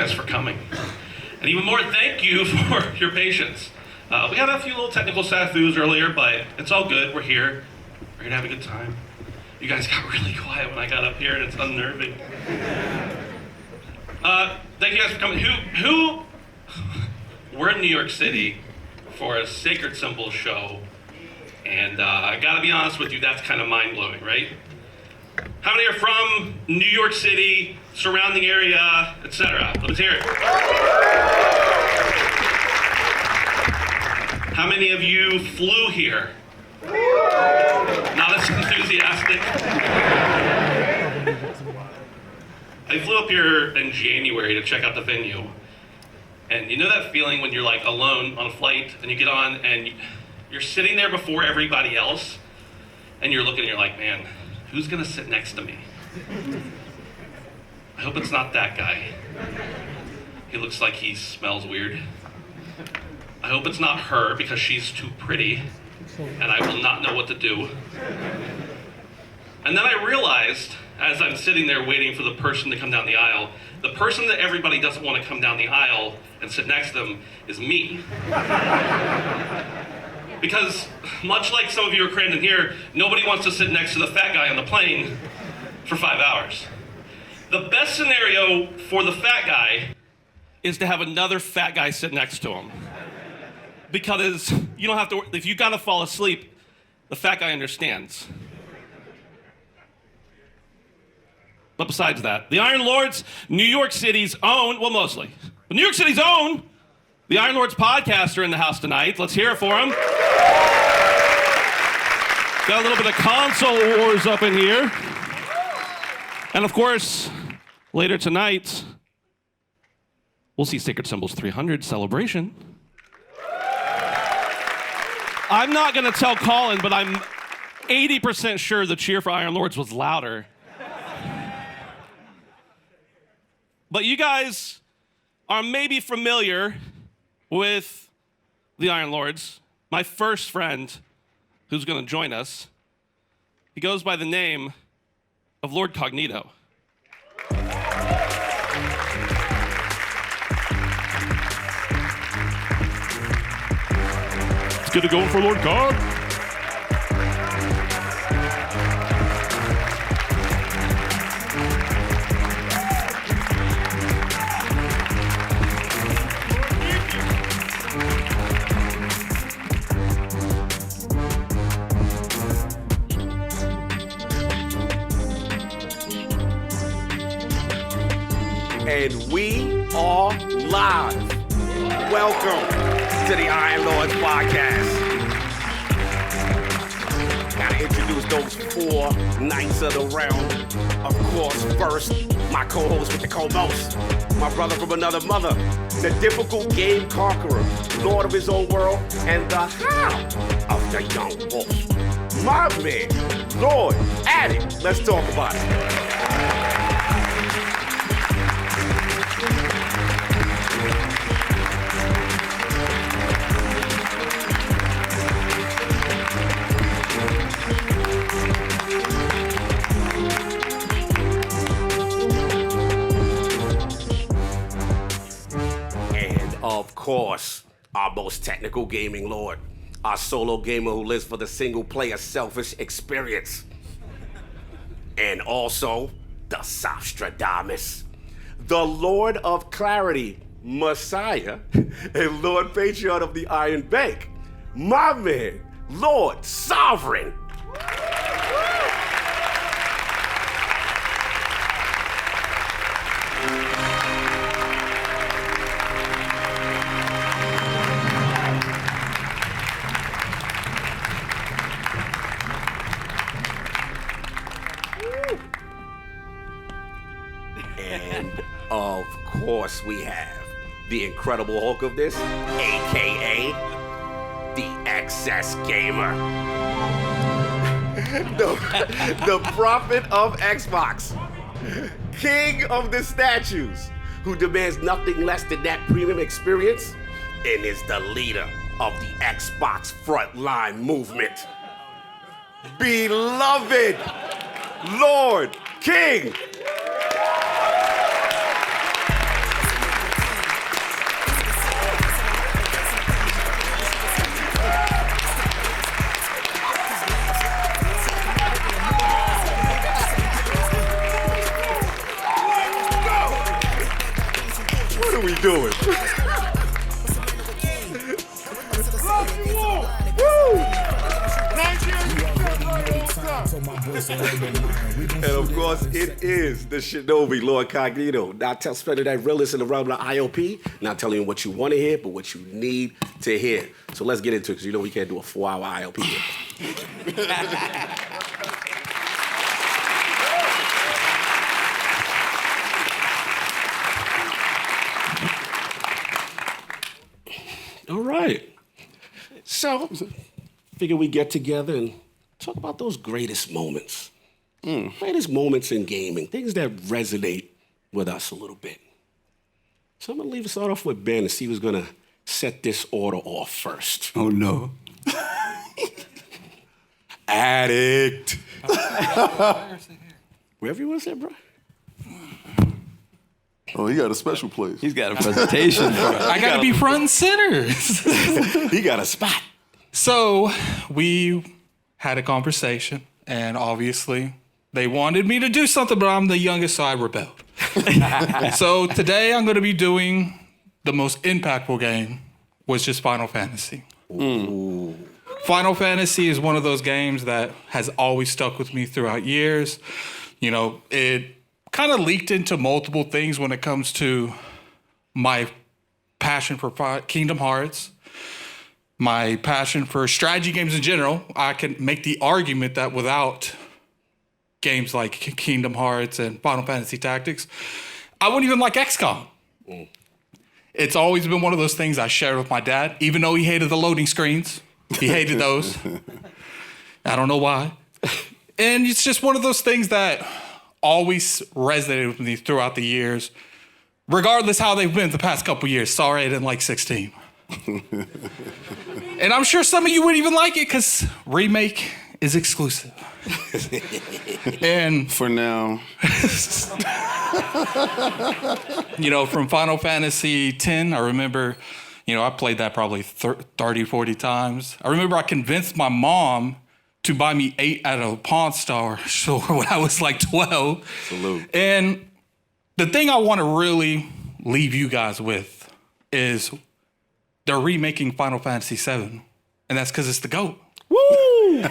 guys for coming. And even more, thank you for your patience. We had a few little technical snafus earlier, but it's all good. We're here. We're here to have a good time. You guys got really quiet when I got up here, and it's unnerving. Thank you guys for coming. We're in New York City for a Sacred Symbols show, and I gotta be honest with you, that's kind of mind-blowing, right? How many are from New York City, surrounding area, etc.? Let's hear it. How many of you flew here? Not as enthusiastic. I flew up here in January to check out the venue. And you know that feeling when you're like alone on a flight and you get on and you're sitting there before everybody else and you're looking and you're like, man, who's gonna sit next to me? I hope it's not that guy. He looks like he smells weird. I hope it's not her because she's too pretty and I will not know what to do. And then I realized, as I'm sitting there waiting for the person to come down the aisle, the person that everybody doesn't want to come down the aisle and sit next to them is me. Because much like some of you are crammed in here, nobody wants to sit next to the fat guy on the plane for 5 hours. The best scenario for the fat guy is to have another fat guy sit next to him. Because you don't have to, if you gotta fall asleep, the fat guy understands. But besides that, the Iron Lords, New York City's own, well, mostly, but New York City's own, the Iron Lords podcast are in the house tonight. Let's hear it for them. Got a little bit of console wars up in here. And of course, later tonight, we'll see Sacred Symbols 300 celebration. I'm not gonna tell Colin, but I'm 80% sure the cheer for Iron Lords was louder. But you guys are maybe familiar with the Iron Lords. My first friend who's gonna join us, he goes by the name of Lord Cognito. Let's get it going for Lord Cog. And we are live. Welcome to the Iron Lords podcast. Gotta introduce those 4 knights of the realm. Of course, first, my co-host with the co-most, my brother from another mother, the difficult game conqueror, lord of his own world, and the hound of the young wolf. My man, Lord Addict. Let's talk about it. Of course, our most technical gaming lord, our solo gamer who lives for the single-player selfish experience. And also, the Sostradamus, the Lord of Clarity, Messiah, and Lord Patriarch of the Iron Bank, my man, Lord Sovereign. And of course we have the Incredible Hulk of this, AKA the Excess Gamer. the prophet of Xbox, king of the statues, who demands nothing less than that premium experience, and is the leader of the Xbox frontline movement. Beloved Lord King. doing? And of course, it is the Shinobi, Lord Cognito. Not spending that realness in the realm of the IOP, not telling you what you want to hear, but what you need to hear. So let's get into it, because you know we can't do a 4-hour IOP here. All right. So, figure we get together and talk about those greatest moments. Greatest moments in gaming, things that resonate with us a little bit. So I'm gonna start off with Ben and see who's gonna set this order off first. Oh no. Addict. Wherever you want to say, bro. Oh, he got a special place. He's got a presentation for us. I gotta be front and center. He got a spot. So we had a conversation, and obviously they wanted me to do something, but I'm the youngest, so I rebelled. So today I'm gonna be doing the most impactful game, which is Final Fantasy. Ooh. Final Fantasy is one of those games that has always stuck with me throughout years. You know, it kind of leaked into multiple things when it comes to my passion for Kingdom Hearts, my passion for strategy games in general. I can make the argument that without games like Kingdom Hearts and Final Fantasy Tactics, I wouldn't even like XCOM. It's always been one of those things I shared with my dad, even though he hated the loading screens. He hated those. I don't know why. And it's just one of those things that always resonated with me throughout the years, regardless how they've been the past couple years. Sorry I didn't like 16. And I'm sure some of you wouldn't even like it because Remake is exclusive. And For now. you know, from Final Fantasy X, I remember, you know, I played that probably 30, 40 times. I remember I convinced my mom to buy me 8 at a Pawn Store store when I was like 12. Salute. And the thing I want to really leave you guys with is they're remaking Final Fantasy VII. And that's because it's the GOAT. Woo!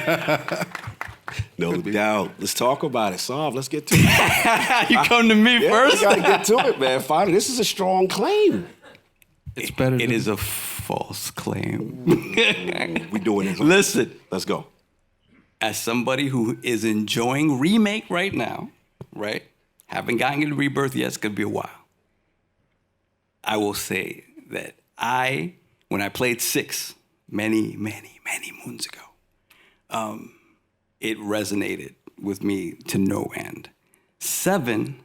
No doubt. Let's talk about it. Solve. Let's get to it. You come to me first? We gotta get to it, man. Finally, this is a strong claim. It's better It than is a false claim. We doing it. Listen, Let's go. as somebody who is enjoying Remake right now, right? Haven't gotten into Rebirth yet, it's gonna be a while. I will say that when I played 6 many, many, many moons ago, it resonated with me to no end. 7,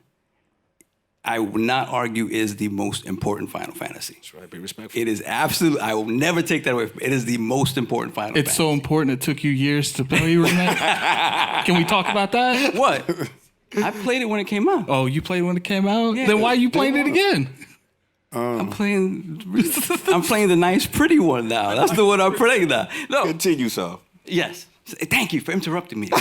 I would not argue is the most important Final Fantasy. That's right. Be respectful. It is absolutely, I will never take that away from it. Is the most important Final It's Fantasy. so important it took you years to play Remake. Can we talk about that? What? I played it when it came out. Oh, you played when it came out? Yeah. Then why are you playing it again? I'm playing the nice, pretty one now. That's the one I'm playing now. No, Continue, Solve. yes. Thank you for interrupting me. You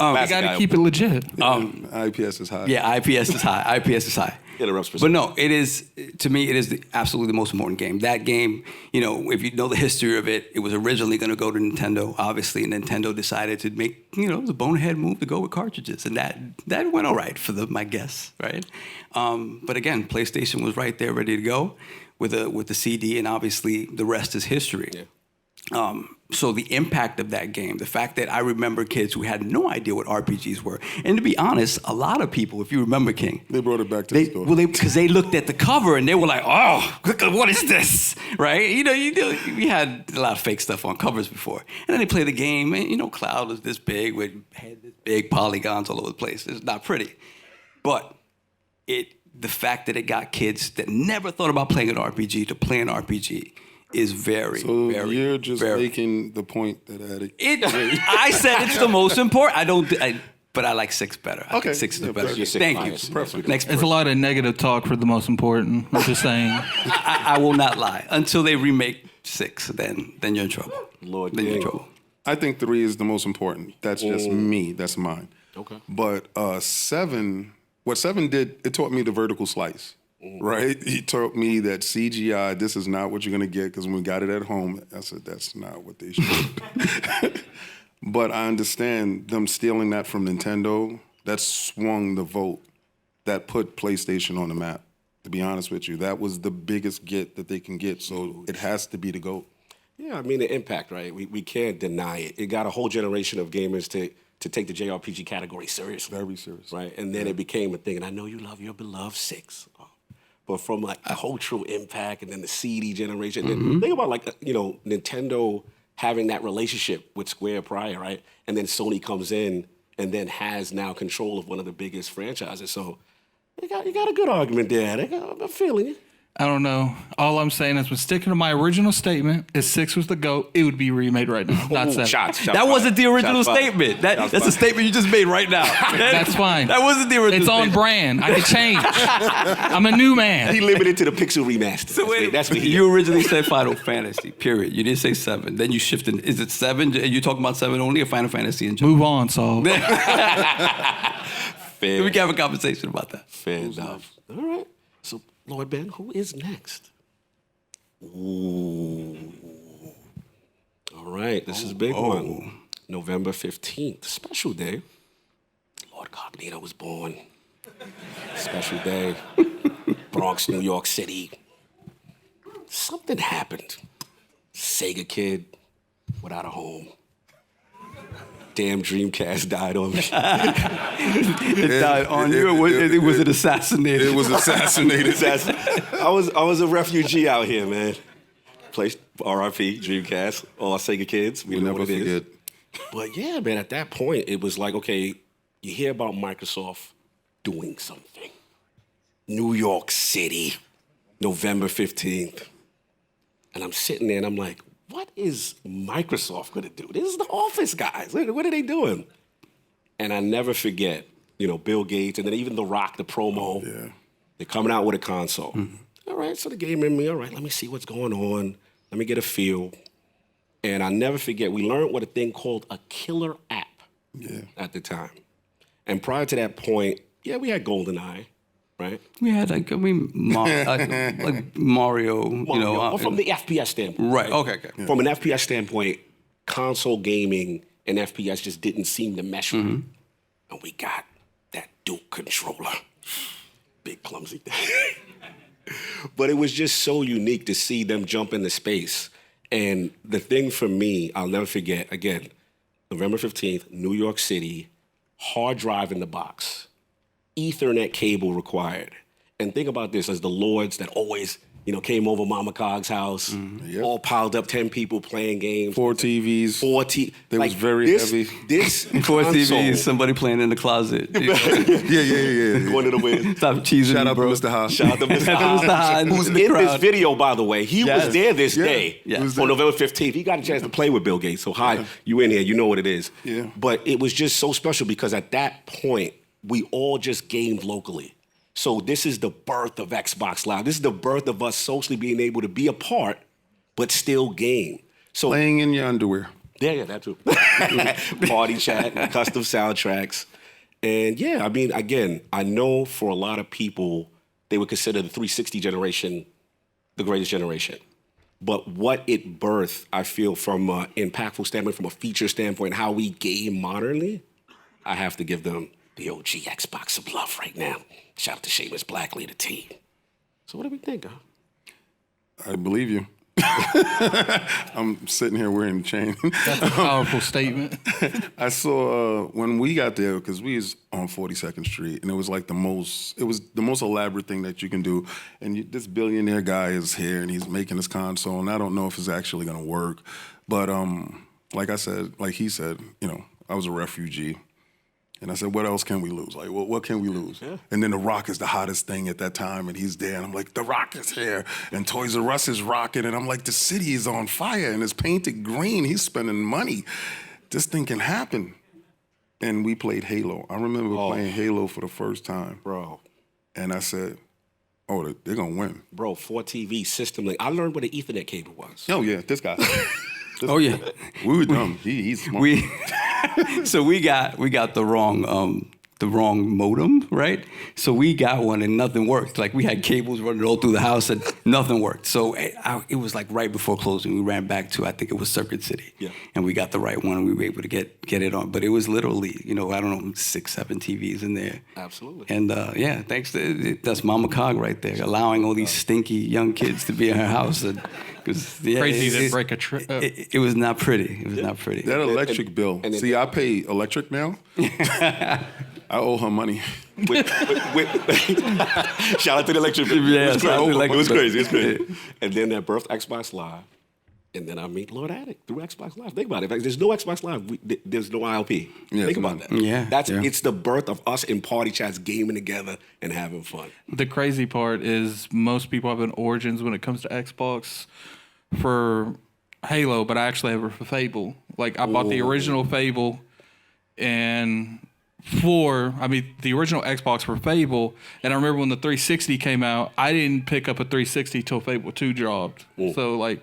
gotta keep it legit. IPS is high. Yeah, IPS is high. IPS is high. Interrupts. But no, it is, to me, it is absolutely the most important game. That game, you know, if you know the history of it, it was originally going to go to Nintendo. Obviously, Nintendo decided to make, you know, the bonehead move to go with cartridges. And that went all right for them, I guess, right? But again, PlayStation was right there ready to go with the CD, and obviously the rest is history. Yeah. So the impact of that game, the fact that I remember kids who had no idea what RPGs were. And to be honest, a lot of people, if you remember, King. They brought it back to the store. Well, because they looked at the cover and they were like, oh, what is this? Right? You know, we had a lot of fake stuff on covers before. And then they play the game and, you know, Cloud was this big with had this big polygons all over the place. It's not pretty. But the fact that it got kids that never thought about playing an RPG to play an RPG is very, So very, you're just very, making the point that Addict. I said it's the most important. But I like 6 better. I Okay. think 6 is Yeah, the better. perfect. Thank you. Perfect. Perfect. Next It's a person. lot of negative talk for the most important. I'm just saying. I will not lie. Until they remake 6, then you're in trouble. Lord Then you're in dang. trouble. I think 3 is the most important. That's just me. That's mine. Okay. But 7, what 7 did, it taught me the vertical slice. right? He told me that CGI, this is not what you're gonna get, because when we got it at home, I said, that's not what they should. But I understand them stealing that from Nintendo. That swung the vote. That put PlayStation on the map, to be honest with you. That was the biggest get that they can get, so it has to be the GOAT. Yeah, I mean, the impact, right? We can't deny it. It got a whole generation of gamers to take the JRPG category seriously. Very serious. Right? And then it became a thing. And I know you love your beloved 6. But from like a cultural impact and then the CD generation. And think about like, Nintendo having that relationship with Square prior, right? And then Sony comes in and then has now control of one of the biggest franchises. So you got a good argument there. I'm feeling it. I don't know. All I'm saying is, when sticking to my original statement, if 6 was the GOAT, it would be remade right now, not 7. Shots That wasn't the original statement. That's a statement you just made right now. That's fine. That wasn't the original It's on statement. brand. I can change. I'm a new man. He limited to the Pixel remaster. That's what he You originally said Final Fantasy, period. You didn't say 7. Then you shifted. Is it 7? Are you talking about 7 only or Final Fantasy in general? Move on, Saul. Fair. We can have a conversation about that. Fair enough. All right. So, Lord Ben, who is next? Ooh. All right. This is a big one. November 15th. Special day. Lord Cognito was born. Special day. Bronx, New York City. Something happened. Sega kid without a home. Damn Dreamcast died on me. It died on you, or was it assassinated? It was assassinated. I was a refugee out here, man. Placed RIP, Dreamcast, all our Sega kids. We know never what it is. forget. But yeah, man, at that point, it was like, okay, you hear about Microsoft doing something. New York City, November 15th. And I'm sitting there and I'm like, what is Microsoft gonna do? This is the Office guys. What are they doing? And I never forget, Bill Gates and then even The Rock, the promo. Yeah. They're coming out with a console. All right, so the game in me, all right, let me see what's going on. Let me get a feel. And I never forget, we learned what a thing called a killer app at the time. And prior to that point, yeah, we had GoldenEye, right? We had like Mario, Or from the FPS standpoint. right? Okay. Yeah. From an FPS standpoint, console gaming and FPS just didn't seem to mesh right. And we got that Duke controller. Big clumsy thing. But it was just so unique to see them jump into space. And the thing for me, I'll never forget, again, November 15th, New York City, hard drive in the box, Ethernet cable required. And think about this as the lords that always, came over Mama Cog's house, all piled up, 10 people playing games. 4 TVs. They was very heavy. This 4 console, TVs, somebody playing in the closet. Yeah. Going to the wind. Stop cheesing Shout me, out to bro. Mr. Haas. Shout out to Mr. Mr. Hines Who's in the in this crowd. video, by the way. He Yes. was there this Yeah. day Yeah. He was on there. November 15th. He got a chance to play with Bill Gates. So, hi, you in here. You know what it is. Yeah. But it was just so special because at that point, we all just gamed locally. So this is the birth of Xbox Live. This is the birth of us socially being able to be apart, but still game. So Playing in your underwear. yeah, that too. Party chat, custom soundtracks. And yeah, I mean, again, I know for a lot of people, they would consider the 360 generation the greatest generation. But what it birthed, I feel, from an impactful standpoint, from a feature standpoint, how we game modernly, I have to give them the OG Xbox some love right now. Shout out to Seamus Blackley, the team. So what do we think, huh? I believe you. I'm sitting here wearing a chain. That's a powerful statement. I saw when we got there, because we was on 42nd Street, and it was like the most elaborate thing that you can do. And this billionaire guy is here, and he's making this console, and I don't know if it's actually gonna work. But like he said, I was a refugee. And I said, what else can we lose? Like, what can we lose? Yeah. And then The Rock is the hottest thing at that time, and he's there. And I'm like, The Rock is here. And Toys R Us is rocking. And I'm like, the city is on fire, and it's painted green. He's spending money. This thing can happen. And we played Halo. I remember playing Halo for the first time. Bro. And I said, oh, they're going to win. Bro, 4 TV system. Like, I learned what an Ethernet cable was. Oh, yeah, this guy. Oh yeah, We were dumb. He's smart. So we got the wrong the wrong modem, right? So we got one and nothing worked. Like we had cables running all through the house and nothing worked. So it was like right before closing, we ran back to, I think it was Circuit City. Yeah. And we got the right one and we were able to get it on. But it was literally, I don't know, 6, 7 TVs in there. Absolutely. And thanks to, that's Mama Cog right there, allowing all these stinky young kids to be in her house. And, Crazy to break a trip. It was not pretty. It was not pretty. That electric bill. See, I pay electric now. I owe her money. Shout out to the electric bill. Yeah, it shout out to the was electric crazy. It's bill. crazy. And then that birthed Xbox Live. And then I meet Lord Addict through Xbox Live. Think about it. If there's no Xbox Live, there's no ILP. Yeah, Think come about on. that. Yeah, It's the birth of us in party chats, gaming together and having fun. The crazy part is most people have an origins when it comes to Xbox for Halo, but I actually have it for Fable. Like I bought the original Fable and the original Xbox for Fable, and I remember when the 360 came out, I didn't pick up a 360 till Fable 2 dropped. So like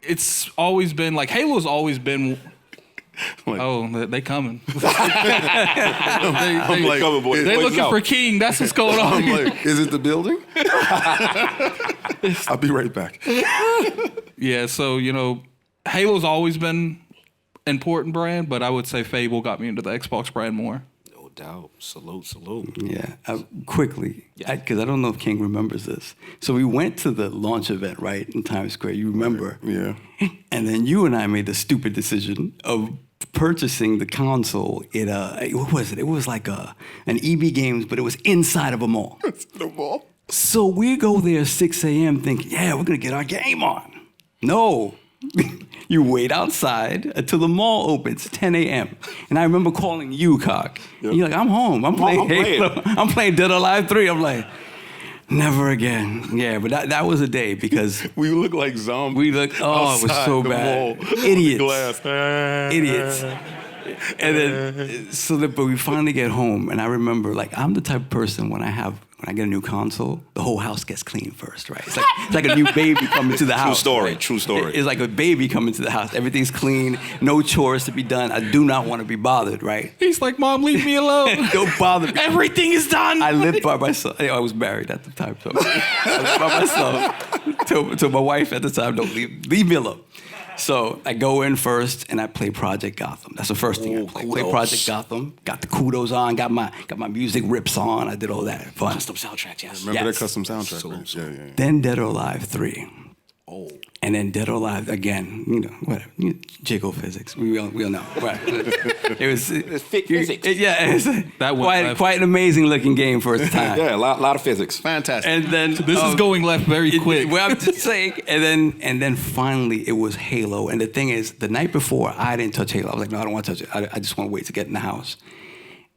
it's always been like Halo's always been they coming. I'm like, coming, boy. They Wait, looking no. for King. That's what's going on. I'm like, is it the building? I'll be right back. Yeah, so Halo's always been important brand, but I would say Fable got me into the Xbox brand more. No doubt. Salute. Yeah, quickly, because I don't know if King remembers this. So we went to the launch event, right, in Times Square. You remember? Yeah. And then you and I made the stupid decision of purchasing the console in what was it? It was like an EB Games, but it was inside of a mall. The ball. So we go there 6 a.m. thinking, yeah, we're going to get our game on. No. You wait outside until the mall opens, 10 a.m. And I remember calling you, Cock. Yep. You're like, I'm home. I'm playing Halo. I'm playing Dead or Alive 3. I'm like, never again. Yeah, but that was a day because we look like zombies. We looked, it was so bad. Idiots. Idiots. And then, but we finally get home, and I remember, like, I'm the type of person when I get a new console, the whole house gets clean first, right? It's like a new baby coming to the house. True story. It's like a baby coming to the house. Everything's clean, no chores to be done. I do not want to be bothered, right? He's like, Mom, leave me alone. Don't bother me. Everything is done. I lived by myself. I was married at the time, so I lived by myself. To my wife at the time, don't leave me alone. So I go in first and I play Project Gotham. That's the first thing I play. Play Project Gotham. Got the kudos on. Got my music rips on. I did all that. Fun. Custom soundtrack, yes. Remember that custom soundtrack, right? Yeah. Then Dead or Alive 3. Oh. And then Dead or Alive again. Whatever. Jiggle physics. We all know. Right. It was physics. That was quite an amazing looking game for its time. Yeah, a lot of physics. Fantastic. And then this is going left very quick. Well, I'm just saying. And then finally it was Halo. And the thing is, the night before I didn't touch Halo. I was like, no, I don't want to touch it. I just want to wait to get in the house.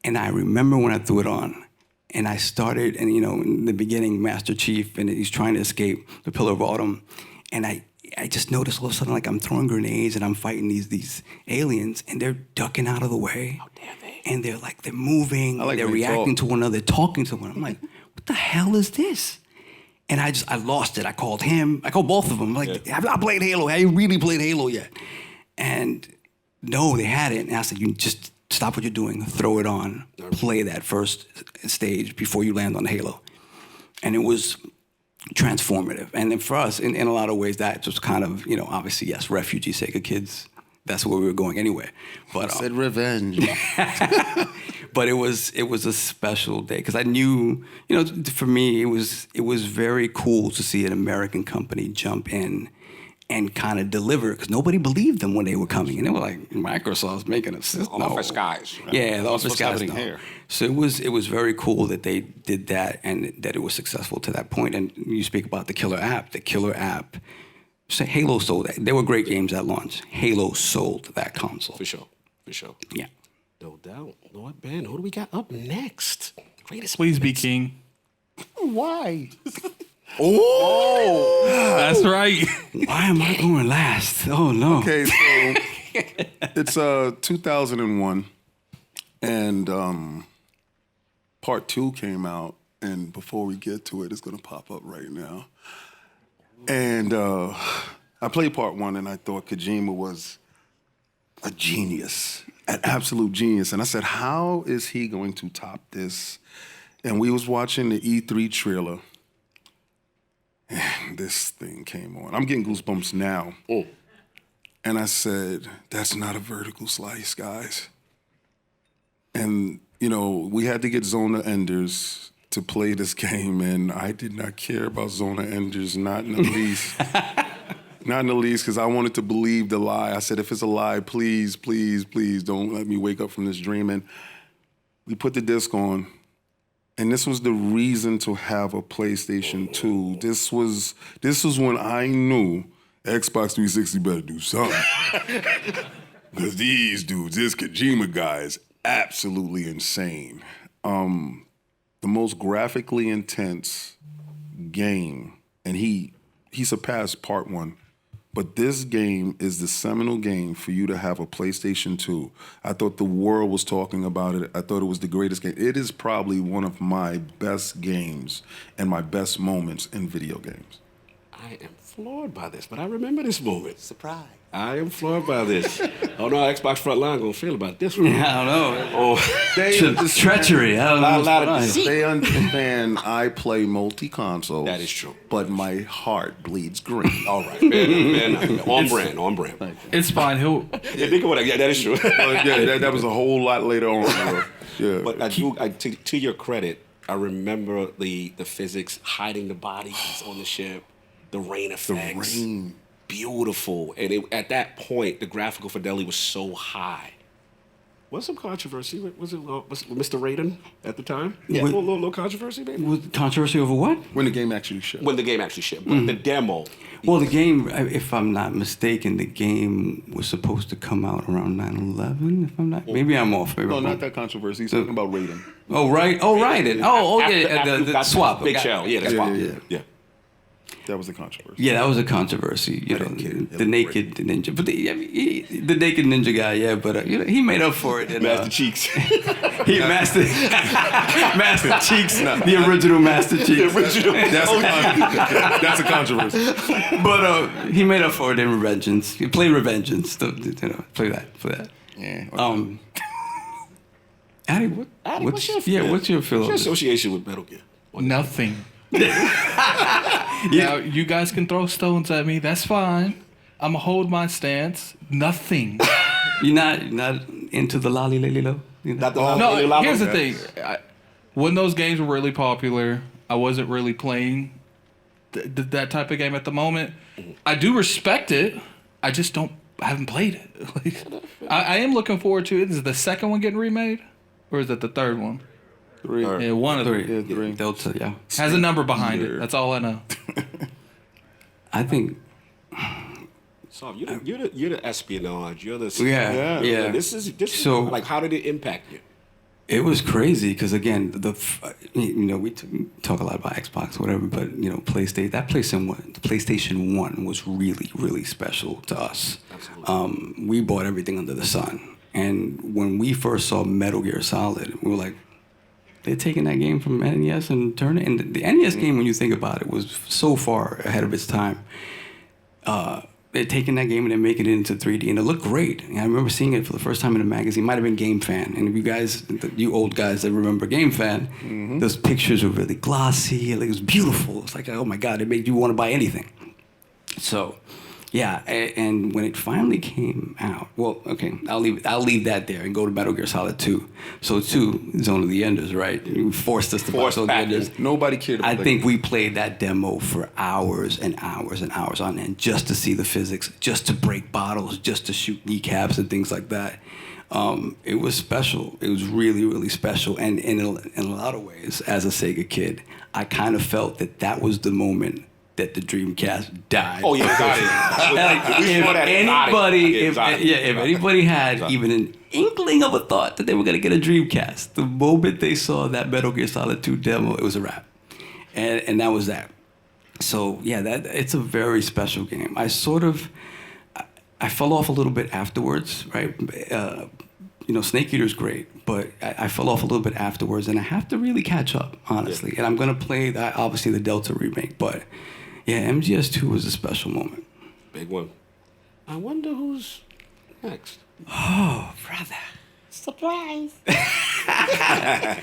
And I remember when I threw it on. And I started, and in the beginning, Master Chief, and he's trying to escape the Pillar of Autumn. And I just noticed all of a sudden, like I'm throwing grenades and I'm fighting these aliens, and they're ducking out of the way. How dare they? And they're moving, they're reacting to one another, talking to one another. I'm like, what the hell is this? And I lost it. I called him. I called both of them. I'm like, have I played Halo? Have you really played Halo yet? And no, they hadn't. And I said, you just stop what you're doing, throw it on, play that first stage before you land on Halo. And it was transformative. And then for us, in a lot of ways, that just kind of, obviously, yes, refugee Sega kids, that's where we were going anyway. But said revenge. But it was a special day because I knew, for me, it was very cool to see an American company jump in and kind of deliver, because nobody believed them when they were coming. And they were like, Microsoft's making a system. Office guys. Right? Yeah, the Office guys. Here. So it was very cool that they did that and that it was successful to that point. And you speak about the killer app. The killer app, say Halo sold that. They were great games at launch. Halo sold that console. For sure. Yeah. No doubt. Lord Ben, who do we got up next? Greatest. Please be King. Why? Oh! That's right. Why am I going last? Oh, no. Okay, so it's 2001, and part 2 came out, and before we get to it, it's going to pop up right now. And I played part 1, and I thought Kojima was a genius. an absolute genius. And I said, how is he going to top this? And we was watching the E3 trailer, and this thing came on. I'm getting goosebumps now. Oh. And I said, that's not a vertical slice, guys. And, you know, we had to get Zona Enders to play this game, and I did not care about Zona Enders, not in the least. Not in the least, because I wanted to believe the lie. I said, if it's a lie, please, please, please don't let me wake up from this dream. And we put the disc on, and this was the reason to have a PlayStation 2. This was when I knew Xbox 360 better do something. Because these dudes, this Kojima guy is absolutely insane. The most graphically intense game, and he surpassed part 1. But this game is the seminal game for you to have a PlayStation 2. I thought the world was talking about it. I thought it was the greatest game. It is probably one of my best games and my best moments in video games. I am floored by this, but I remember this moment. Surprise. I am floored by this. I don't know how Xbox Frontline gonna feel about this one. Yeah, I don't know. Oh, Treachery. I don't know. lot of what's deceit. They understand I play multi-consoles. That is true. But my heart bleeds green. all right, man. On brand. It's fine. He'll. Yeah, think about it. Yeah, that is true. Yeah, that was a whole lot later on. Yeah. But to your credit, I remember the physics, hiding the bodies on the ship, the rain effects. rain. Beautiful. And at that point, the graphical fidelity was so high. Was some controversy? Was Mr. Raiden at the time? Yeah. A little controversy, maybe? Was controversy over what? When the game actually shipped. When the game actually shipped. But the demo. Well, the game, if I'm not mistaken, the game was supposed to come out around 9/11. If I'm not, maybe I'm off. Maybe No, I'm not off. that controversy. He's talking about Raiden. Oh right. Oh right. After The swap. Big shell. Yeah, the swap. yeah. Yeah. That was the controversy. Yeah, that was a controversy. You know, didn't care. the naked ninja, but the naked ninja guy. Yeah, but you know, he made up for it. And, Master Cheeks. he Master Cheeks, the original Master Cheeks. That's a controversy. But he made up for it in Revengeance. He played Revengeance. You know, play that. Yeah. Addy, What's your feel? what's your feel? What's your association with Metal Gear? Nothing. Now, you guys can throw stones at me. That's fine. I'm going to hold my stance. Nothing. You're not into the lolly lily low? No, here's the thing. When those games were really popular, I wasn't really playing that type of game at the moment. I do respect it. I just haven't played it. Like, I am looking forward to it. Is the second one getting remade? Or is it the third one? 3. Yeah, one of them. Yeah, 3. Delta, yeah. Has a number behind it. That's all I know. I think. So you're the espionage. You're the Yeah. This So- like, how did it impact you? It was crazy because again, we talk a lot about Xbox, whatever, but PlayStation 1 was really, really special to us. Absolutely. We bought everything under the sun, and when we first saw Metal Gear Solid, we were like, they're taking that game from NES and turning it. And the NES game, when you think about it, was so far ahead of its time. They're taking that game and they're making it into 3D, and it looked great. And I remember seeing it for the first time in a magazine. Might have been Game Fan. And if you guys, you old guys that remember Game Fan, those pictures were really glossy. Like, it was beautiful. It's like, oh my God, it made you want to buy anything. So, yeah. And when it finally came out, well, okay, I'll leave that there and go to Metal Gear Solid 2. So 2, Zone of the Enders, right? You forced us to buy Zone of the Enders. Nobody cared about I think we played that demo for hours and hours and hours on end just to see the physics, just to break bottles, just to shoot kneecaps and things like that. It was special. It was really, really special. And in a lot of ways, as a Sega kid, I kind of felt that was the moment that the Dreamcast died. Oh yeah, if anybody had even an inkling of a thought that they were gonna get a Dreamcast, the moment they saw that Metal Gear Solid 2 demo, it was a wrap, and that was that. So yeah, it's a very special game. I fell off a little bit afterwards, right? Snake Eater's great, but I fell off a little bit afterwards, and I have to really catch up, honestly. Yeah. And I'm gonna play obviously the Delta remake, but yeah, MGS2 was a special moment. Big one. I wonder who's Next. Oh, brother. Surprise.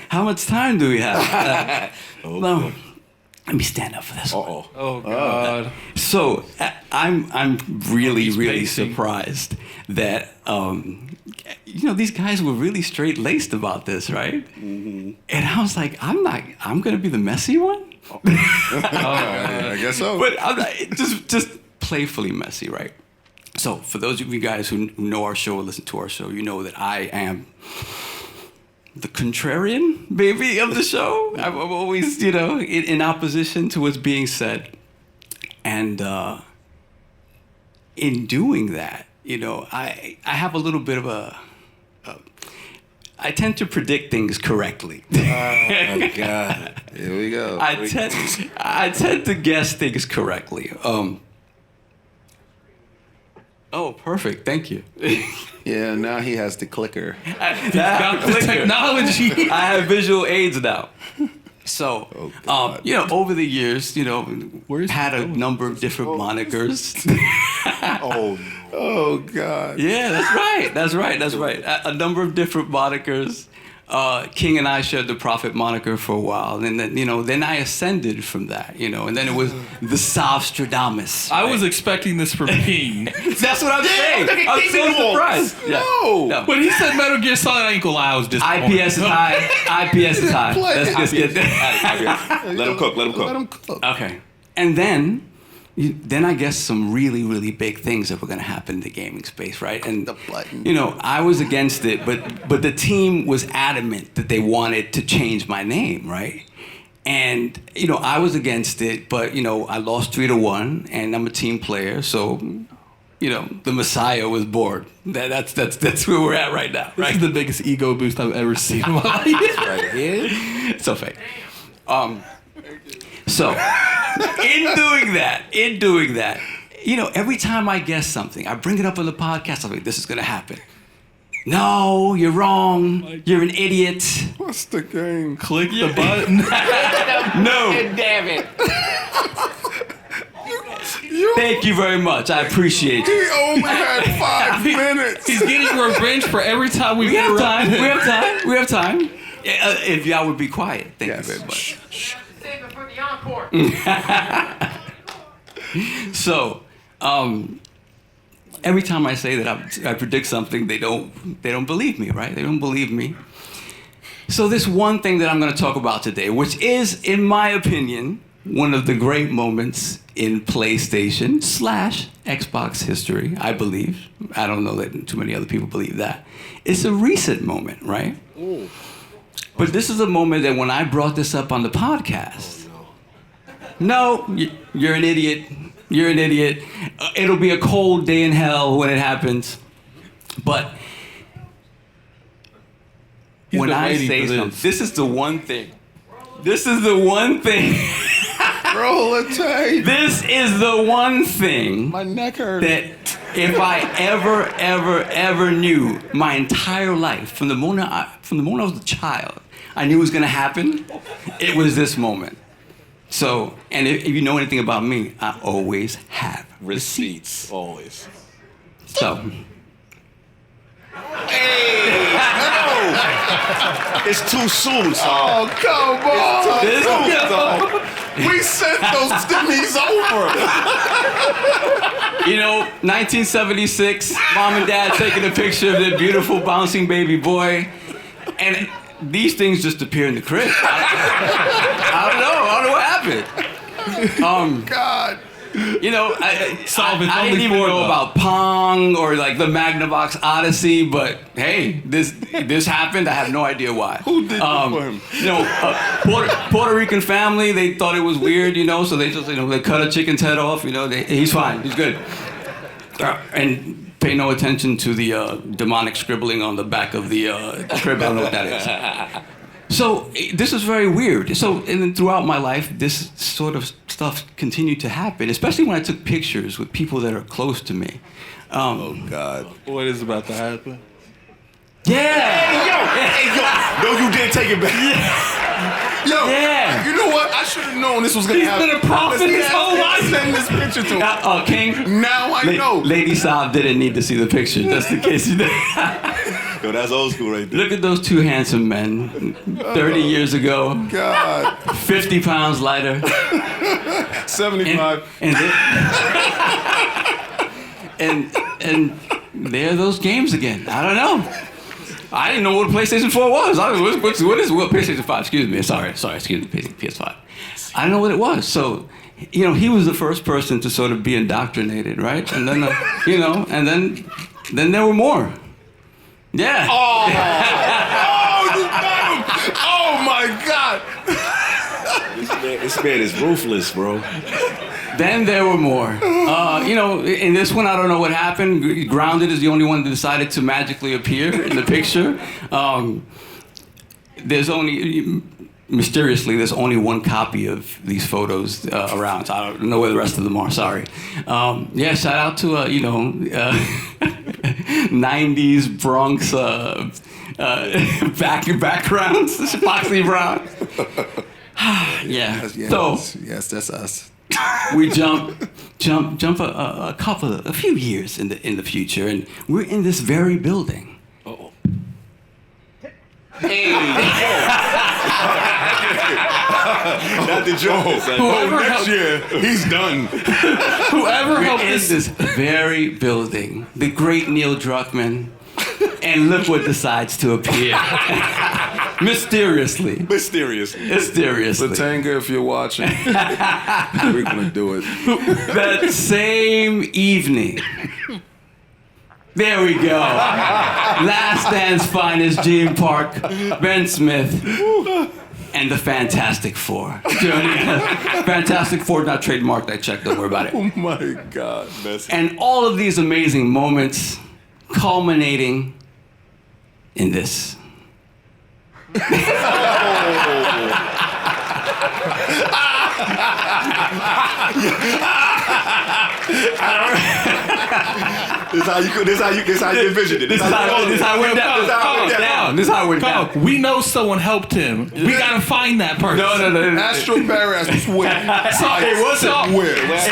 How much time do we have? No. Let me stand up for this one. Uh-oh. Oh God. So I'm really He's really pacing. surprised that these guys were really straight laced about this, right? Mm-hmm. And I was like, I'm gonna be the messy one. I guess so. But I'm not, just playfully messy, right? So for those of you guys who know our show or listen to our show, you know that I am the contrarian baby of the show. I'm always, in opposition to what's being said. And in doing that, I have a little bit of I tend to predict things correctly. Oh God. Here we go. I tend to guess things correctly. Oh, perfect. Thank you. Yeah, now he has the clicker. Got the technology. I have visual aids now. So, over the years, Where's had a number of different monikers. Oh God. Yeah, that's right. A number of different monikers. King and I shared the Prophet moniker for a while, and then I ascended from that, and then it was the Sovstradamus. I was expecting this from King. That's what I'm saying. I'm so surprised. No. When he said Metal Gear Solid, I ain't gonna lie, I was disappointed. IPS is high. IPS is high. Let's just get there. Let him cook. Let him cook. Okay. And then I guess some really, really big things that were going to happen in the gaming space, right? And The button. I was against it, but the team was adamant that they wanted to change my name, right? And I was against it, but I lost 3-1, and I'm a team player, so the Messiah was bored. That's where we're at right now, This right? is the biggest ego boost I've ever seen in my life. Right here. So fake. So, in doing that, every time I guess something, I bring it up on the podcast, I'm like, this is going to happen. No, you're wrong. You're an idiot. What's the game? Click the button. No. Damn it. Thank you very much. I appreciate you. He only had 5 minutes. He's getting revenge for every time we We have time. interrupt. We have time. If y'all would be quiet. Thank Yes. you very much. Save it for the encore. So, every time I say that I predict something, they don't believe me, right? They don't believe me. So this one thing that I'm going to talk about today, which is, in my opinion, one of the great moments in PlayStation / Xbox history, I believe. I don't know that too many other people believe that. It's a recent moment, right? Ooh. But this is a moment that when I brought this up on the podcast, no, you're an idiot. You're an idiot. It'll be a cold day in hell when it happens. But He's when been I waiting say for this. something, this is the one thing. This is the one thing. Roll a tape. This is the one thing My neck hurt. that if I ever knew my entire life, from the moment I was a child, I knew it was gonna happen, it was this moment. So, and if you know anything about me, I always have Receipts. Always. So, It's too soon, son. Oh, come on. this, We sent those stimmies over. 1976, mom and dad taking a picture of their beautiful bouncing baby boy, and these things just appear in the crib. I don't know what happened. God. Solving I only didn't even four, know though. about Pong or like the Magnavox Odyssey, but hey, this happened. I have no idea why. Who did this for him? Puerto Rican family, they thought it was weird, so they just, they cut a chicken's head off, he's fine, he's good. And pay no attention to the demonic scribbling on the back of the crib. I don't know what that is. So this is very weird. So, and then throughout my life, this sort of stuff continued to happen, especially when I took pictures with people that are close to me. Oh, God. What is about to happen? Yeah. Hey, yo. No, you didn't take it back. Yo, Yeah. you know what? I should have known this was gonna happen. been a prophet his whole life. Send this picture to him. King. Now I know. Lady Saab didn't need to see the picture, just in case you did. Yo, that's old school right there. Look at those two handsome men. 30 years ago, God, 50 pounds lighter. 75. And there are those games again. I don't know. I didn't know what a PlayStation 4 was. What PlayStation 5? Excuse me. Sorry. Excuse me. PS5. I didn't know what it was. So, he was the first person to sort of be indoctrinated, right? And then, and then there were more. Yeah. Oh, you got him. Oh my God. This man is ruthless, bro. Then there were more. In this one, I don't know what happened. Grounded is the only one that decided to magically appear in the picture. Mysteriously, there's only one copy of these photos around. So I don't know where the rest of them are. Sorry. Shout out to 90s Bronx backgrounds. Foxy Brown. Yeah. Yes, that's us. We jump a few years in the future, and we're in this very building. Not the joke. Next year, he's done. Whoever We're helped in this very building, the great Neil Druckmann, and look what decides to appear. Mysteriously. Latanga, if you're watching, we're gonna do it. That same evening. There we go. Last Stand's finest, Gene Park, Ben Smith, and the Fantastic Four. Fantastic Four, not trademarked, I checked, don't worry about it. Oh my God. And all of these amazing moments culminating in this. This how you envisioned it. This is how it went down. This is how it went down. We know someone helped him. We gotta find that person. No. Astro Paras was where? It wasn't.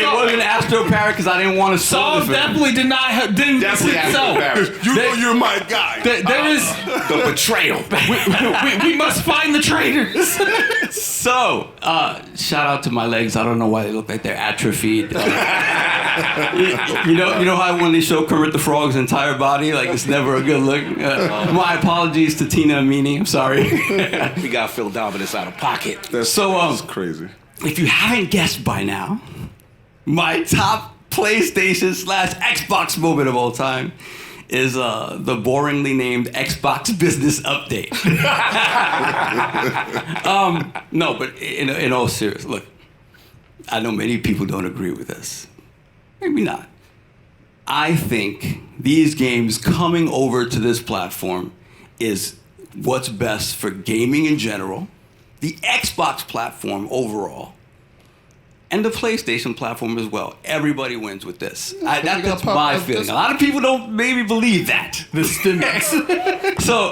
It wasn't Astro Parrot because I didn't want to Saul definitely did not help. Didn't Definitely Astro Paras. You know you're my guy. There is. The betrayal. We must find the traitors. So, shout out to my legs. I don't know why they look like they're atrophied. You know how when they show Kermit the Frog's entire body, like it's never a good look. My apologies to Tina Amini. I'm sorry. We got Phil Dominus out of pocket. That's crazy. If you haven't guessed by now, my top PlayStation / Xbox moment of all time is the boringly named Xbox Business Update. No, but in all seriousness, look, I know many people don't agree with this. Maybe not. I think these games coming over to this platform is what's best for gaming in general, the Xbox platform overall, and the PlayStation platform as well. Everybody wins with this. That's my feeling. A lot of people don't maybe believe that. The stimulus. So,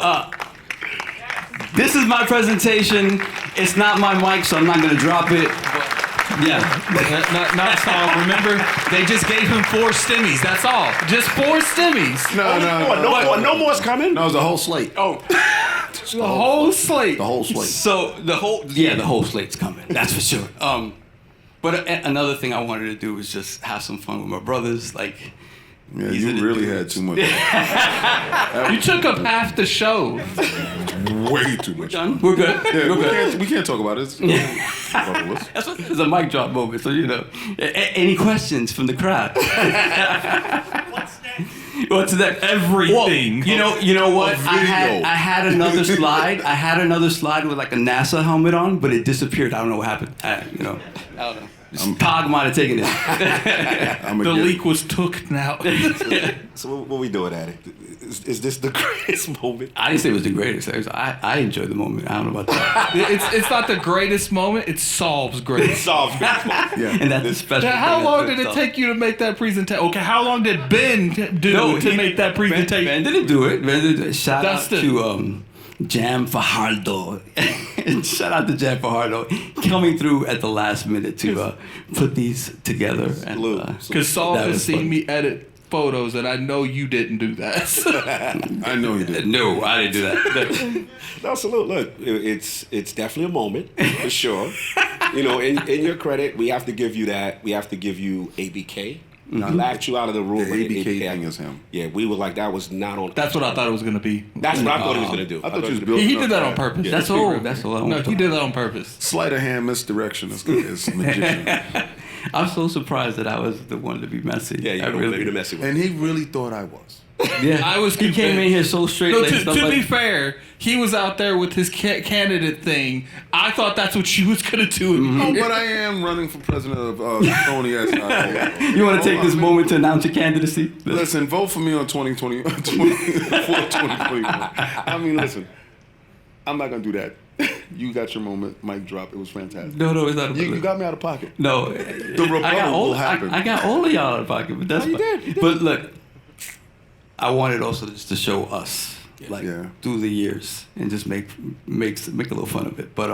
this is my presentation. It's not my mic, so I'm not going to drop it. Yeah. Not Saul. Remember, they just gave him 4 stimmies. That's all. Just 4 stimmies. No more's coming. No, it was a whole slate. Oh. The whole slate. The whole slate. So the whole slate's coming. That's for sure. But another thing I wanted to do was just have some fun with my brothers. Like, Yeah, you really had too much. You took up half the show. Way too much. Done. We're good. Yeah, We're good. we can't talk about it. That's what, it's a mic drop moment, so you know. Any questions from the crowd? What's next? Everything. Well, you know what? I video. had another slide. I had another slide with like a NASA helmet on, but it disappeared. I don't know what happened. I don't know. Pog might have taken it. The leak was took now. So what we doing at it? Is this the greatest moment? I didn't say it was the greatest. I enjoyed the moment. I don't know about that. It's not the greatest moment. It's Saul's greatest. Solve this moment. Yeah. And that's special. How long did it take you to make that presentation? Okay, how long did Ben do to make that presentation? Ben didn't do it. Ben did. Shout out to Jam Fajardo. Shout out to Jam Fajardo coming through at the last minute to put these together. Because Saul That has was seen fun. me edit photos, and I know you didn't do that. I know you did. No, I didn't do that. No, salute. Look, it's definitely a moment for sure. You know, in your credit, we have to give you that. We have to give you ABK. We laughed you out of the room. The with ABK thing is him. Yeah, we were like, that was not on. That's what I thought it was going to be. That's what I thought he was gonna do. I thought you was he building He up did that to on purpose. Yeah. That's all. That's all I want. No, he did that on purpose. Sleight of hand misdirection is magician. I'm so surprised that I was the one to be messy. Yeah, you I don't really. be the messy with. And he really thought I was. Yeah, I was He came in here so straight. No, laced. to be fair, he was out there with his candidate thing. I thought that's what you was gonna do. Oh, but I am running for president of Tony S. You want to take this moment to announce your candidacy? Listen, vote for me on 2020, 2021. I mean, listen, I'm not going to do that. You got your moment, mic drop. It was fantastic. No, it's not. You got me out of pocket. No, The rebuttal will happen. I got all of y'all out of pocket, but that's No, you fine. did, you did. But look, I wanted also just to show us, like Yeah. through the years, and just make a little fun of it. But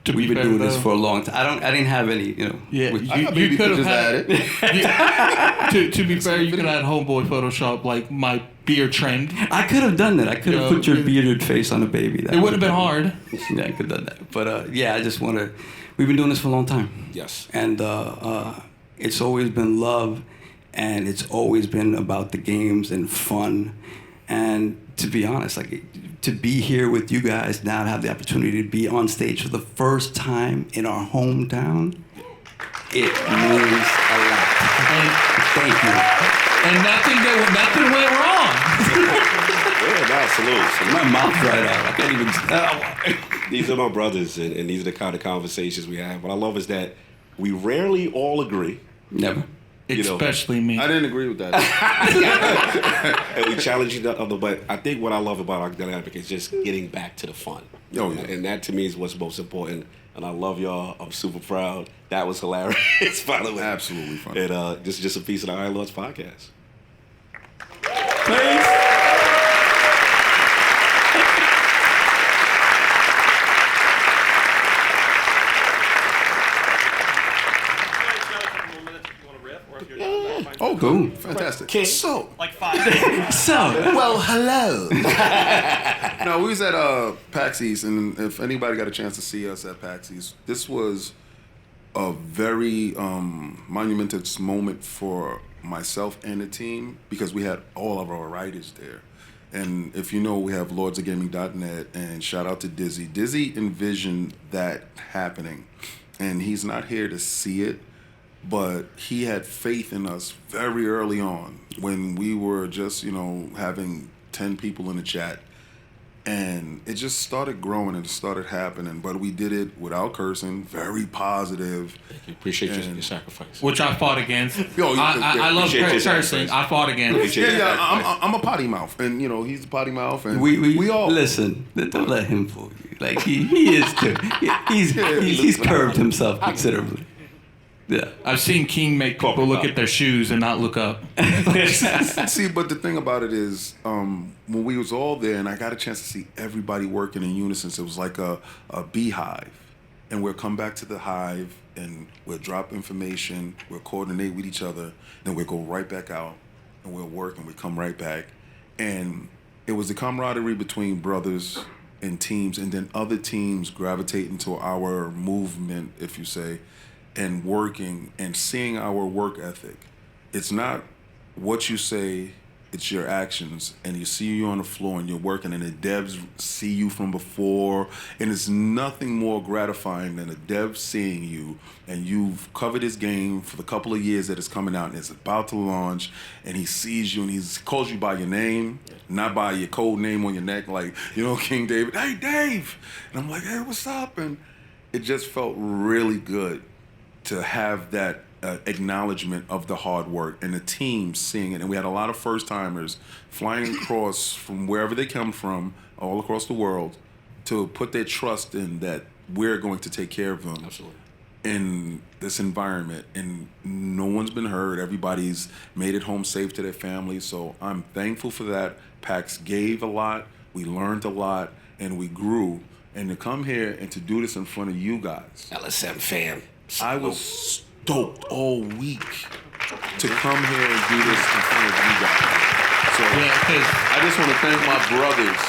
To we've be been fair, doing this though- for a long time. I didn't have any, Yeah, which- I got you baby could have pictures had. To be fair, you could have had Homeboy Photoshop like my beard trend. I could have done that. I could have Yo, put your it- bearded face on a baby. That It would have been would've hard. Yeah, I could have done that. But yeah, I just want to. We've been doing this for a long time. Yes. And it's always been love, and it's always been about the games and fun. And to be honest, like to be here with you guys now, to have the opportunity to be on stage for the first time in our hometown, it means a lot. And, Thank you. and nothing went wrong. Yeah, no, salute. My mouth's right out. I can't even. These are my brothers, and these are the kind of conversations we have. What I love is that we rarely all agree, Never. You know. Especially me. I didn't agree with that. and we challenge each other. But I think what I love about our dynamic is just getting back to the fun. Oh, yeah. And that to me is what's most important. And I love y'all. I'm super proud. That was hilarious, by the way. Absolutely fun. And just a piece of the Iron Lords podcast. Oh, Cool. fantastic. So, So, hello. No, we was at PAX East, and if anybody got a chance to see us at PAX East, this was a very monumentous moment for myself and the team because we had all of our writers there. And if you know, we have lordsofgaming.net, and shout out to Dizzy. Dizzy envisioned that happening, and he's not here to see it, but he had faith in us very early on when we were just, having 10 people in the chat. And it just started growing and it started happening. But we did it without cursing, very positive. Appreciate your And- sacrifice. Which I fought against. Yo, you- I love appreciate your cursing. sacrifice. I fought against. Yeah, I'm a potty mouth. And, he's a potty mouth. And we all. listen. Don't let him fool you. Like he is too. He's curved himself considerably. Yeah. I've seen King make people look at their shoes and not look up. See, but the thing about it is, when we was all there, and I got a chance to see everybody working in unison, so it was like a beehive. And we'll come back to the hive, and we'll drop information, we'll coordinate with each other, then we'll go right back out, and we'll work, and we come right back. And it was the camaraderie between brothers and teams, and then other teams gravitating to our movement, if you say, and working and seeing our work ethic. It's not what you say, it's your actions. And you see you on the floor and you're working, and the devs see you from before. And it's nothing more gratifying than a dev seeing you, and you've covered his game for the couple of years that it's coming out and it's about to launch, and he sees you and he calls you by your name, not by your code name on your neck, like, King David, hey, Dave. And I'm like, hey, what's up? And it just felt really good to have that acknowledgement of the hard work and the team seeing it. And we had a lot of first-timers flying across from wherever they come from, all across the world, to put their trust in that we're going to take care of them. Absolutely. In this environment. And no one's been hurt. Everybody's made it home safe to their families. So I'm thankful for that. PAX gave a lot. We learned a lot. and we grew. And to come here and to do this in front of you guys, LSM fam. I was stoked all week to come here and do this in front of you guys. So I just want to thank my brothers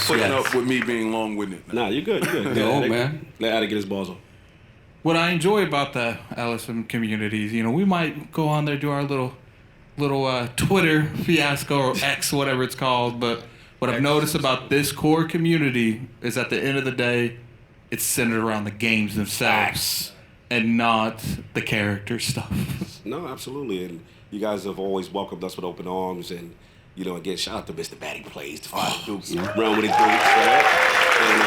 for putting up with me being long-winded. Nah, you're good. You're good. No, man. Let Addy get his balls on. What I enjoy about the LSM communities, we might go on there, do our little Twitter fiasco or X, whatever it's called, but what I've noticed about this core community is at the end of the day, it's centered around the games themselves and not the character stuff. No, absolutely. And you guys have always welcomed us with open arms. And, again, shout out to Mr. Batty Plays, the Five Dukes, run with it, right? And,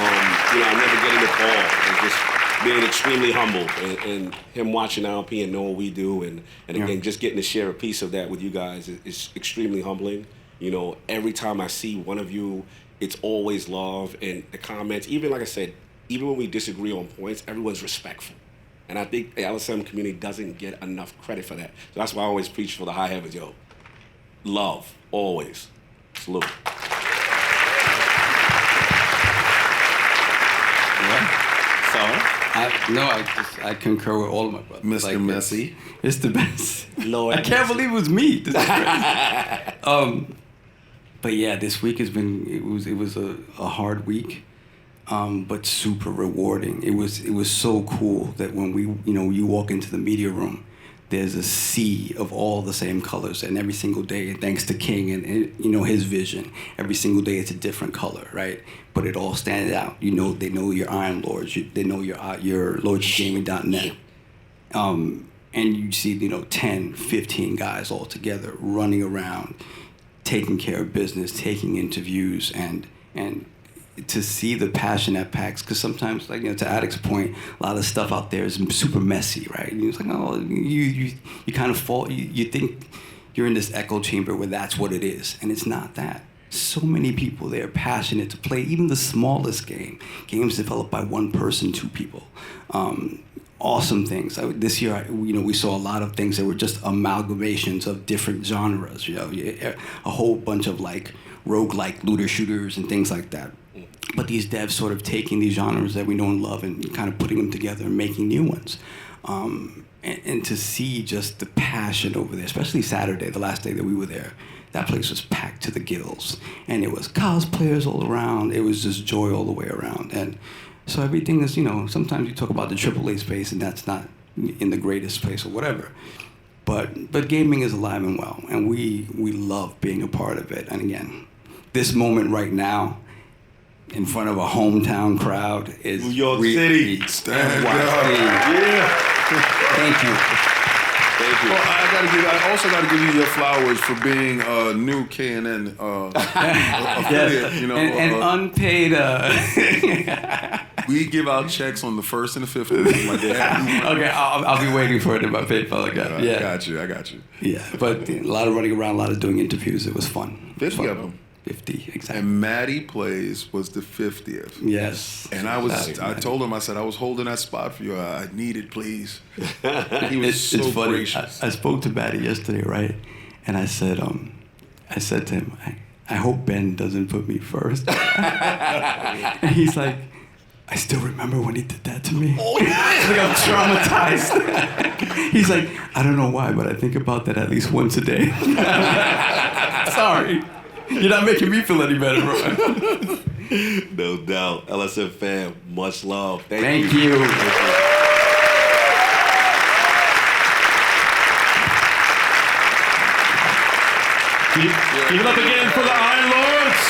I never getting the call. And just being extremely humble and him watching LP and knowing what we do. And again, just getting to share a piece of that with you guys is extremely humbling. Every time I see one of you, it's always love. And the comments, even like I said, even when we disagree on points, everyone's respectful. And I think the LSM community doesn't get enough credit for that. So that's why I always preach for the high heavens, yo. Love, always. Salute. I concur with all of my brothers. Mr. Messi. It's the best. Lord I can't believe it was me. This is crazy. But yeah, this week has been, it was a hard week, but super rewarding. It was so cool that when you walk into the media room, there's a sea of all the same colors, and every single day, thanks to King and his vision, every single day it's a different color, right? But it all stands out. They know your Iron Lords, they know your LordsJamie.net. And you see, 10, 15 guys all together running around, taking care of business, taking interviews, and to see the passion that packs, because sometimes, to Addict's point, a lot of stuff out there is super messy, right? And it's like, oh, you kind of fall, you think you're in this echo chamber where that's what it is, and it's not that. So many people there passionate to play even the smallest games developed by one person, two people. Awesome things. This year, we saw a lot of things that were just amalgamations of different genres. A whole bunch of roguelike looter shooters and things like that. But these devs sort of taking these genres that we know and love and kind of putting them together and making new ones. And to see just the passion over there, especially Saturday, the last day that we were there, that place was packed to the gills. And it was cosplayers all around. It was just joy all the way around. And so everything is, sometimes you talk about the AAA space and that's not in the greatest place or whatever. But gaming is alive and well, and we love being a part of it. And again, this moment right now, in front of a hometown crowd is New York City. Stand NYC. up. Yeah. Thank you. Well, I also got to give you your flowers for being a new KNN affiliate. Yes. And unpaid. We give out checks on the 1st and the 5th. Okay, I'll be waiting for it in my PayPal account. I got you. Yeah, but a lot of running around, a lot of doing interviews. It was fun. 50 of them. 50, exactly. And Maddie Plays was the 50th. Yes. And I told him, I said, I was holding that spot for you. I need it, please. He was so it's funny. gracious. I spoke to Maddie yesterday, right? And I said to him, I hope Ben doesn't put me first. And he's like, I still remember when he did that to me. Oh, yeah. I'm traumatized. He's like, I don't know why, but I think about that at least once a day. Sorry. You're not making me feel any better, bro. No doubt. LSM fam, much love. Thank you. Give it up again for the Iron Lords.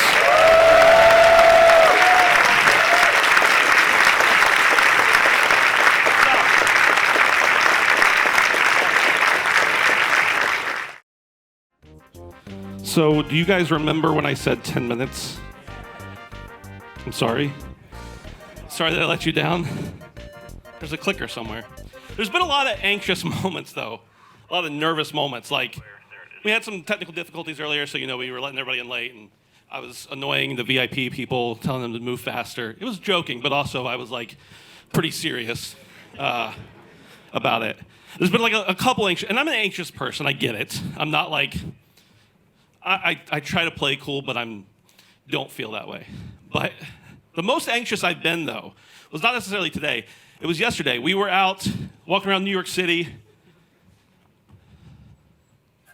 So, do you guys remember when I said 10 minutes? I'm sorry. Sorry that I let you down. There's a clicker somewhere. There's been a lot of anxious moments, though. A lot of nervous moments. Like, we had some technical difficulties earlier, so, we were letting everybody in late, and I was annoying the VIP people, telling them to move faster. It was joking, but also I was, pretty serious about it. There's been, a couple anxious, and I'm an anxious person, I get it. I'm not, I try to play cool, but don't feel that way. But The most anxious I've been, though, was not necessarily today. It was yesterday. We were out walking around New York City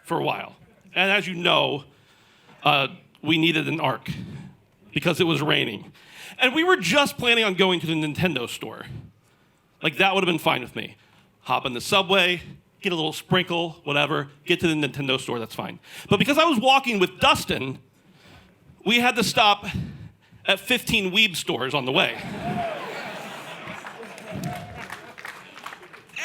for a while. And as you know, we needed an arc because it was raining. And we were just planning on going to the Nintendo store. Like, that would have been fine with me. Hop in the subway, get a little sprinkle, whatever, get to the Nintendo store, that's fine. But because I was walking with Dustin, we had to stop at 15 weeb stores on the way.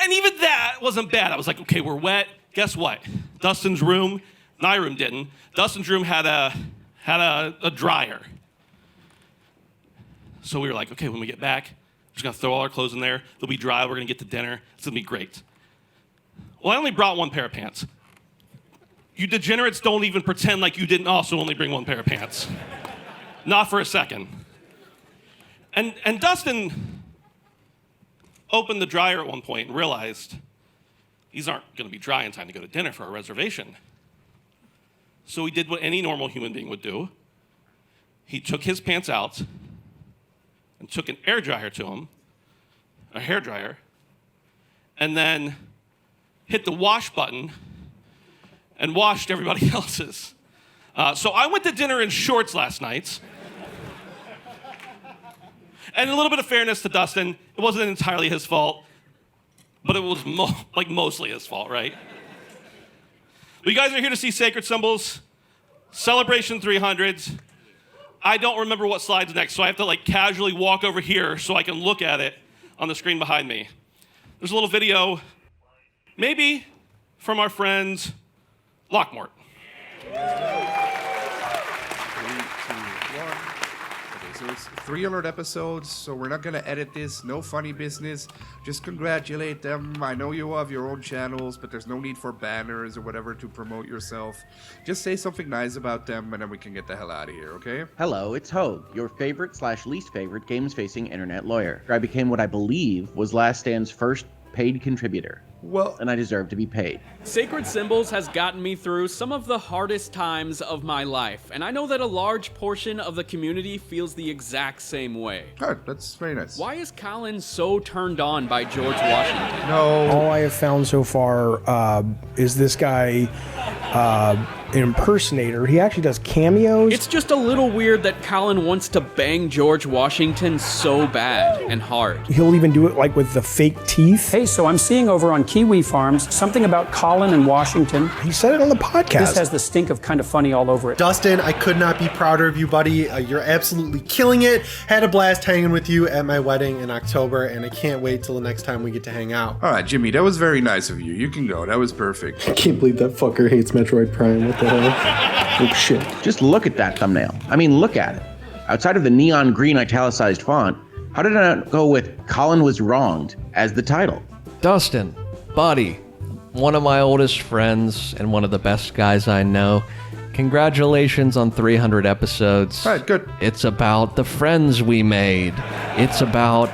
And even that wasn't bad. I was like, okay, we're wet. Guess what? Dustin's room, my room didn't. Dustin's room had a dryer. So we were like, okay, when we get back, we're just gonna throw all our clothes in there. They'll be dry, we're gonna get to dinner. It's gonna be great. Well, I only brought one pair of pants. You degenerates don't even pretend like you didn't also only bring one pair of pants. Not for a second. And Dustin opened the dryer at one point and realized these aren't going to be dry in time to go to dinner for our reservation. So he did what any normal human being would do. He took his pants out and took an air dryer to him, a hair dryer, and then hit the wash button and washed everybody else's. So I went to dinner in shorts last night. And a little bit of fairness to Dustin, it wasn't entirely his fault, but it was mostly his fault, right? But you guys are here to see Sacred Symbols, Celebration 300s. I don't remember what slide's next, so I have to casually walk over here so I can look at it on the screen behind me. There's a little video, maybe from our friends Lockmort. 3, 2, 1. Okay, so it's 3 alert episodes, so we're not gonna edit this. No funny business. Just congratulate them. I know you have your own channels, but there's no need for banners or whatever to promote yourself. Just say something nice about them, and then we can get the hell out of here, okay? Hello, it's Hogue, your favorite/least favorite games-facing internet lawyer. I became what I believe was Last Stand's first paid contributor. Well, and I deserve to be paid. Sacred Symbols has gotten me through some of the hardest times of my life, and I know that a large portion of the community feels the exact same way. Good, that's very nice. Why is Colin so turned on by George Washington? No. All I have found so far is this guy, an impersonator. He actually does cameos. It's just a little weird that Colin wants to bang George Washington so bad and hard. He'll even do it with the fake teeth. Hey, so I'm seeing over on Kiwi Farms something about Colin and Washington. He said it on the podcast. This has the stink of kind of funny all over it. Dustin, I could not be prouder of you, buddy. You're absolutely killing it. Had a blast hanging with you at my wedding in October, and I can't wait till the next time we get to hang out. All right, Jimmy, that was very nice of you. You can go. That was perfect. I can't believe that fucker hates Metroid Prime. What the hell? Oh, shit. Just look at that thumbnail. I mean, look at it. Outside of the neon green italicized font, how did I not go with Colin was wronged as the title? Dustin, buddy, one of my oldest friends and one of the best guys I know. Congratulations on 300 episodes. All right, good. It's about the friends we made. It's about,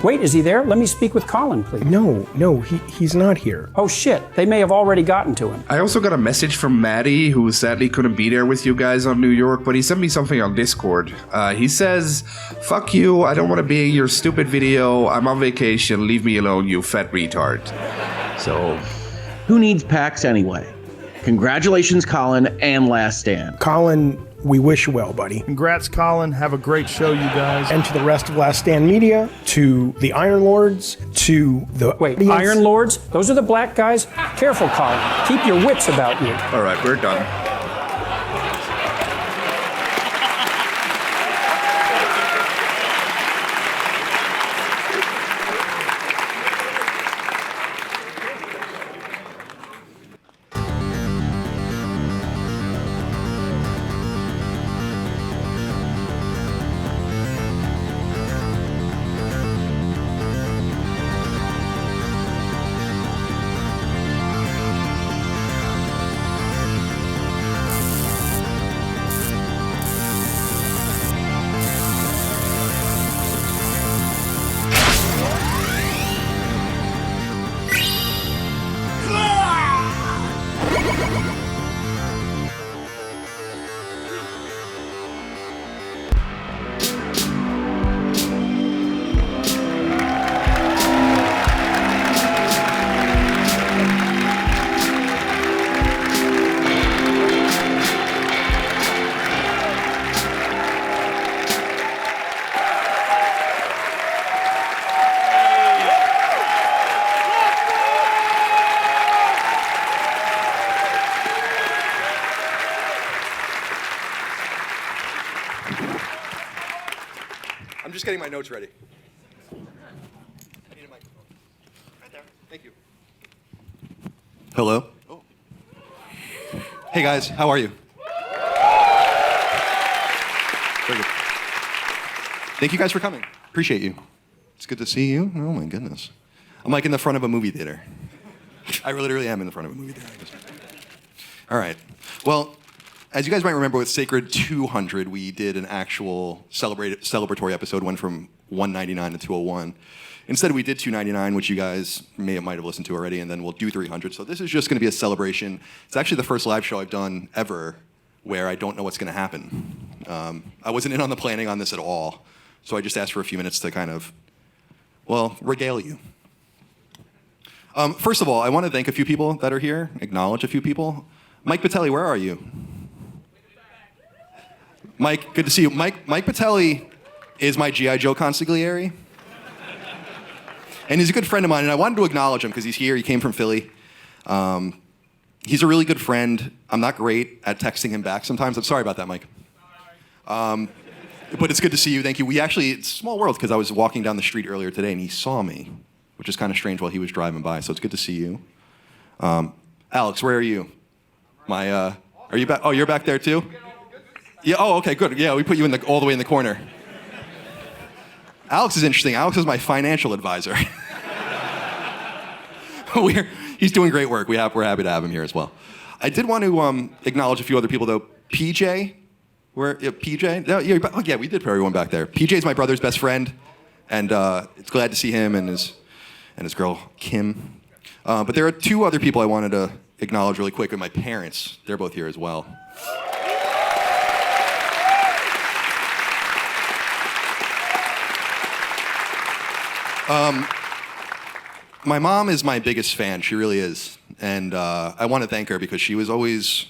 Wait, is he there? Let me speak with Colin, please. No, he's not here. Oh shit, they may have already gotten to him. I also got a message from Maddie, who sadly couldn't be there with you guys on New York, but he sent me something on Discord. He says, fuck you, I don't want to be in your stupid video, I'm on vacation, leave me alone, you fat retard. So... Who needs PAX anyway? Congratulations, Colin, and Last Stand. Colin, we wish you well, buddy. Congrats, Colin. Have a great show, you guys. And to the rest of Last Stand Media, to the Iron Lords, to the... Wait, Iron Lords? Those are the black guys? Careful, Colin. Keep your wits about you. All right, we're done. getting my notes ready. I need a microphone. Right there. Thank you. Hello. Oh. Hey guys, how are you? Very good. Thank you guys for coming. Appreciate you. It's good to see you. Oh my goodness. I'm like in the front of a movie theater. I literally am in the front of a movie theater. All right. Well, as you guys might remember with Sacred 200, we did an actual celebratory episode, one from 199 to 201. Instead, we did 299, which you guys might have listened to already, and then we'll do 300. So this is just going to be a celebration. It's actually the first live show I've done ever where I don't know what's going to happen. I wasn't in on the planning on this at all, so I just asked for a few minutes to kind of, well, regale you. First of all, I want to thank a few people that are here, acknowledge a few people. Mike Patelli, where are you? Mike, good to see you. Mike Patelli is my G.I. Joe consigliere. And he's a good friend of mine, and I wanted to acknowledge him because he's here. He came from Philly. He's a really good friend. I'm not great at texting him back sometimes. I'm sorry about that, Mike. But it's good to see you. Thank you. It's a small world because I was walking down the street earlier today, and he saw me, which is kind of strange while he was driving by. So it's good to see you. Alex, where are you? Are you back? Oh, you're back there too? Yeah. Oh, okay, good. Yeah, we put you all the way in the corner. Alex is interesting. Alex is my financial advisor. He's doing great work. We're happy to have him here as well. I did want to acknowledge a few other people though. PJ, PJ? Yeah, we did put everyone back there. PJ is my brother's best friend, and it's glad to see him and his girl Kim. But there are two other people I wanted to acknowledge really quick, and my parents. They're both here as well. My mom is my biggest fan. She really is. And I want to thank her because she was always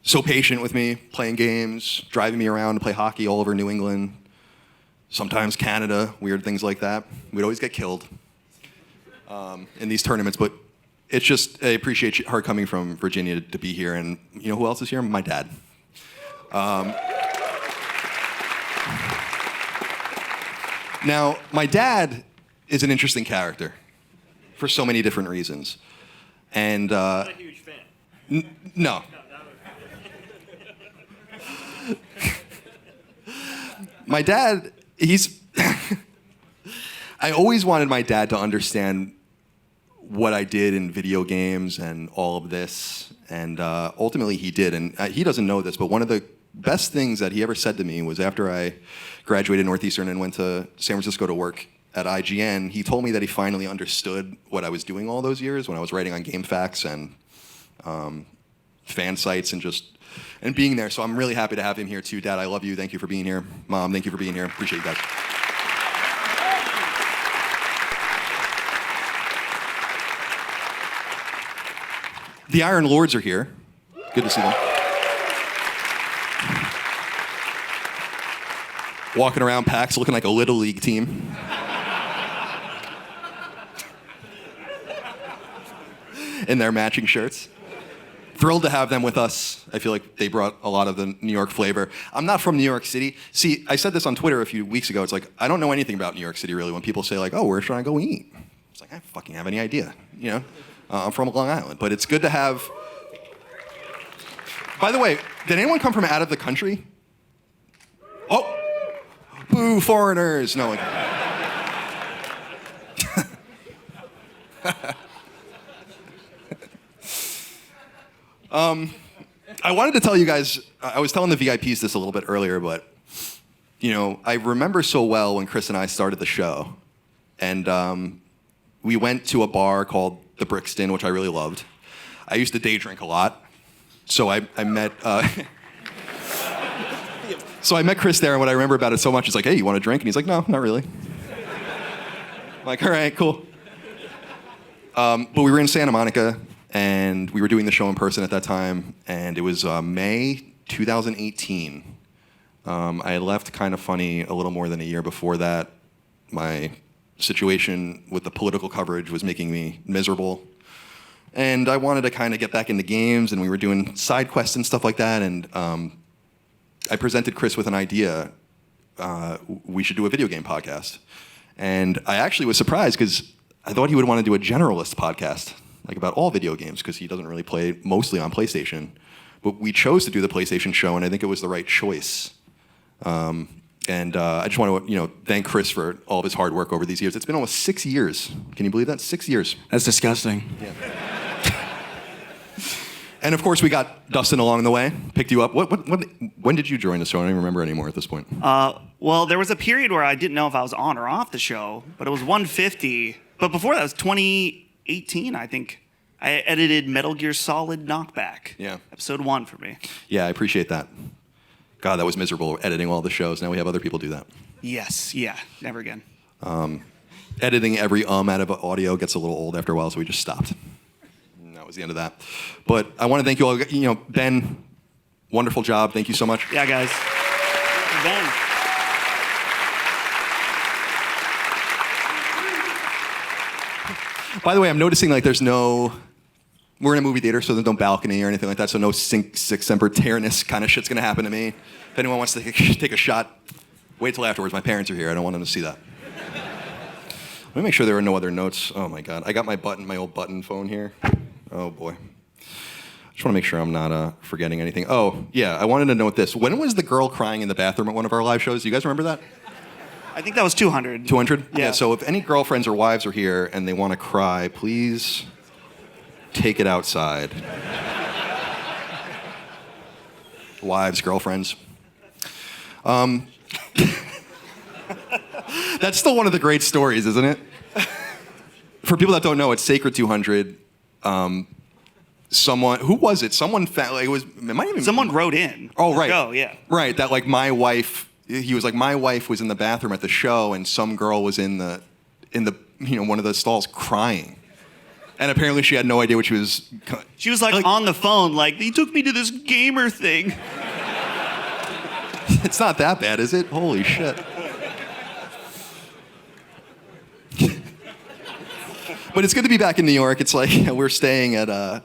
so patient with me, playing games, driving me around to play hockey all over New England, sometimes Canada, weird things like that. We'd always get killed in these tournaments, but it's just, I appreciate her coming from Virginia to be here. And you know who else is here? My dad. Now, my dad is an interesting character for so many different reasons. And not a huge fan. No. My dad, I always wanted my dad to understand what I did in video games and all of this, and ultimately he did. And he doesn't know this, but one of the best things that he ever said to me was after I graduated Northeastern and went to San Francisco to work at IGN, he told me that he finally understood what I was doing all those years when I was writing on GameFAQs and fan sites and being there. So I'm really happy to have him here too. Dad, I love you. Thank you for being here. Mom, thank you for being here. Appreciate you guys. The Iron Lords are here. Good to see them. Walking around PAX looking like a Little League team. In their matching shirts. Thrilled to have them with us. I feel like they brought a lot of the New York flavor. I'm not from New York City. See, I said this on Twitter a few weeks ago. It's like, I don't know anything about New York City really when people say like, oh, where should I go eat? It's like, I don't fucking have any idea, you know? I'm from Long Island, but it's good to have. By the way, did anyone come from out of the country? Oh, boo, foreigners. No. I wanted to tell you guys, I was telling the VIPs this a little bit earlier, but, you know, I remember so well when Chris and I started the show, and we went to a bar called the Brixton, which I really loved. I used to day drink a lot, so I met Chris there, and what I remember about it so much is like, hey, you want a drink? And he's like, no, not really. I'm like, all right, cool. But we were in Santa Monica, and we were doing the show in person at that time, and it was May 2018. I had left Kind of Funny a little more than a year before that. My situation with the political coverage was making me miserable. And I wanted to kind of get back into games, and we were doing side quests and stuff like that, and I presented Chris with an idea we should do a video game podcast. And I actually was surprised because I thought he would want to do a generalist podcast, like about all video games, because he doesn't really play mostly on PlayStation. But we chose to do the PlayStation show, and I think it was the right choice. I just want to, thank Chris for all of his hard work over these years. It's been almost 6 years. Can you believe that? 6 years. That's disgusting. Yeah. And of course, we got Dustin along the way, picked you up. When did you join the show? I don't even remember anymore at this point. Well, there was a period where I didn't know if I was on or off the show, but it was 150. But before that, it was 2018, I think. I edited Metal Gear Solid Knockback. Yeah. Episode 1 for me. Yeah, I appreciate that. God, that was miserable editing all the shows. Now we have other people do that. Yes, yeah, never again. Editing every out of audio gets a little old after a while, so we just stopped. And that was the end of that. But I want to thank you all. Ben, wonderful job. Thank you so much. Yeah, guys. Ben. By the way, I'm noticing we're in a movie theater, so there's no balcony or anything like that, so no Six Semper Terranus kind of shit's gonna happen to me. If anyone wants to take a shot, wait till afterwards. My parents are here. I don't want them to see that. Let me make sure there are no other notes. Oh my God. I got my old button phone here. Oh boy. I just want to make sure I'm not forgetting anything. Oh, yeah, I wanted to note this. When was the girl crying in the bathroom at one of our live shows? Do you guys remember that? I think that was 200. 200? Yeah. So if any girlfriends or wives are here and they want to cry, please take it outside. Wives, girlfriends. That's still one of the great stories, isn't it? For people that don't know, it's Sacred 200. Someone, who was it? Someone found, Someone wrote in. Oh, right. Oh, yeah. Right, that my wife, he was like, my wife was in the bathroom at the show and some girl was in the one of the stalls crying. And apparently she had no idea what she was. She was like on the phone, like, he took me to this gamer thing. It's not that bad, is it? Holy shit. But it's good to be back in New York. It's like we're staying at the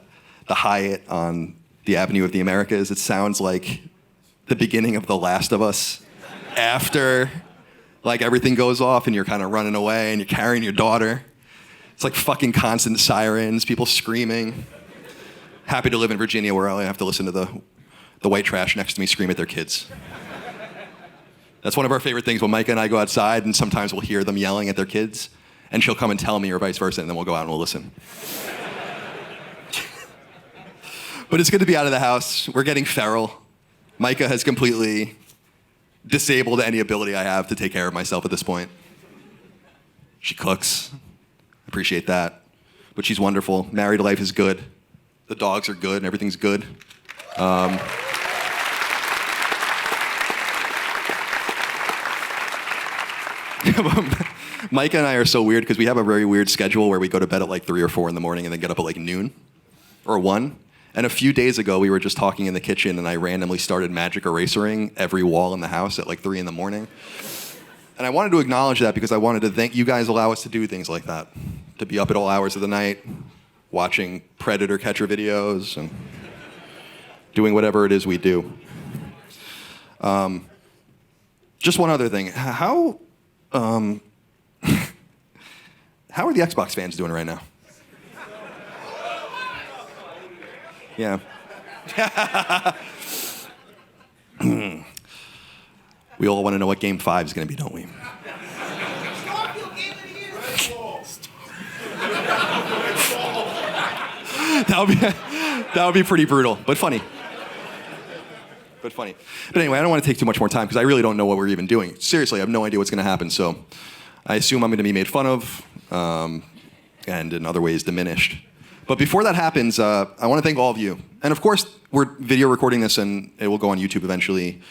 Hyatt on the Avenue of the Americas. It sounds like the beginning of The Last of Us. After everything goes off and you're kind of running away and you're carrying your daughter. It's like fucking constant sirens, people screaming. Happy to live in Virginia where I only have to listen to the white trash next to me scream at their kids. That's one of our favorite things when Micah and I go outside and sometimes we'll hear them yelling at their kids and she'll come and tell me or vice versa and then we'll go out and we'll listen. But it's good to be out of the house. We're getting feral. Micah has completely disabled any ability I have to take care of myself at this point. She cooks. Appreciate that. But she's wonderful. Married life is good. The dogs are good and everything's good. Micah and I are so weird because we have a very weird schedule where we go to bed at 3 or 4 in the morning and then get up at noon or 1. And a few days ago, we were just talking in the kitchen and I randomly started magic erasering every wall in the house at 3 in the morning. And I wanted to acknowledge that because I wanted to thank you guys allow us to do things like that. To be up at all hours of the night, watching predator catcher videos and doing whatever it is we do. Just one other thing. How are the Xbox fans doing right now? Yeah. We all want to know what Game 5 is going to be, don't we? That would be pretty brutal, but funny. But anyway, I don't want to take too much more time because I really don't know what we're even doing. Seriously, I have no idea what's going to happen. So I assume I'm going to be made fun of and in other ways diminished. But before that happens, I want to thank all of you. And of course, we're video recording this and it will go on YouTube eventually.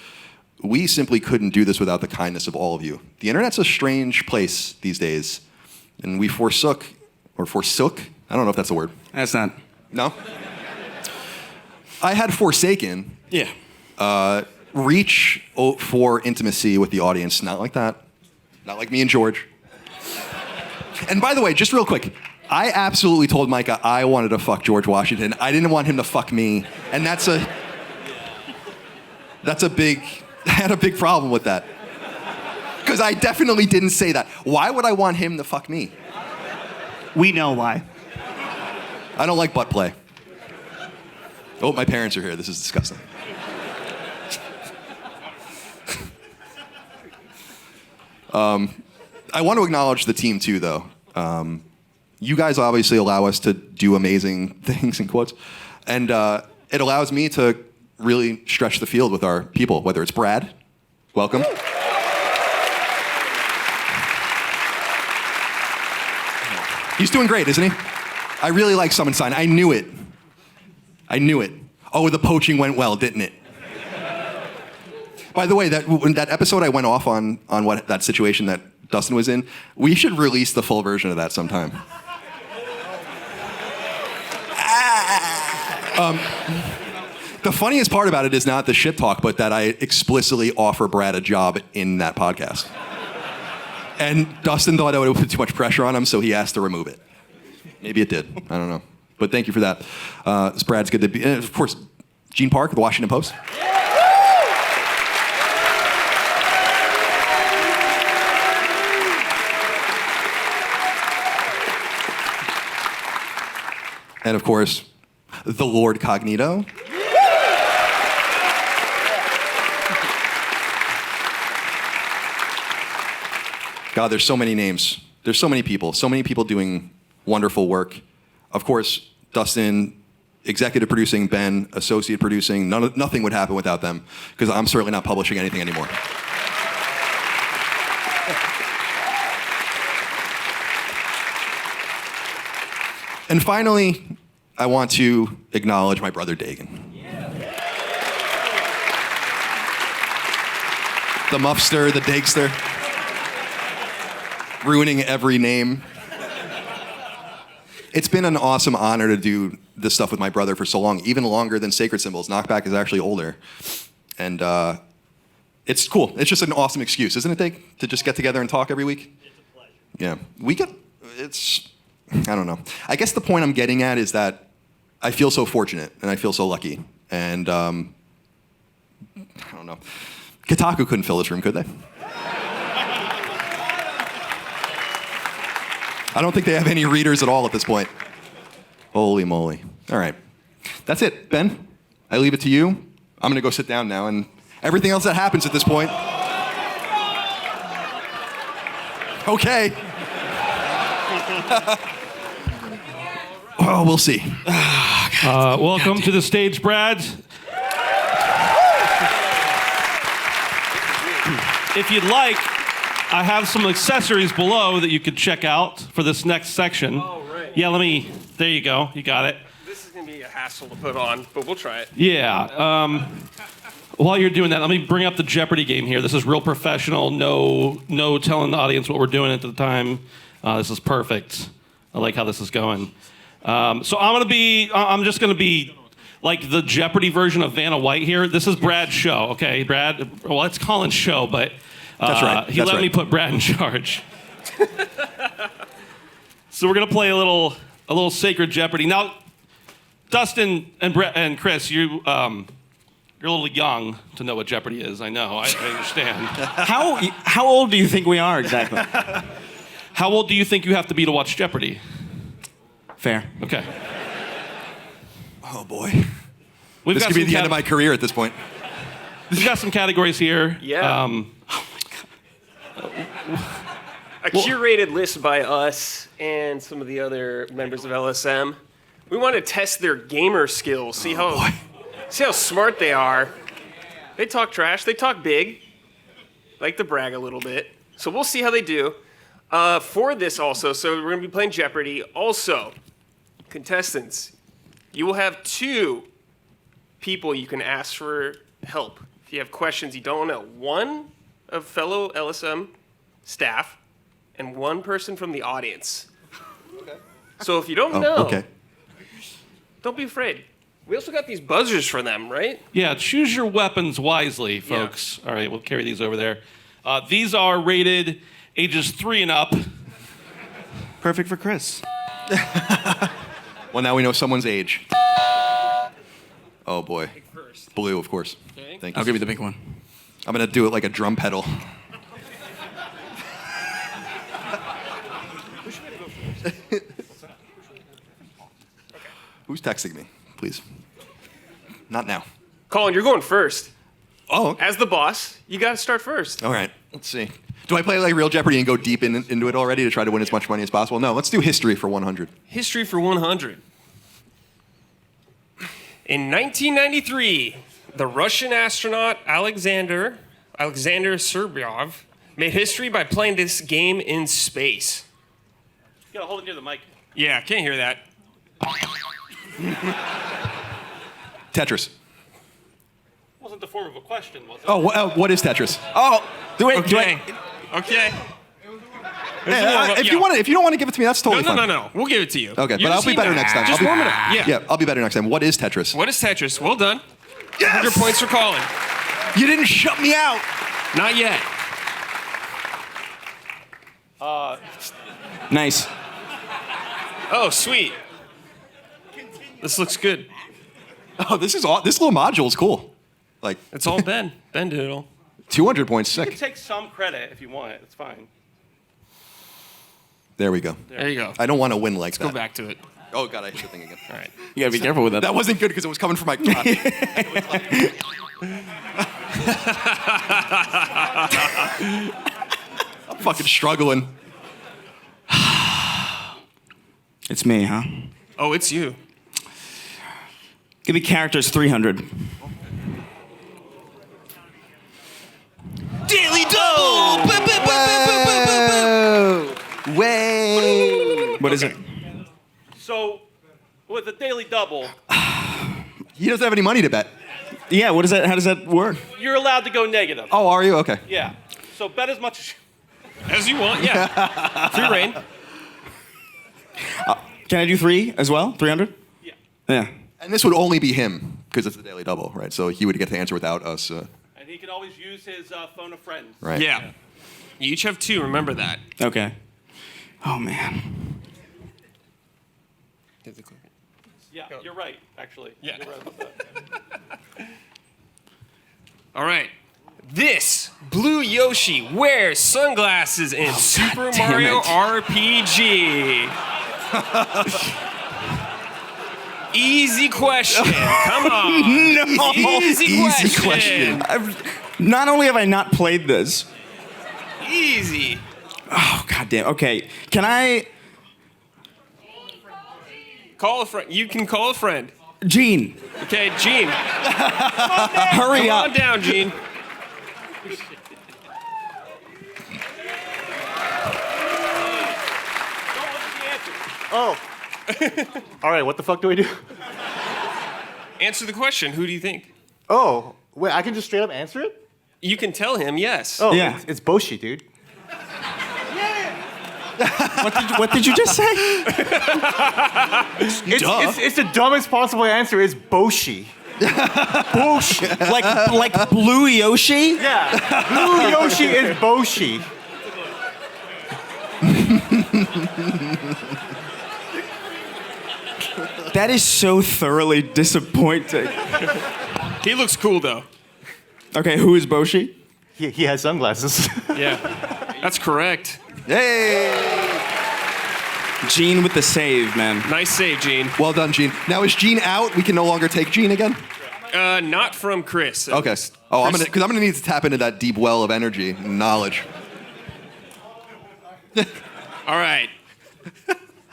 We simply couldn't do this without the kindness of all of you. The internet's a strange place these days. And we forsook, I don't know if that's a word. That's not. No? I had forsaken. Yeah. Reach for intimacy with the audience. Not like that. Not like me and George. And by the way, just real quick, I absolutely told Micah I wanted to fuck George Washington. I didn't want him to fuck me. And I had a big problem with that. Because I definitely didn't say that. Why would I want him to fuck me? We know why. I don't like butt play. Oh, my parents are here. This is disgusting. I want to acknowledge the team too, though. You guys obviously allow us to do amazing things in quotes, and it allows me to really stretch the field with our people. Whether it's Brad, welcome. He's doing great, isn't he? I really like Summon Sign. I knew it. Oh, the poaching went well, didn't it? By the way, that episode I went off on what that situation that Dustin was in, we should release the full version of that sometime. The funniest part about it is not the shit talk, but that I explicitly offer Brad a job in that podcast. And Dustin thought I would put too much pressure on him, so he asked to remove it. Maybe it did. I don't know. But thank you for that. Brad's good to be. And of course, Gene Park, the Washington Post. And of course, the Lord Cognito. God, there's so many names. There's so many people doing wonderful work. Of course, Dustin, executive producing, Ben, associate producing. Nothing would happen without them, because I'm certainly not publishing anything anymore. And finally, I want to acknowledge my brother Dagan. The Muffster, the Dagster. Ruining every name. It's been an awesome honor to do this stuff with my brother for so long, even longer than Sacred Symbols. Knockback is actually older. And it's cool. It's just an awesome excuse, isn't it, Dag? To just get together and talk every week? It's a pleasure. Yeah. I don't know. I guess the point I'm getting at is that I feel so fortunate and I feel so lucky. And I don't know. Kotaku couldn't fill this room, could they? I don't think they have any readers at all at this point. Holy moly. All right. That's it. Ben, I leave it to you. I'm going to go sit down now, and everything else that happens at this point. Okay. Oh, we'll see. Welcome to the stage, Brad. If you'd like, I have some accessories below that you could check out for this next section. Oh, right. Yeah, there you go. You got it. This is going to be a hassle to put on, but we'll try it. Yeah. While you're doing that, let me bring up the Jeopardy game here. This is real professional. No telling the audience what we're doing at the time. This is perfect. I like how this is going. So I'm just going to be like the Jeopardy version of Vanna White here. This is Brad's show, okay? Brad, well, it's Colin's show, but that's right. He let me put Brad in charge. So we're going to play a little sacred Jeopardy. Now, Dustin and Chris, you're a little young to know what Jeopardy is. I know. I understand. How old do you think we are exactly? How old do you think you have to be to watch Jeopardy? Fair. Okay. Oh boy. This could be the end of my career at this point. We've got some categories here. Yeah. A curated list by us and some of the other members of LSM. We want to test their gamer skills, see how smart they are. They talk trash, they talk big, like to brag a little bit. So we'll see how they do. For this also, so we're going to be playing Jeopardy. Also, contestants, you will have 2 people you can ask for help. If you have questions you don't know, one of fellow LSM staff and one person from the audience. Okay. So if you don't know, don't be afraid. We also got these buzzers for them, right? Yeah, choose your weapons wisely, folks. Yeah. All right, we'll carry these over there. These are rated ages 3 and up. Perfect for Chris. Well, now we know someone's age. Oh boy. Blue, of course. Okay. Thank you. I'll give you the big one. I'm gonna do it like a drum pedal. Who's texting me, please? Not now. Colin, you're going first. Oh. As the boss, you got to start first. All right, let's see. Do I play like real Jeopardy and go deep into it already to try to win as much money as possible? No, let's do history for 100. History for 100. In 1993, the Russian astronaut Alexander Serbyov made history by playing this game in space. You gotta hold it near the mic. Yeah, can't hear that. Tetris. Wasn't the form of a question, was it? Oh, what is Tetris? Oh, okay. Okay. If you don't want to give it to me, that's totally fine. No. We'll give it to you. Okay, but I'll be better next time. Just warm it up. Yeah, I'll be better next time. What is Tetris? What is Tetris? Well done. Yes! 100 points for Colin. You didn't shut me out. Not yet. Nice. Oh, sweet. This looks good. Oh, this little module is cool. Like it's all Ben. Ben did it all. 200 points, You sick. can take some credit if you want it. It's fine. There we go. There you go. I don't want to win like that. Go back to it. Oh god, I hit the thing again. All right. You gotta be careful with that. That wasn't good because it was coming from my crotch. I'm fucking struggling. It's me, huh? Oh, it's you. Give me characters 300. Daily double! Way. What is it? So, with a daily double, He doesn't have any money to bet. Yeah, what is that? How does that work? you're allowed to go negative. Oh, are you? Okay. Yeah. So bet as much As you want, yeah. Free reign. Can I do 3 as well? 300? Yeah. Yeah. And this would only be him because it's a daily double, right? So he would get to answer without us. And he can always use his phone a friend. Right. Yeah. You each have 2, remember that. Okay. Oh, man. Yeah, you're right, actually. Yeah. You're right about that. All right. This Blue Yoshi wears sunglasses in Super damn Mario it. RPG. Easy question. Come on. No. Easy question. Not only have I not played this. Easy. Oh, goddamn. Okay. Can I... Call a friend. You can call a friend. Gene. Okay, Gene. Hurry Come up. on down, Gene. Oh. All right, what the fuck do we do? Answer the question. Who do you think? Oh, wait, I can just straight up answer it? You can tell him yes. Oh, Yeah. it's Boshi, dude. What did you just say? It's the dumbest possible answer is Boshi. Bullshit. Like Blue Yoshi? Yeah, Blue Yoshi is Boshi. That is so thoroughly disappointing. He looks cool though. Okay, who is Boshi? He has sunglasses. Yeah, that's correct. Hey! Gene with the save, man. Nice save, Gene. Well done, Gene. Now is Gene out? We can no longer take Gene again? Not from Chris. Okay. Oh, I'm gonna need to tap into that deep well of energy and knowledge. All right.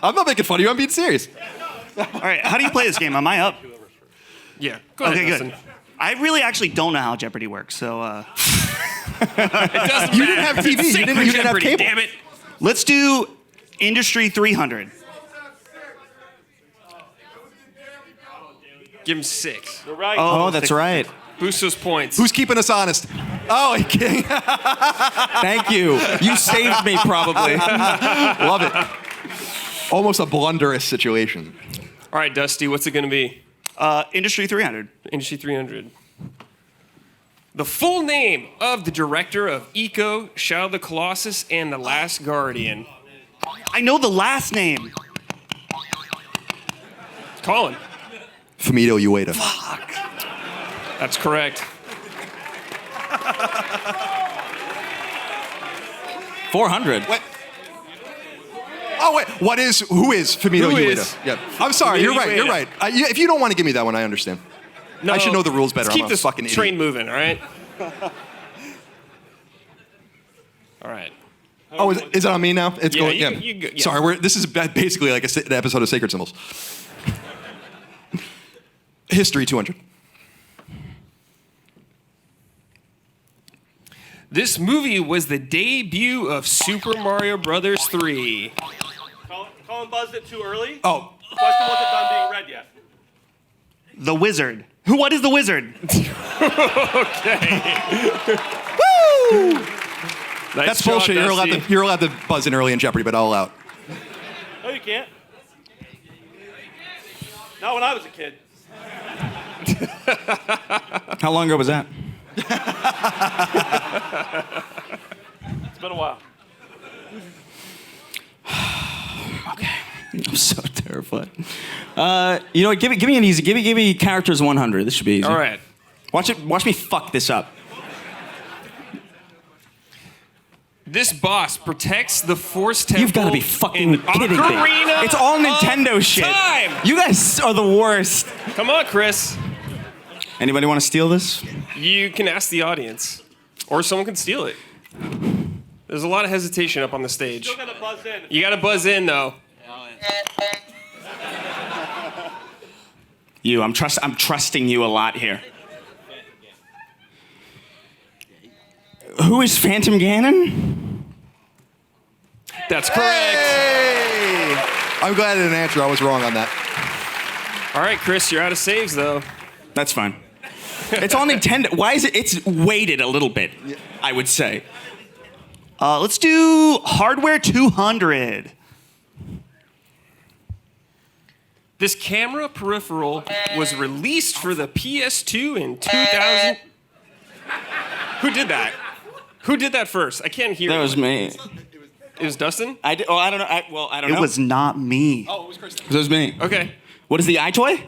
I'm not making fun of you. I'm being serious. All right, how do you play this game? Am I up? Yeah. Go ahead, Okay, Dustin. good. I really actually don't know how Jeopardy works, so It doesn't You matter. didn't have TV. You didn't have Jeopardy, cable. Damn it. let's do Industry 300. Give him 6. You're right. Oh, that's right. Boost those points. Who's keeping us honest? Oh, he kidding. Thank you. You saved me, probably. Love it. Almost a blunderous situation. All right, Dusty, what's it going to be? Industry 300. Industry 300. The full name of the director of Eco, Shadow of the Colossus, and The Last Guardian. I know the last name. Colin. Fumito Ueda. That's correct. 400. What? Oh wait, who is Fumito Who Ueda? is? Yeah, I'm sorry. Fumito You're right. You're Ueda. right. If you don't want to give me that one, I understand. No, I should know the rules better. Let's keep I'm a this fucking train idiot. moving, all right? All right. Oh, is it on me now? It's Yeah, going. you- Yeah. you go- yeah. Sorry, this is basically like an episode of Sacred Symbols. History 200. This movie was the debut of Super Mario Brothers 3. Colin buzzed it too early. Oh. The question wasn't done being read yet. The Wizard. What is the Wizard? Woo! Nice That's job, bullshit. Dusty. You're allowed to buzz in early in Jeopardy, but I'll allow it. No, you can't. Not when I was a kid. How long ago was that? It's been a while. I'm so terrified. You know what? Give me an easy. Give me characters 100. This should be easy. All right. Watch me fuck this up. This boss protects the Force Temple. You've got to be fucking kidding me. Ocarina It's all of Nintendo shit. Time. You guys are the worst. Come on, Chris. Anybody want to steal this? You can ask the audience, or someone can steal it. There's a lot of hesitation up on the stage. Still gotta buzz in. You gotta buzz in, though. I'm trusting you a lot here. Who is Phantom Ganon? That's correct. Hey! I'm glad I didn't answer. I was wrong on that. All right, Chris, you're out of saves, though. That's fine. It's all Nintendo. Why is it? It's weighted a little bit, I would say. Let's do Hardware 200. This camera peripheral was released for the PS2 in 2000. Who did that? Who did that first? I can't hear. That was me. It was Dustin? I don't know. I don't know. It was not me. Oh, it was Chris. It was me. Okay. What is the iToy?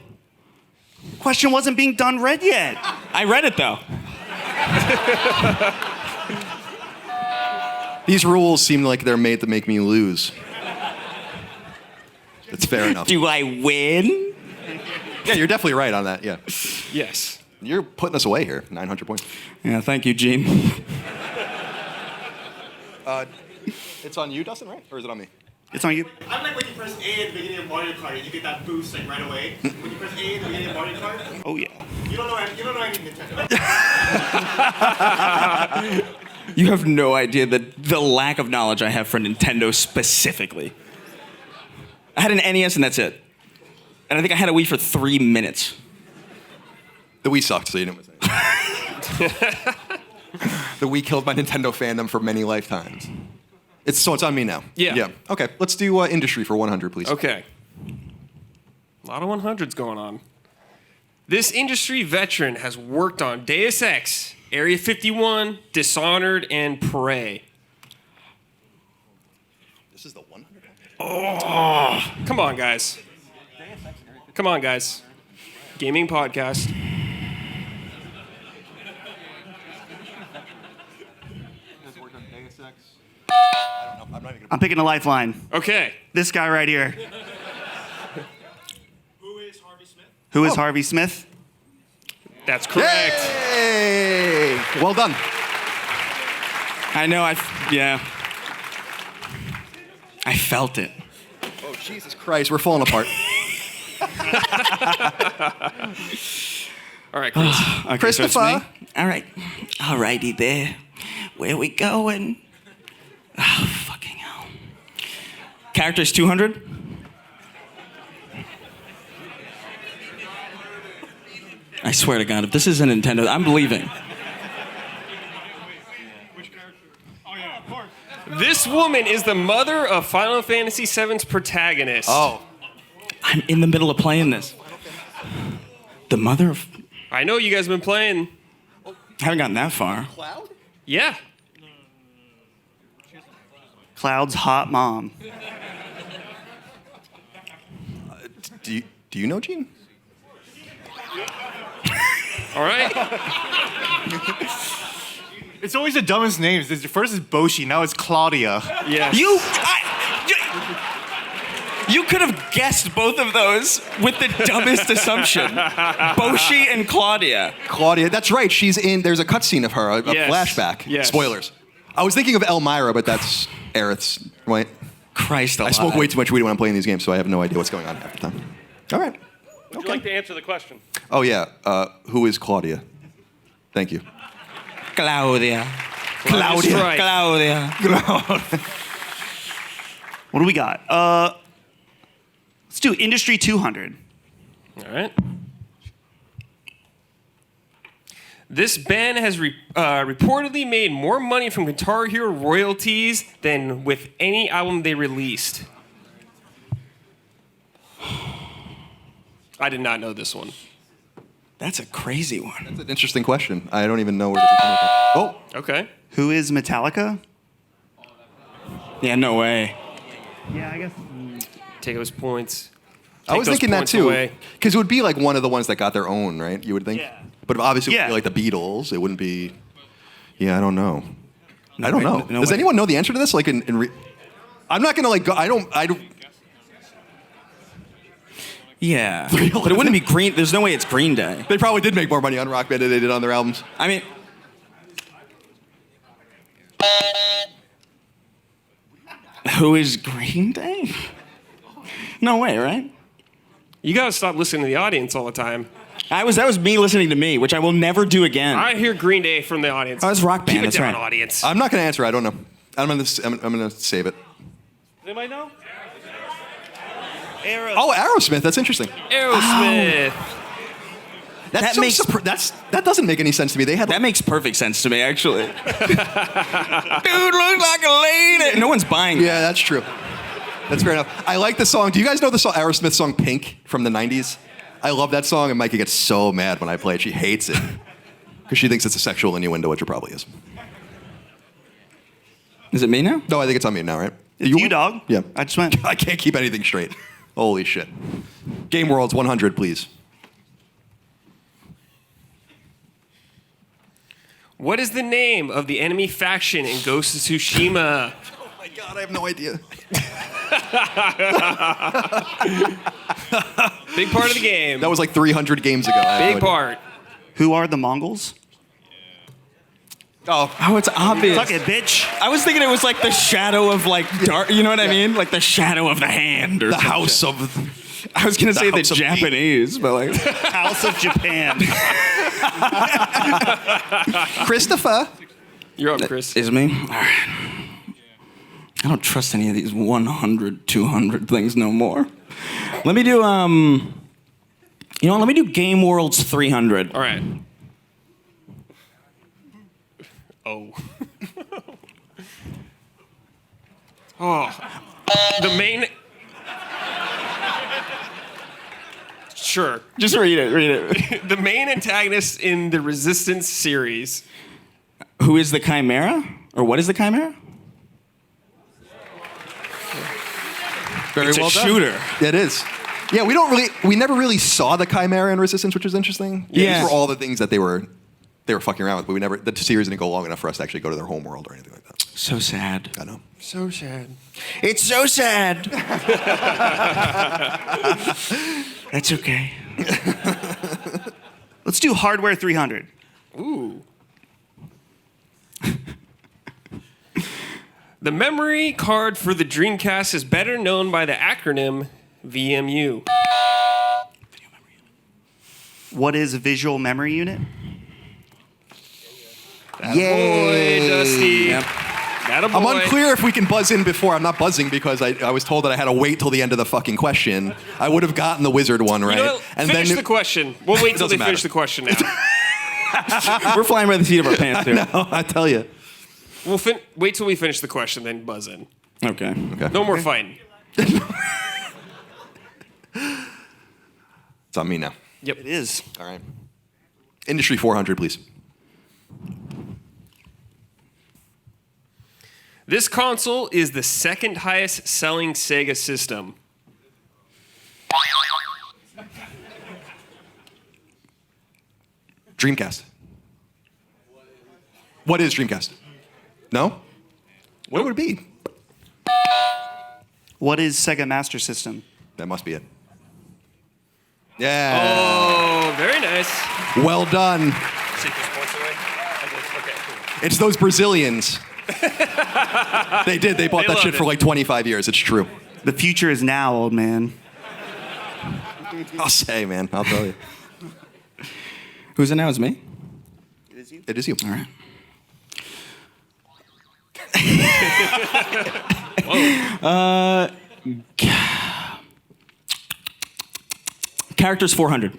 Question wasn't being done read yet. I read it though. These rules seem like they're made to make me lose. That's fair enough. Do I win? Yeah, you're definitely right on that. Yeah. Yes. You're putting us away here. 900 points. Yeah, thank you, Gene. It's on you, Dustin, right? Or is it on me? It's on you. I'm like when you press A at the beginning of Mario Kart and you get that boost like right away. When you press A at the beginning of Mario Kart. Oh yeah. You don't know any Nintendo. You have no idea the lack of knowledge I have for Nintendo specifically. I had an NES and that's it. And I think I had a Wii for 3 minutes. The Wii sucked, so you didn't say it. The Wii killed my Nintendo fandom for many lifetimes. It's on me now. Yeah. Yeah. Okay, let's do industry for 100, please. Okay. A lot of 100s going on. This industry veteran has worked on Deus Ex, Area 51, Dishonored, and Prey. This is the 100. Oh, come on, guys. Come on, guys. Gaming podcast. I'm picking a lifeline. Okay. This guy right here. Who is Harvey Smith? That's correct. Hey! Well done. I know, I felt it. Oh, Jesus Christ, we're falling apart. All right, Chris. Okay, Christopher. so it's me? All right. Alrighty there. Where we going? Oh, fucking hell. Characters 200? I swear to God, if this is a Nintendo, I'm leaving. This woman is the mother of Final Fantasy VII's protagonist. Oh. I'm in the middle of playing this. The mother of... I know you guys have been playing. I haven't gotten that far. Cloud? Yeah. Cloud's hot mom. Do you know Gene? All right. It's always the dumbest names. First is Boshi, now it's Claudia. Yes. You could have guessed both of those with the dumbest assumption. Boshi and Claudia. Claudia, that's right. She's in. There's a cutscene of her, a flashback. Yes. Spoilers. I was thinking of Elmira, but that's Aerith's, right? Christ alive. I smoke way too much weed when I'm playing these games, so I have no idea what's going on half the time. All right. Would you like to answer the question? Oh yeah. Who is Claudia? Thank you. Claudia. Claudia. Right. Claudia. What do we got? Let's do Industry 200. All right. This band has reportedly made more money from Guitar Hero royalties than with any album they released. I did not know this one. That's a crazy one. That's an interesting question. I don't even know where to be coming from. Oh. Okay. Who is Metallica? Yeah, no way. Yeah, I guess. Take those points. I was thinking that too, because it would be like one of the ones that got their own, right? You would think. Yeah. But obviously, it would be like the Beatles. It wouldn't be. Yeah, I don't know. I don't know. Does anyone know the answer to this? Like I'm not gonna like go. I don't. Yeah, but it wouldn't be Green. There's no way it's Green Day. They probably did make more money on Rock Band than they did on their albums. I mean, who is Green Day? No way, right? You gotta stop listening to the audience all the time. That was me listening to me, which I will never do again. I hear Green Day from the audience. Oh, it's Rock Band. Keep it That's down, right. audience. I'm not gonna answer. I don't know. I'm gonna save it. Does anybody know? Oh, Aerosmith. That's interesting. Aerosmith. That doesn't make any sense to me. That makes perfect sense to me, actually. Dude looks like a lady. No one's buying. Yeah, that's true. That's fair enough. I like the song. Do you guys know the song Aerosmith song "Pink" from the '90s? I love that song, and Mikey gets so mad when I play it. She hates it because she thinks it's a sexual innuendo, which it probably is. Is it me now? No, I think it's on me now, right? You dog? Yeah. I just went. I can't keep anything straight. Holy shit. Game Worlds 100, please. What is the name of the enemy faction in Ghost of Tsushima? Oh my god, I have no idea. Big part of the game. That was like 300 games ago. Big part. Who are the Mongols? Oh, it's obvious. Suck it, bitch. I was thinking it was like the shadow of like dark. You know what I mean? Like the shadow of the hand or the something. house of. I was gonna say the Japanese, but like House of Japan. Christopher. You're up, Chris. Is me? All right. I don't trust any of these 100, 200 things no more. Let me do you know what? Let me do Game Worlds 300. All right. Oh. The main. Sure. Just read it. The main antagonist in the Resistance series. Who is the Chimera? Or what is the Chimera? Very It's well a done. shooter. It is. Yeah, we never really saw the Chimera in Resistance, which is interesting. Yeah. These were all the things that they were fucking around with, but the series didn't go long enough for us to actually go to their home world or anything like that. So sad. I know. So sad. It's so sad. That's okay. Let's do Hardware 300. Ooh. The memory card for the Dreamcast is better known by the acronym VMU. What is a visual memory unit? Boy, Dusty. Yep. I'm unclear if we can buzz in before. I'm not buzzing because I was told that I had to wait till the end of the fucking question. I would have gotten the wizard one right. You know what? Finish the question. We'll wait till they finish the question now. We're flying by the seat of our pants here. No, I tell you. We'll wait till we finish the question, then buzz in. Okay. No more fighting. It's on me now. Yep. It is. All right. Industry 400, please. This console is the second highest selling Sega system. Dreamcast. What is Dreamcast? No? What would it be? What is Sega Master System? That must be it. Yeah. Oh, very nice. Well done. Secret sports away? Okay, cool. It's those Brazilians. They did. They bought They that shit loved for it. like 25 years. It's true. The future is now, old man. I'll say, man. I'll tell you. Who's it now? It's me? It is you. All right. Characters 400.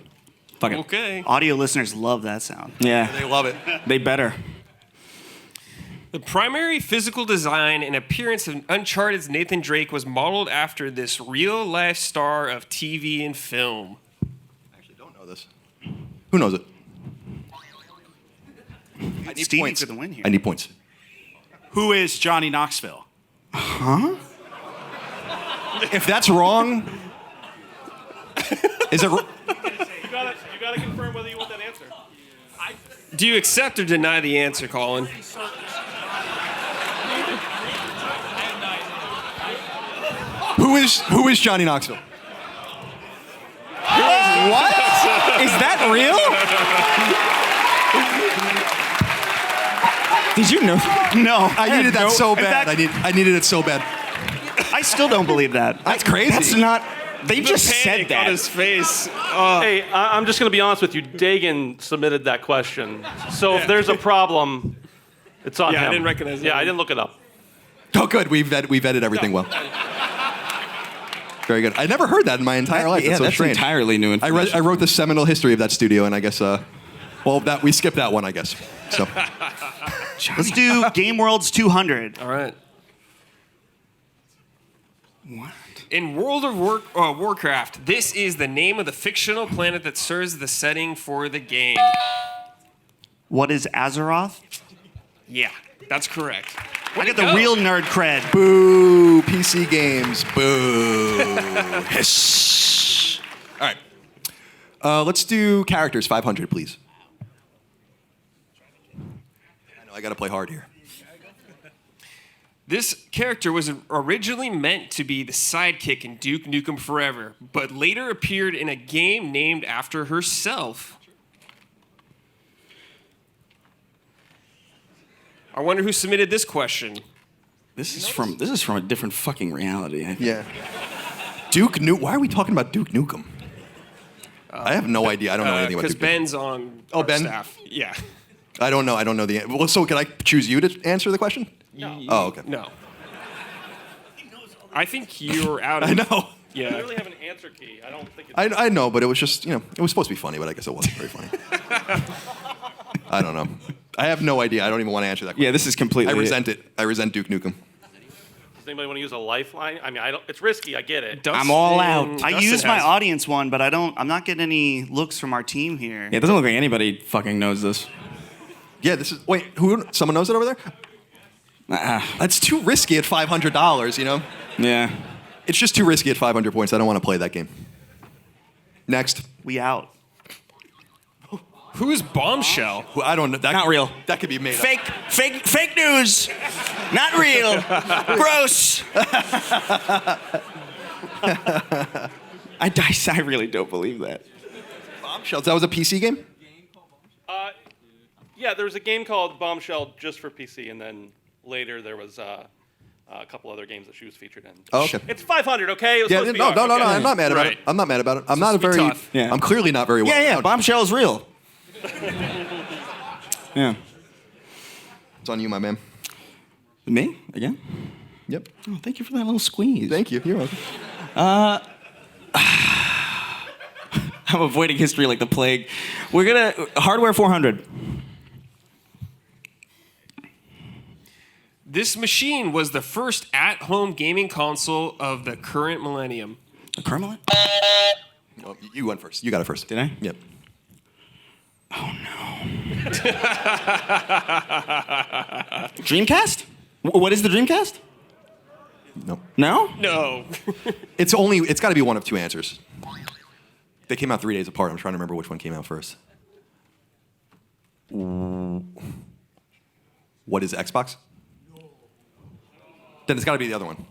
Fuck it. Okay. Audio listeners love that sound. Yeah. They love it. They better. The primary physical design and appearance of Uncharted's Nathan Drake was modeled after this real-life star of TV and film. Don't know this. Who knows it? I need points for the win here. I need points. Who is Johnny Knoxville? Huh? If that's wrong, is it? You gotta confirm whether you want that answer. Do you accept or deny the answer, Colin? Who is Johnny Knoxville? What? Is that real? Did you know? No. I needed that so In bad. fact, I needed it so bad. I still don't believe that. That's crazy. That's not. They The just said panic that. on his face. Hey, I'm just going to be honest with you. Dagan submitted that question. So if there's a problem, it's on him. I didn't recognize that. Yeah, I didn't look it up. Oh, good. We've vetted everything well. Very good. I never heard that in my entire life. Yeah, That's so that's strange. entirely new information. I wrote the seminal history of that studio, and I guess, that we skipped that one, I guess. So Let's do Game World's 200. All right. What? In World of Warcraft, this is the name of the fictional planet that serves the setting for the game. What is Azeroth? Yeah, that's correct. I get the real nerd cred. Boo, PC games. Boo. Hiss. All right. Let's do characters 500, please. I know I got to play hard here. This character was originally meant to be the sidekick in Duke Nukem Forever, but later appeared in a game named after herself. I wonder who submitted this question. This is from a different fucking reality. I think. Yeah. Duke Nukem. Why are we talking about Duke Nukem? I have no idea. I don't know anything about Because Duke Nukem. Ben's on our Ben? staff. Yeah. I don't know. I don't know the. Well, so can I choose you to answer the question? No. Oh, okay. No. I think you're out of... I know. You Yeah. literally have an answer key. I don't think it's... I know, but it was just, it was supposed to be funny, but I guess it wasn't very funny. I don't know. I have no idea. I don't even want to answer that question. Yeah, this is completely. I resent it. I resent Duke Nukem. Does anybody want to use a lifeline? I mean, I don't. It's risky. I get it. I'm all out. I Dustin used my has- audience one, but I'm not getting any looks from our team here. Yeah, it doesn't look like anybody fucking knows this. Yeah, this is. Wait, who? Someone knows it over there? That's too risky at $500. Yeah. It's just too risky at 500 points. I don't want to play that game. Next. We out. Who's Bombshell? Well, I don't know. That, Not real. That could be made up. Fake news. Not real. Gross. I really don't believe that. Bombshells. That was a PC game? Yeah, there was a game called Bombshell just for PC, and then later there was a couple other games that she was featured in. Oh, okay. It's 500, okay? It was Yeah, supposed to be no, hard, no, no, okay? no. I'm not mad about it. I'm not mad about it. I'm not a very. tough. Yeah. I'm clearly not very well. Yeah. Bombshell is real. Yeah. It's on you, my man. Me again? Yep. Oh, thank you for that little squeeze. Thank you. You're welcome. I'm avoiding history like the plague. We're gonna hardware 400. This machine was the first at-home gaming console of the current millennium. A Kermit? Oh, you went first. You got it first. Did I? Yep. Oh no. Dreamcast? What is the Dreamcast? No. No? No. It's got to be one of two answers. They came out 3 days apart. I'm trying to remember which one came out first. What is Xbox? Then it's got to be the other one.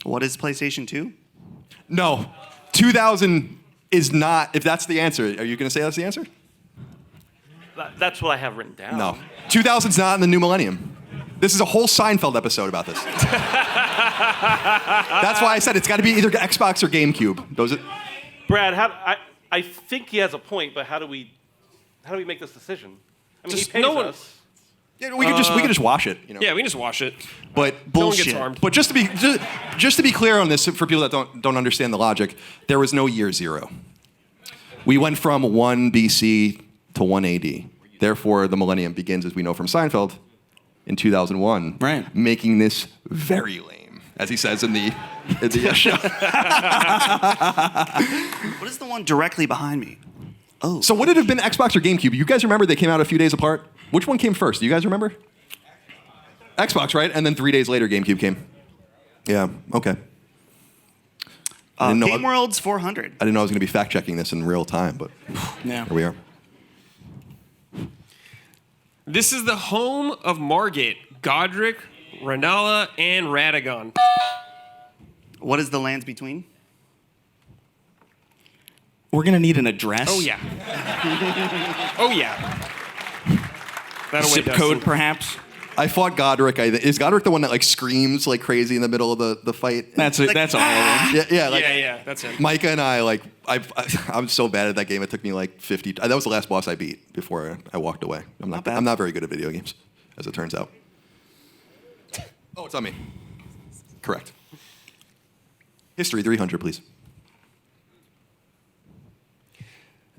What is PlayStation 2? No. 2000 is not, if that's the answer, are you going to say that's the answer? That's what I have written down. No. 2000's not in the new millennium. This is a whole Seinfeld episode about this. That's why I said it's got to be either Xbox or GameCube. Those are... Brad, I think he has a point, but how do we make this decision? I mean, he pays us. Yeah, we could just wash it. You know? Yeah, we can just wash it. But No one gets bullshit. harmed. But just to be clear on this, for people that don't understand the logic, there was no year zero. We went from 1 BC to 1 AD. Therefore, the millennium begins, as we know from Seinfeld, in 2001. Right. Making this very lame, as he says in the show. What is the one directly behind me? Oh. So would it have been Xbox or GameCube? You guys remember they came out a few days apart? Which one came first? Do you guys remember? Xbox, right? And then 3 days later, GameCube came. Yeah, okay. Game World's 400. I didn't know I was going to be fact-checking this in real time, but Yeah. here we are. This is the home of Margit, Godric, Rennala, and Radagon. What is the lands between? We're going to need an address. Oh, yeah. Oh, yeah. That'll Zip wait, code, Dustin. I perhaps. fought Godric. Is Godric the one that like screams like crazy in the middle of the fight? That's all of them. Yeah, like, Yeah, that's it. Micah and I I'm so bad at that game. It took me like 50. That was the last boss I beat before I walked away. I'm not very good at video games, as it turns out. Oh, it's on me. Correct. History 300, please.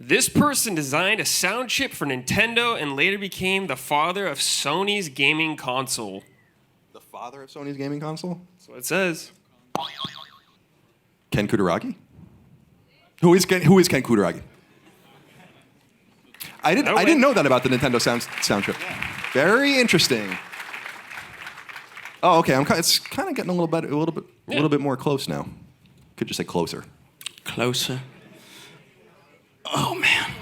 This person designed a sound chip for Nintendo and later became the father of Sony's gaming console. The father of Sony's gaming console? That's what it says. Ken Kutaragi? Who is Ken Kutaragi? I didn't know that about the Nintendo sound chip. Very interesting. Oh, okay. It's kind of getting a little bit more close now. Could just say closer. Closer. Oh, man.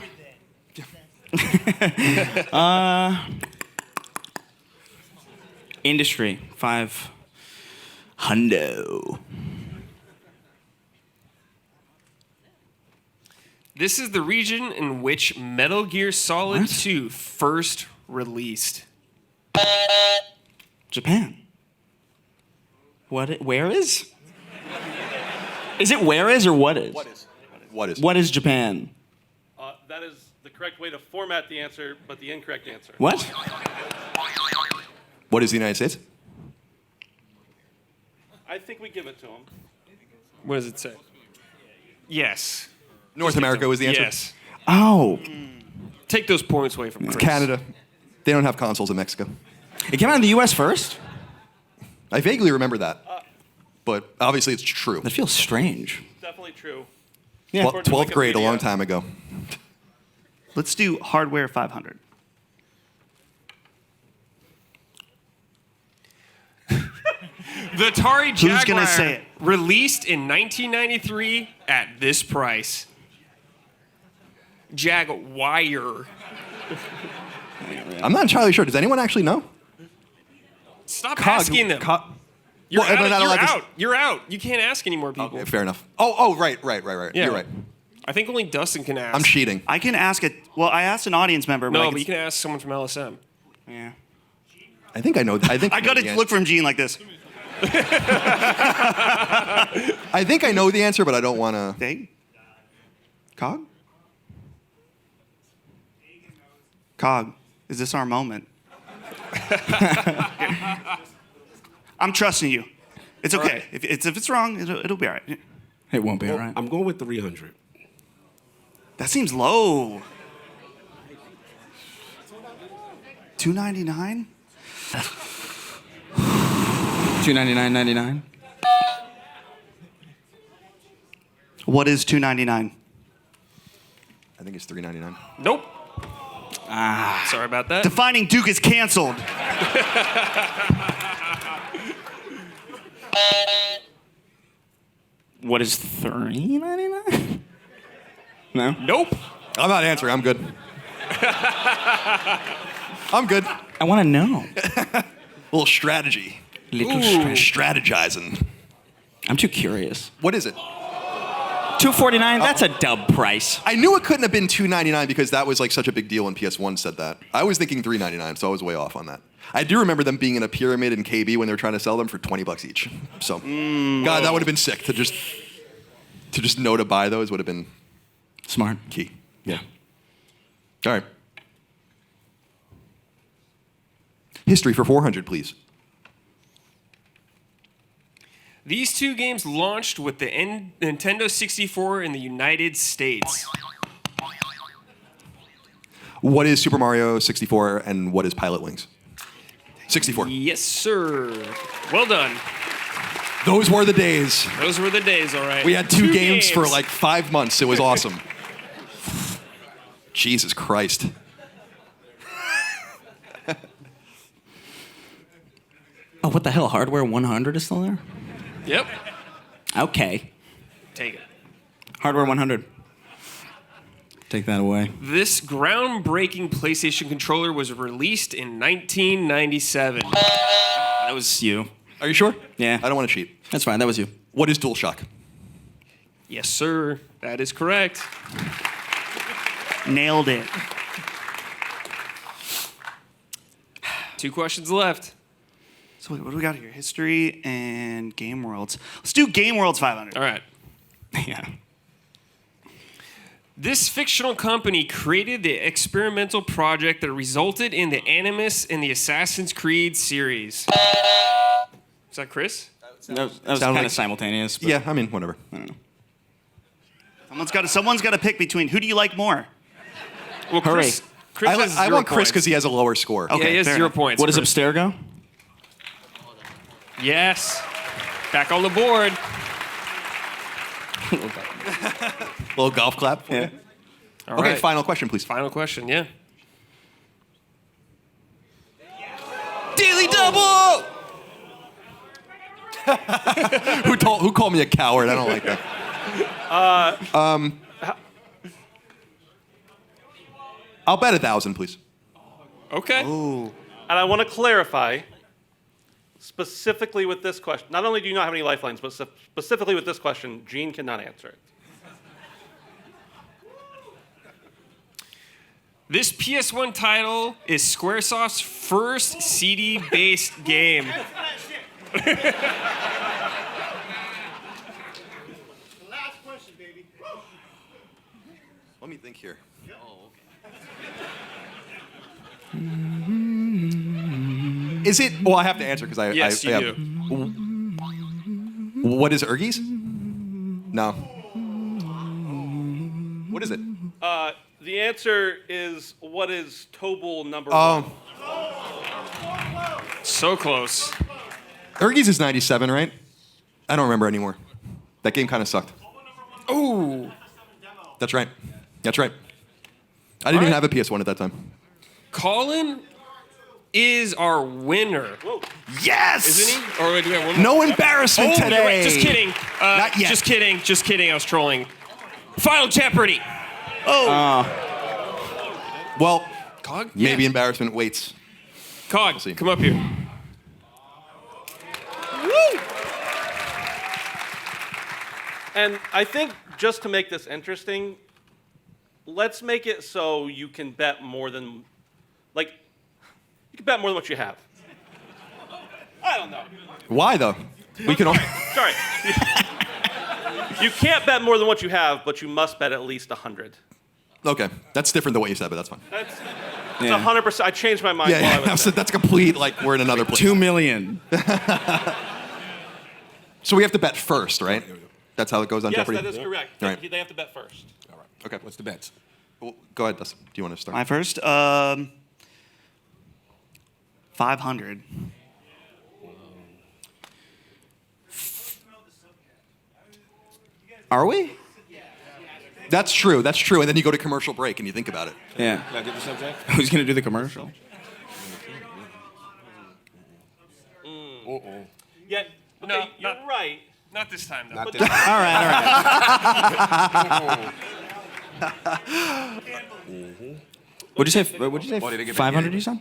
Industry, 5 hundo. This is the region in which Metal Gear Solid 2 first released. Japan. Where is? Is it where is or what is? What is? What is Japan? That is the correct way to format the answer, but the incorrect answer. What? What is the United States? I think we give it to him. What does it say? Yes. North America was the answer? Yes. Oh. Take those points away from It's Chris. Canada. They don't have consoles in Mexico. It came out in the U.S. first? I vaguely remember that. But obviously it's true. That feels strange. Definitely true. Yeah. 12th grade, a long time ago. Let's do Hardware 500. The Atari Who's Jaguar gonna say it? released in 1993 at this price. Jaguar. I'm not entirely sure. Does anyone actually know? Stop asking them. You're, Well, am I not out, you're allowed to- out. You're out. You can't ask any more people. Okay, fair enough. Oh, right. Yeah. You're right. I think only Dustin can ask. I'm cheating. I can ask it. Well, I asked an audience member. No, I but you can ask someone from LSM. Yeah. I think I know. I got to look from Gene like this. I think I know the answer, but I don't want to. Dang. Cog? Cog, is this our moment? I'm trusting you. It's okay. Right. If it's wrong, it'll be all right. It won't be all right. I'm going with 300. That seems low. $299? $299.99. What is $299? I think it's $3.99. Nope. Sorry about that. Defining Duke is canceled. What is $3.99? No. Nope. I'm not answering. I'm good. I'm good. I want to know. Little strategy. Little strategizing. I'm too curious. What is it? $249. That's a dub price. I knew it couldn't have been $299 because that was like such a big deal when PS1 said that. I was thinking $399, so I was way off on that. I do remember them being in a pyramid in KB when they were trying to sell them for $20 each. So, God, that would have been sick to just know to buy those would have been smart. Key. Yeah. All right. History for 400, please. These two games launched with the Nintendo 64 in the United States. What is Super Mario 64 and what is Pilot Wings? 64. Yes, sir. Well done. Those were the days. Those were the days, all right. We had two games for like 5 months. It was awesome. Jesus Christ. Oh, what the hell? Hardware 100 is still there? Yep. Okay. Take it. Hardware 100. Take that away. This groundbreaking PlayStation controller was released in 1997. That was you. Are you sure? Yeah. I don't want to cheat. That's fine. That was you. What is DualShock? Yes, sir. That is correct. Nailed it. 2 questions left. So wait, what do we got here? History and Game Worlds. Let's do Game Worlds 500. All right. Yeah. This fictional company created the experimental project that resulted in the Animus and the Assassin's Creed series. Is that Chris? That was kind of simultaneous. But Yeah, I mean, whatever. I don't know. Someone's got to pick between who do you like more? Well, Chris has I 0 want Chris points. because he has a lower score. Yeah, he has 0 points. What does Chris. Abstergo? Yes. Back on the board. Little golf clap. Yeah. All Okay, right. final question, please. Final question, yeah. Daily double! Who called me a coward? I don't like that. I'll bet 1,000, please. Okay. And I want to clarify, specifically with this question, not only do you not have any lifelines, but specifically with this question, Gene cannot answer it. This PS1 title is Squaresoft's first CD-based game. Last question, baby. Let me think here. Is it? Well, I have to answer because I. Yes, I, you do. What is Urgies? No. What is it? The answer is what is Tobal number 1? So close. Urgies is 97, right? I don't remember anymore. That game kind of sucked. Ooh. That's right. That's right. I didn't even have a PS1 at that time. Colin is our winner. Yes! Isn't he? Or do we have one more? No embarrassment Oh, today. you're right. Just kidding. Not yet. Just kidding. Just kidding. I was trolling. Final Jeopardy. Well, Cog? maybe Yeah. embarrassment waits. Cog, see. come up here. And I think just to make this interesting, let's make it so you can bet more than, you can bet more than what you have. I don't know. Why though? We can all. Sorry. You can't bet more than what you have, but you must bet at least 100. Okay, that's different than what you said, but that's fine. That's Yeah. 100%. I changed my mind. Yeah, while I yeah. was So that's complete. Like we're in another place. 2 million. So we have to bet first, right? That's how it goes on Yes, Jeopardy. that is correct. All right. They have to bet first. All right. Okay. What's the bets? Well, go ahead, Dustin. Do you want to start? My first, 500. Are we? That's true. That's true. And then you go to commercial break and you think about it. Yeah. Who's going to do the commercial? Yeah. Okay, you're right. Not this time, though. All right. What'd you say? 500 you said?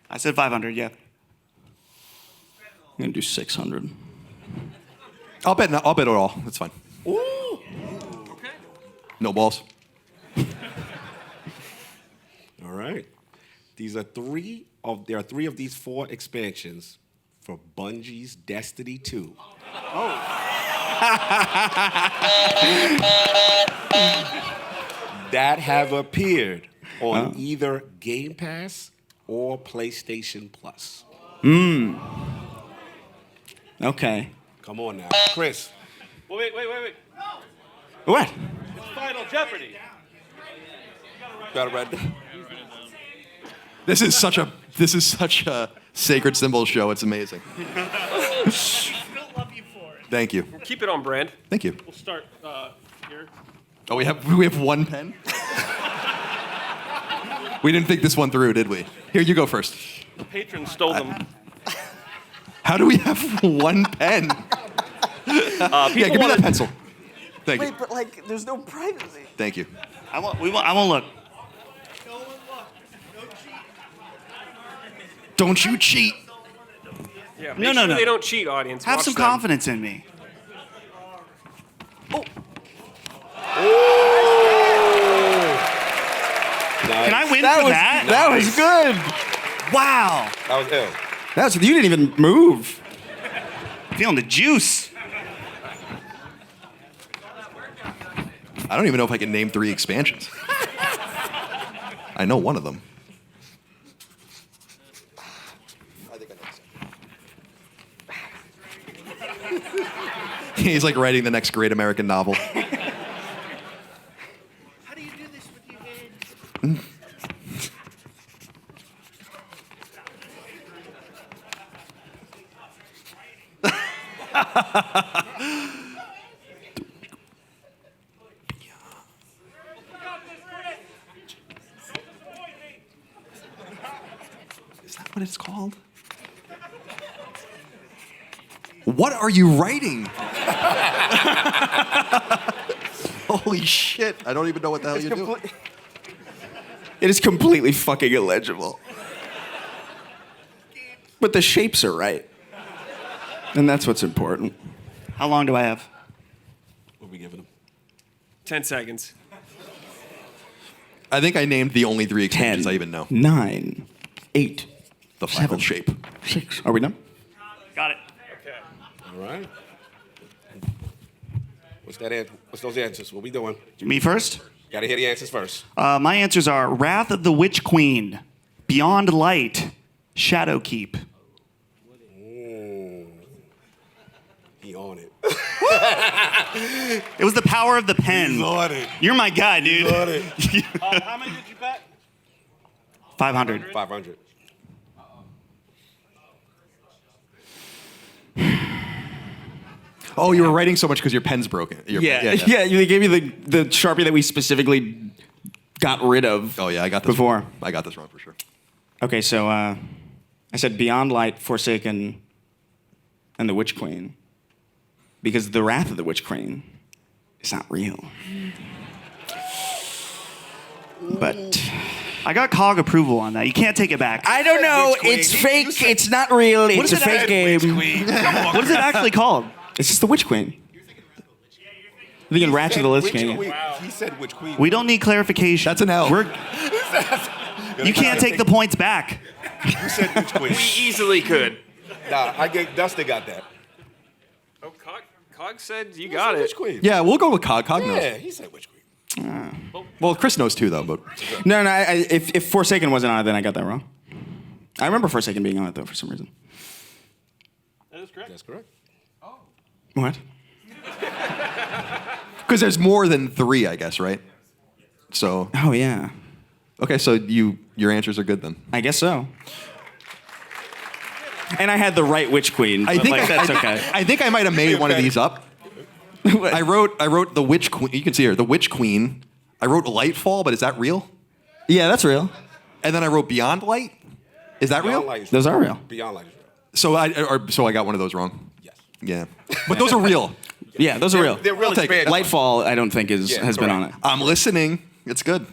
I said 500, yeah. gonna do 600. I'll bet it all. That's fine. Ooh. Okay. No balls. All right. There are three of these 4 expansions for Bungie's Destiny 2. That have appeared on either Game Pass or PlayStation Plus. Okay. Come on now, Chris. Wait. What? It's Final Jeopardy. Got it right there. This is such a sacred symbol show. It's amazing. Thank you. Keep it on brand. Thank you. We'll start here. Oh, we have one pen? We didn't think this one through, did we? Here, you go first. The patron stole them. How do we have one pen? Yeah, give me that pencil. Thank you. Wait, but like, there's no privacy. Thank you. I won't look. Don't you cheat. Yeah, No. They don't cheat, audience. Have Watch some them. confidence in me. Can I win for that? That was good. Wow. That was ill. You didn't even move. Feeling the juice. I don't even know if I can name 3 expansions. I know one of them. He's like writing the next great American novel. How do you do this with your hands? Is that what it's called? What are you writing? Holy shit. I don't even know what the hell you're doing. It is completely fucking illegible. But the shapes are right. And that's what's important. How long do I have? What are we giving him? 10 seconds. I think I named the only 3 expansions I even know. 9, 8, The final shape. 6. Are we done? Got it. All right. What's those answers? What we doing? Me first? Gotta hear the answers first. My answers are Wrath of the Witch Queen, Beyond Light, Shadowkeep. He on it. It was the power of the pen. He's on it. You're my guy, dude. He's on it. How many did you bet? 500. 500. Oh, you were writing so much because your pen's broken. Yeah. They gave you the Sharpie that we specifically got rid of. Oh, yeah, I got this before. wrong. I got this wrong for sure. Okay, so I said Beyond Light, Forsaken, and the Witch Queen. Because the Wrath of the Witch Queen is not real. But I got COG approval on that. You can't take it back. I don't know. It's fake. It's not real. It's a fake game. What is it actually called? It's just the Witch Queen. I think in Ratchet of the Lich King. He said which queen. We don't need clarification. That's an L. You can't take the points back. You said which queen. We easily could. Nah, Dustin got that. Oh, Cog said you got it. Which queen? Yeah, we'll go with COG. COG knows. Yeah, he said which queen. Well, Chris knows too, though. But No. If Forsaken wasn't on it, then I got that wrong. I remember Forsaken being on it, though, for some reason. That is correct. That's correct. What? because there's more than 3, I guess, right? So. Oh yeah. Okay, so your answers are good then. I guess so. And I had the right Witch Queen. I think that's okay. I think I might have made one of these up. I wrote the Witch Queen. You can see here the Witch Queen. I wrote Lightfall, but is that real? Yeah, that's real. And then I wrote Beyond Light. Is that Beyond real? Light is Those are real. Beyond Light is real. So I got one of those wrong. Yes. Yeah, but those are real. Yeah, those are real. They're real I'll take it. expansions. Lightfall, I don't think has been on it. I'm listening. It's good.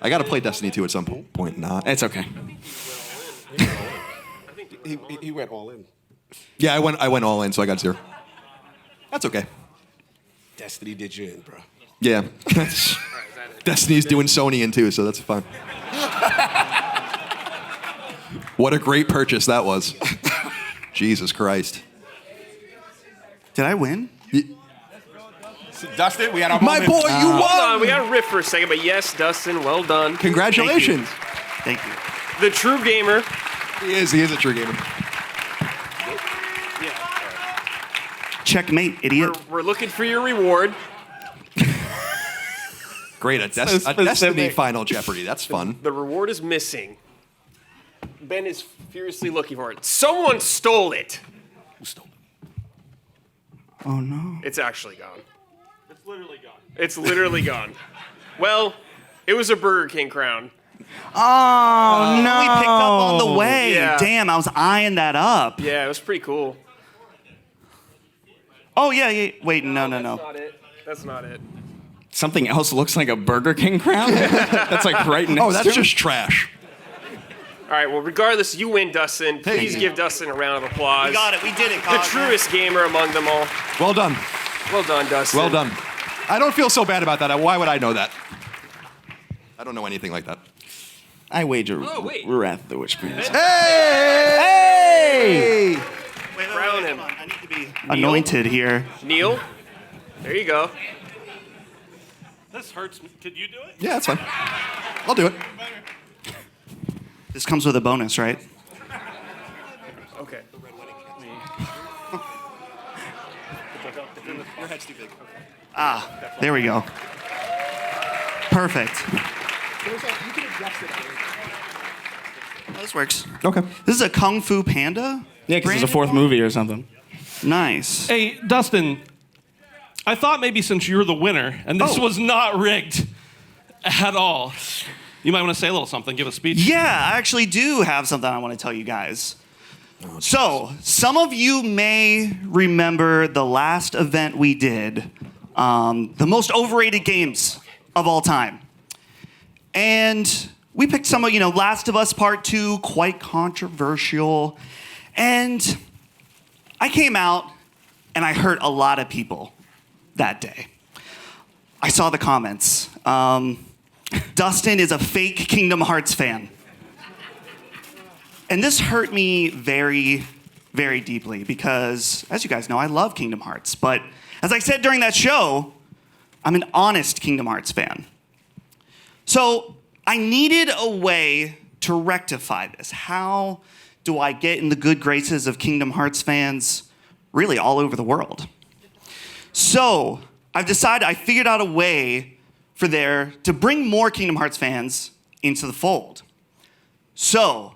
I got to play Destiny 2 at some point. Not. It's okay. He went all in. Yeah, I went all in, so I got 0. That's okay. Destiny did you in, bro. Yeah. Destiny's doing Sony in too, so that's fine. What a great purchase that was. Jesus Christ. Did I win? Dustin, we had our My moment. boy, you Hold won! on, we got to riff for a second, but yes, Dustin, well done. Congratulations. Thank you. The true gamer. He is a true gamer. Checkmate, idiot. We're looking for your reward. Great, a Destiny final Jeopardy. That's fun. The reward is missing. Ben is furiously looking for it. Someone stole it. Who stole it? Oh no. It's actually gone. It's literally gone. It's literally gone. Well, it was a Burger King crown. Oh no. We picked up on the way. Yeah. Damn, I was eyeing that up. Yeah, it was pretty cool. Oh yeah. Wait, no. That's not it. That's not it. Something else looks like a Burger King crown? That's like right next to that's just trash. All right, well, regardless, you win, Dustin. Please give Dustin a round of applause. We got it. We did it, The Colin. truest gamer among them all. Well done. Well done, Dustin. Well done. I don't feel so bad about that. Why would I know that? I don't know anything like that. I wager wait. Wrath of the Witch Queen. Hey! Wait, Crown him. I need to be anointed here. Neil, there you go. This hurts me. Could you do it? Yeah, that's fine. I'll do it. This comes with a bonus, right? Okay. Your head's too big. Ah, there we go. Perfect. Oh, this works. Okay. This is a Kung Fu Panda? Yeah, because it's a 4th movie or something. Nice. Hey, Dustin, I thought maybe since you're the winner, and this was not rigged at all, you might want to say a little something, give a speech. Yeah, I actually do have something I want to tell you guys. So, some of you may remember the last event we did, the most overrated games of all time. And we picked some of, Last of Us Part 2, quite controversial. And I came out and I hurt a lot of people that day. I saw the comments. Dustin is a fake Kingdom Hearts fan. And this hurt me very, very deeply because, as you guys know, I love Kingdom Hearts. But as I said during that show, I'm an honest Kingdom Hearts fan. So I needed a way to rectify this. How do I get in the good graces of Kingdom Hearts fans really all over the world? So I figured out a way to bring more Kingdom Hearts fans into the fold. So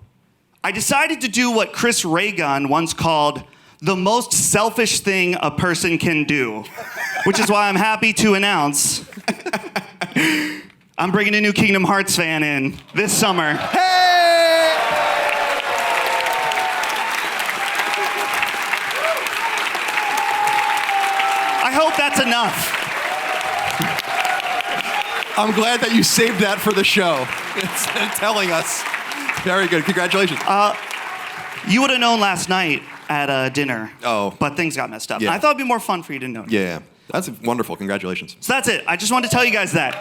I decided to do what Chris Reagan once called the most selfish thing a person can do, which is why I'm happy to announce I'm bringing a new Kingdom Hearts fan in this summer. Hey! I hope that's enough. I'm glad that you saved that for the show. It's telling us. Very good. Congratulations. You would have known last night at dinner. Oh. But things got messed up. Yeah. And I thought it'd be more fun for you to know. Yeah. That's wonderful. Congratulations. So that's it. I just wanted to tell you guys that.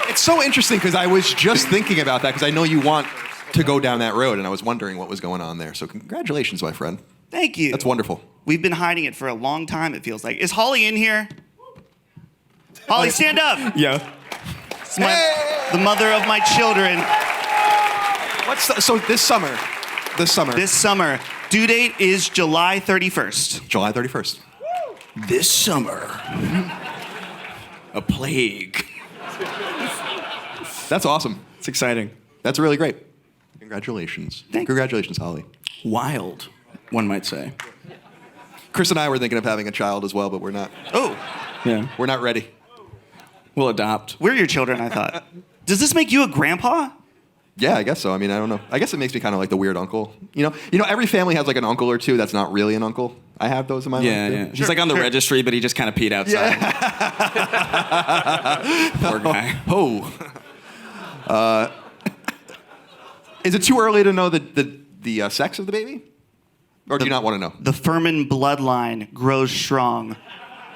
It's so interesting because I was just thinking about that because I know you want to go down that road and I was wondering what was going on there. So congratulations, my friend. Thank you. That's wonderful. We've been hiding it for a long time, it feels like. Is Holly in here? Holly, stand up. Yeah. It's the mother of my children. So this summer. This summer. Due date is July 31st. July 31st. This summer. A plague. That's awesome. It's exciting. That's really great. Congratulations. Congratulations, Holly. Wild, one might say. Chris and I were thinking of having a child as well, but we're not. Oh. Yeah. We're not ready. We'll adopt. We're your children, I thought. Does this make you a grandpa? Yeah, I guess so. I mean, I don't know. I guess it makes me kind of like the weird uncle. You know, every family has like an uncle or two that's not really an uncle. I have those in my life. Yeah. He's like on the registry, but he just kind of peed outside. Poor guy. Oh. Is it too early to know the the sex of the baby? Or do you not want to know? The Furman bloodline grows strong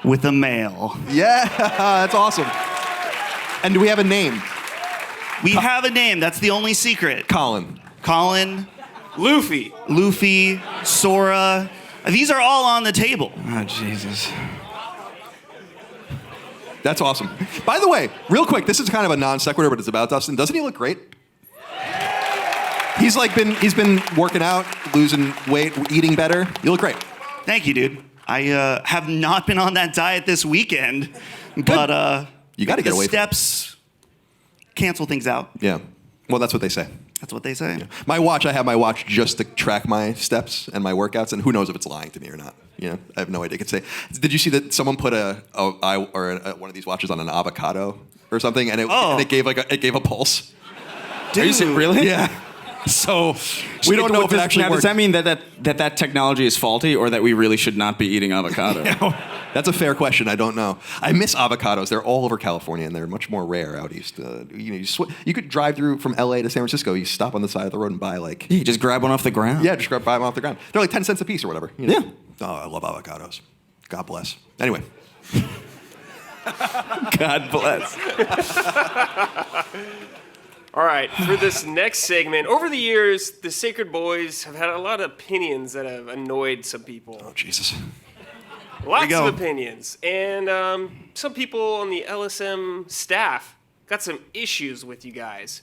with a male. Yeah, that's awesome. And do we have a name? We have a name. That's the only secret. Colin. Luffy, Sora. These are all on the table. Oh, Jesus. That's awesome. By the way, real quick, this is kind of a non sequitur, but it's about Dustin. Doesn't he look great? He's been working out, losing weight, eating better. You look great. Thank you, dude. I have not been on that diet this weekend, but you got to get away from it. steps cancel things out. Yeah. Well, that's what they say. That's what they say. Yeah. I have my watch just to track my steps and my workouts, and who knows if it's lying to me or not. You know, I have no idea. I could say, did you see that someone put one of these watches on an avocado or something, and it gave a pulse? Are you really? Yeah. So we don't know if it actually now, works. Does that mean that technology is faulty, or that we really should not be eating avocado? That's a fair question. I don't know. I miss avocados. They're all over California, and they're much more rare out east. You could drive through from LA to San Francisco. You stop on the side of the road and buy you just grab one off the ground. Yeah, just buy them off the ground. They're like 10 cents a piece or whatever. You know? Yeah. Oh, I love avocados. God bless. Anyway. God bless. All right, for this next segment, over the years, the Sacred Boys have had a lot of opinions that have annoyed some people. Oh, Jesus. Lots of opinions. And some people on the LSM staff got some issues with you guys.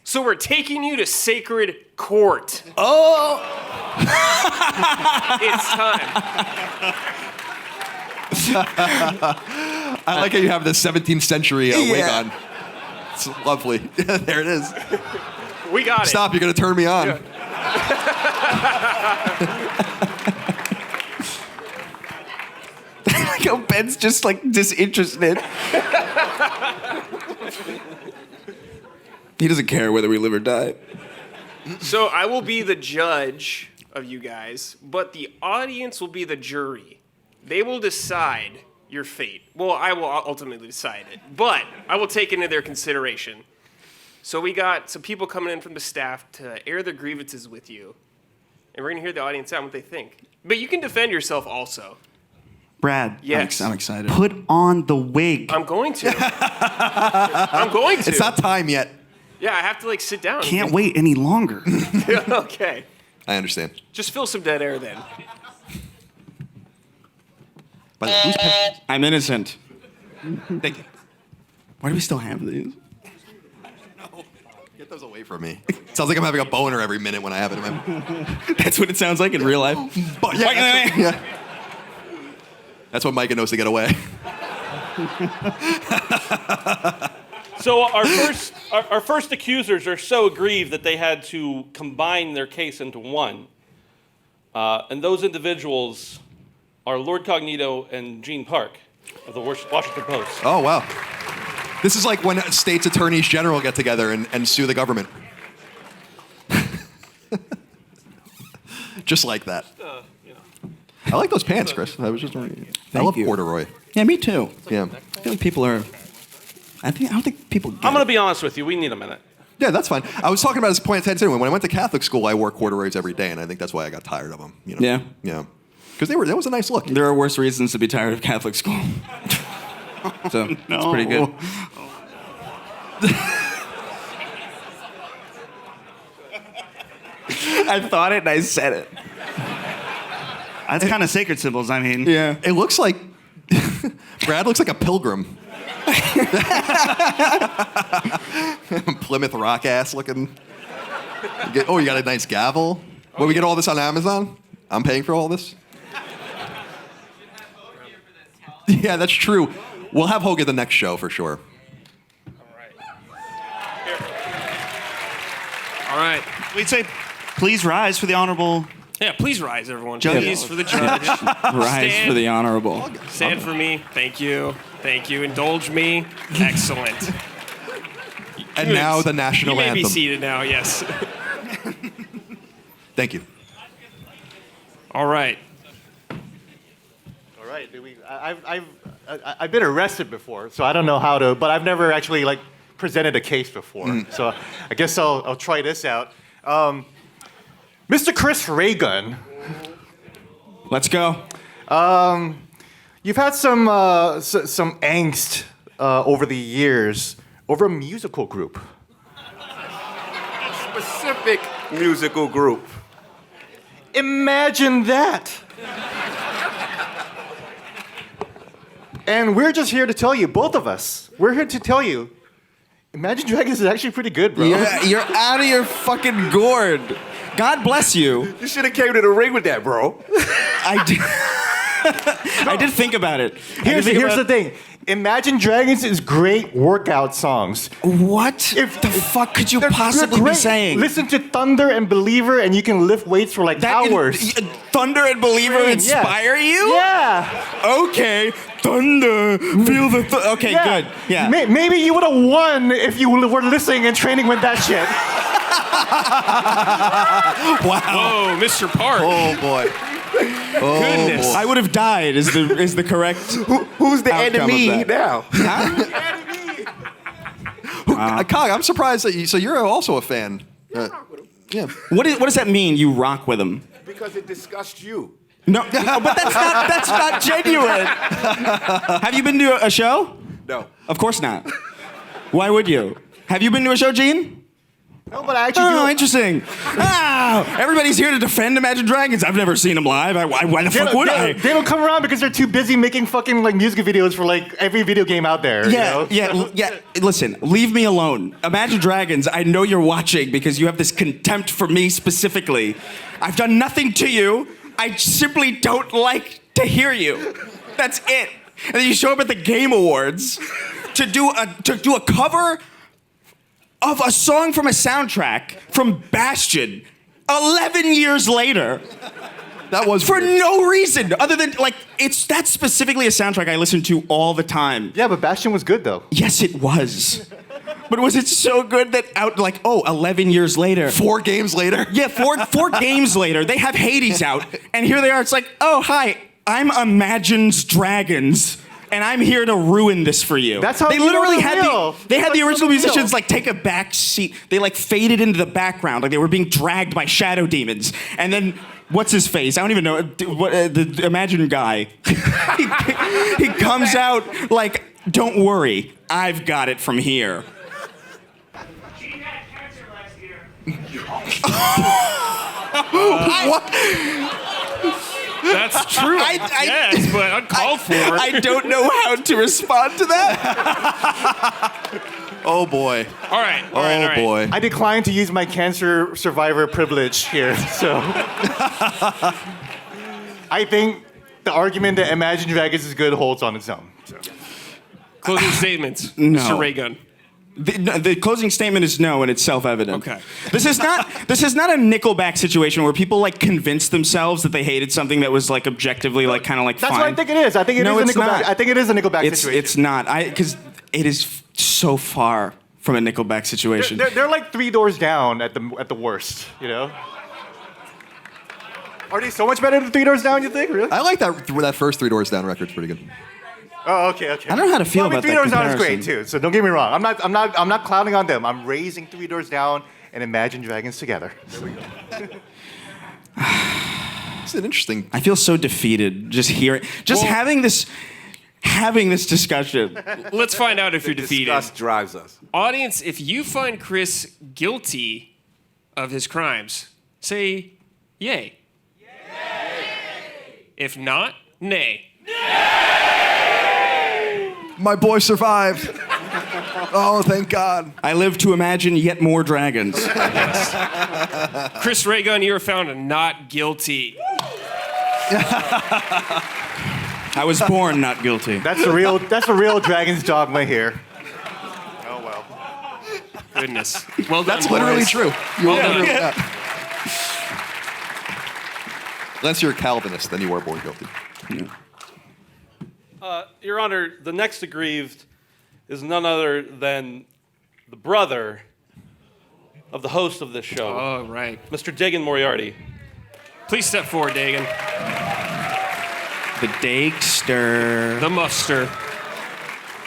So we're taking you to Sacred Court. Oh! It's time. I like how you have the 17th century wig on. It's lovely. There it is. We got it. Stop, you're going to turn me on. Yeah. Like how Ben's just like disinterested. He doesn't care whether we live or die. So I will be the judge of you guys, but the audience will be the jury. They will decide your fate. Well, I will ultimately decide it, but I will take it into their consideration. So we got some people coming in from the staff to air their grievances with you, and we're gonna hear the audience out what they think. But you can defend yourself also. Brad. Yes. I'm excited. Put on the wig. I'm going to. I'm going to. It's not time yet. Yeah, I have to like sit down. Can't wait any longer. Okay. I understand. Just fill some dead air then. By the way, who's pissed? I'm innocent. Thank you. Why do we still have these? No. Get those away from me. Sounds like I'm having a boner every minute when I have it in my... That's what it sounds like in real life. Yeah, that's what Micah knows to get away. So our first accusers are so aggrieved that they had to combine their case into one. And those individuals are Lord Cognito and Gene Park of the Washington Post. Oh, wow. This is like when states' attorneys general get together and sue the government. Just like that. I like those pants, Chris. I was just wondering. I love corduroy. Yeah, me too. Yeah. I feel like people are... I don't think people get I'm going to be honest with you. We need a minute. Yeah, that's fine. I was talking about this point at 10 when I went to Catholic school, I wore corduroys every day, and I think that's why I got tired of them. You know? Yeah. Yeah. Because that was a nice look. There are worse reasons to be tired of Catholic school. So, that's pretty good. I thought it and I said it. That's kind of sacred symbols, I mean. Yeah. It looks like... Brad looks like a pilgrim. Plymouth Rock ass looking. You got a nice gavel. Will we get all this on Amazon? I'm paying for all this? Yeah, that's true. We'll have Hogan the next show for sure. All right. We'd say, please rise for the honorable... Yeah, please rise, everyone. Judge. Please for the judge. Rise for the honorable. Stand for me. Thank you. Thank you. Indulge me. Excellent. And now the national anthem. You may anthem. be seated now, yes. Thank you. All right. All right. I've been arrested before, so I don't know how to, but I've never actually presented a case before. So I guess I'll try this out. Mr. Chris Reagan. Let's go. You've had some angst over the years over a musical group. Specific musical group. Imagine that. And we're just here to tell you, both of us, we're here to tell you, Imagine Dragons is actually pretty good, bro. You're out of your fucking gourd. God bless you. You should have came to the ring with that, bro. I did. I did think about it. Here's the thing. Imagine Dragons is great workout songs. What the fuck could you possibly be saying? Listen to Thunder and Believer, and you can lift weights for like hours. Thunder and Believer inspire you? Yeah. Okay. Thunder. Feel the. Okay. Yeah. Good. Yeah. Maybe you would have won if you were listening and training with that shit. Wow. Whoa, Mr. Park. Oh boy. Oh, Goodness. I would have died. Is the correct? Who's the outcome enemy of that. now? Kai, I'm surprised that you. So you're also a fan. Yeah. What does that mean? You rock with him? Because it disgusts you. No, but that's not genuine. Have you been to a show? No. Of course not. Why would you? Have you been to a show, Gene? No, but I actually do. Interesting. Everybody's here to defend Imagine Dragons. I've never seen them live. Why the fuck would I? They don't come around because they're too busy making fucking like music videos for like every video game out there. Yeah, you know? yeah. Listen, leave me alone. Imagine Dragons, I know you're watching because you have this contempt for me specifically. I've done nothing to you. I simply don't like to hear you. That's it. And then you show up at the Game Awards to do a cover of a song from a soundtrack from Bastion 11 years later. That was for weird. no reason other than like that's specifically a soundtrack I listen to all the time. Yeah, but Bastion was good though. Yes, it was. But was it so good that 11 years later? 4 games later? Yeah, four games later, they have Hades out, and here they are. It's like, oh hi, I'm Imagine's Dragons. And I'm here to ruin this for you. That's how they literally had the original musicians musicians like take a back seat. They like faded into the background, like they were being dragged by shadow demons. And then what's his face? I don't even know. The Imagine guy. he comes out like, "Don't worry, I've got it from here." Gene had cancer last year. What? That's true. Yes, but uncalled for. I don't know how to respond to that. Oh boy. All right. Oh boy. I decline to use my cancer survivor privilege here, so. I think the argument that Imagine Dragons is good holds on its own. So. Closing statements, No. Mr. Raygun. The closing statement is no, and it's self-evident. Okay. This is not a Nickelback situation where people like convince themselves that they hated something that was like objectively like kind of like That's fine. what I think it is. I think it is a Nickelback. Not. I think it is a Nickelback It's situation. not. Because it is so far from a Nickelback situation. They're like 3 doors down at the worst, you know? Are they so much better than 3 doors down, you think? Really? I like that first 3 Doors Down record's pretty good. Oh, okay. I don't know how to feel about 3 that Doors Down is comparison. great too. So don't get me wrong. I'm not clowning on them. I'm raising 3 Doors Down and Imagine Dragons together. It's an interesting. I feel so defeated just having this discussion. Let's find out if you're defeated. Disgust drives us. Audience, if you find Chris guilty of his crimes, say yay. If not, nay. My boy survived. Oh, thank God. I live to imagine yet more dragons. Chris Raygun, you are found not guilty. I was born not guilty. That's the real Dragon's dogma here. Oh well. Goodness. Well done, That's literally boys. true. Well done. Unless you're a Calvinist, then you are born guilty. Your Honor, the next aggrieved is none other than the brother of the host of this show. Oh, right. Mr. Dagan Moriarty. Please step forward, Dagan. The Dagster. The Muster.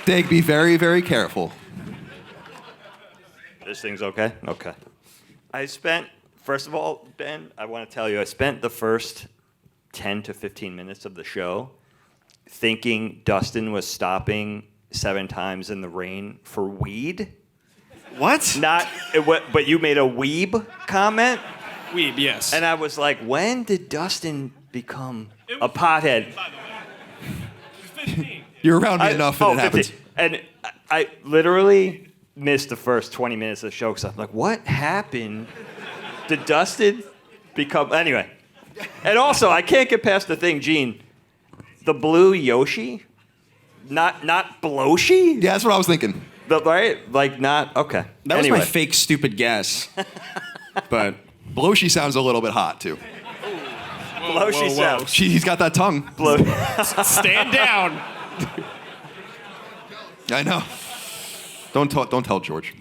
Dag, be very, very careful. This thing's okay? Okay. I spent First of all, Ben, I want to tell you, I spent the first 10 to 15 minutes of the show thinking Dustin was stopping 7 times in the rain for weed. What? But you made a weeb comment? Weeb, yes. And I was like, when did Dustin become a pothead? You're around me enough and it happens. 15. And I literally missed the first 20 minutes of the show because I'm like, what happened? Did Dustin become... Anyway. And also, I can't get past the thing, Gene. The blue Yoshi? Not Bloshi? Yeah, that's what I was thinking. Right? Like, not... Okay. That was Anyway. my fake stupid guess. But Bloshi sounds a little bit hot, too. Bloshi sounds. He's got that tongue. Stand down. I know. Don't tell George.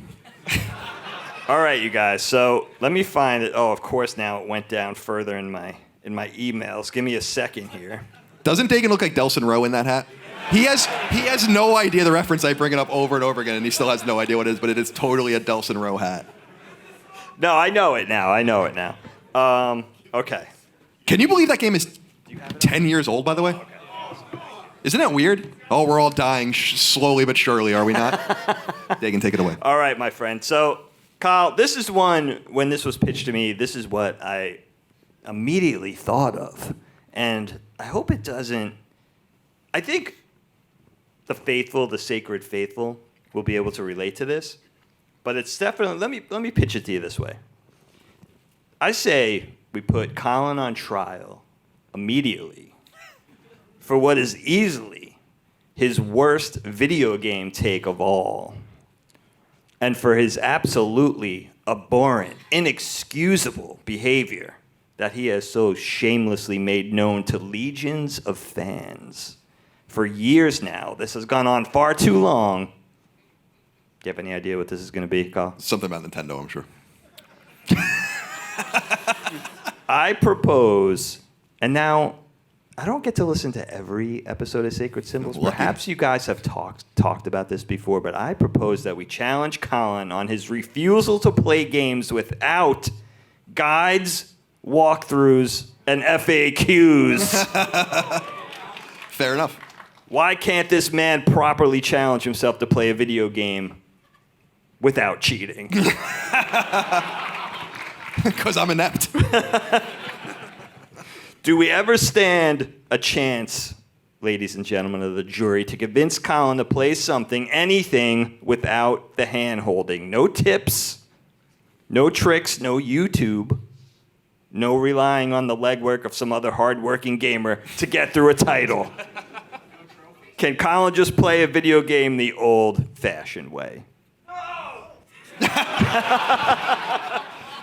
All right, you guys. So let me find it. Oh, of course. Now it went down further in my emails. Give me a second here. Doesn't Dagan look like Delson Rowe in that hat? He has no idea the reference. I bring it up over and over again, and he still has no idea what it is. But it is totally a Delson Rowe hat. No, I know it now. Okay. Can you believe that game is 10 years old? By the way. Isn't that weird? Oh, we're all dying slowly but surely, are we not? Dagan, take it away. All right, my friend. So, Kyle, this is one, when this was pitched to me, this is what I immediately thought of. And I hope it doesn't... I think the faithful, the sacred faithful, will be able to relate to this. But it's definitely... Let me pitch it to you this way. I say we put Colin on trial immediately for what is easily his worst video game take of all, and for his absolutely abhorrent, inexcusable behavior that he has so shamelessly made known to legions of fans. For years now, this has gone on far too long. Do you have any idea what this is going to be, Kyle? Something about Nintendo, I'm sure. I propose, and now I don't get to listen to every episode of Sacred Symbols. Perhaps you guys have talked about this before, but I propose that we challenge Colin on his refusal to play games without guides, walkthroughs, and FAQs. Fair enough. Why can't this man properly challenge himself to play a video game without cheating? Because I'm inept. Do we ever stand a chance, ladies and gentlemen of the jury, to convince Colin to play something, anything, without the hand-holding? No tips, no tricks, no YouTube, no relying on the legwork of some other hard-working gamer to get through a title. Can Colin just play a video game the old-fashioned way?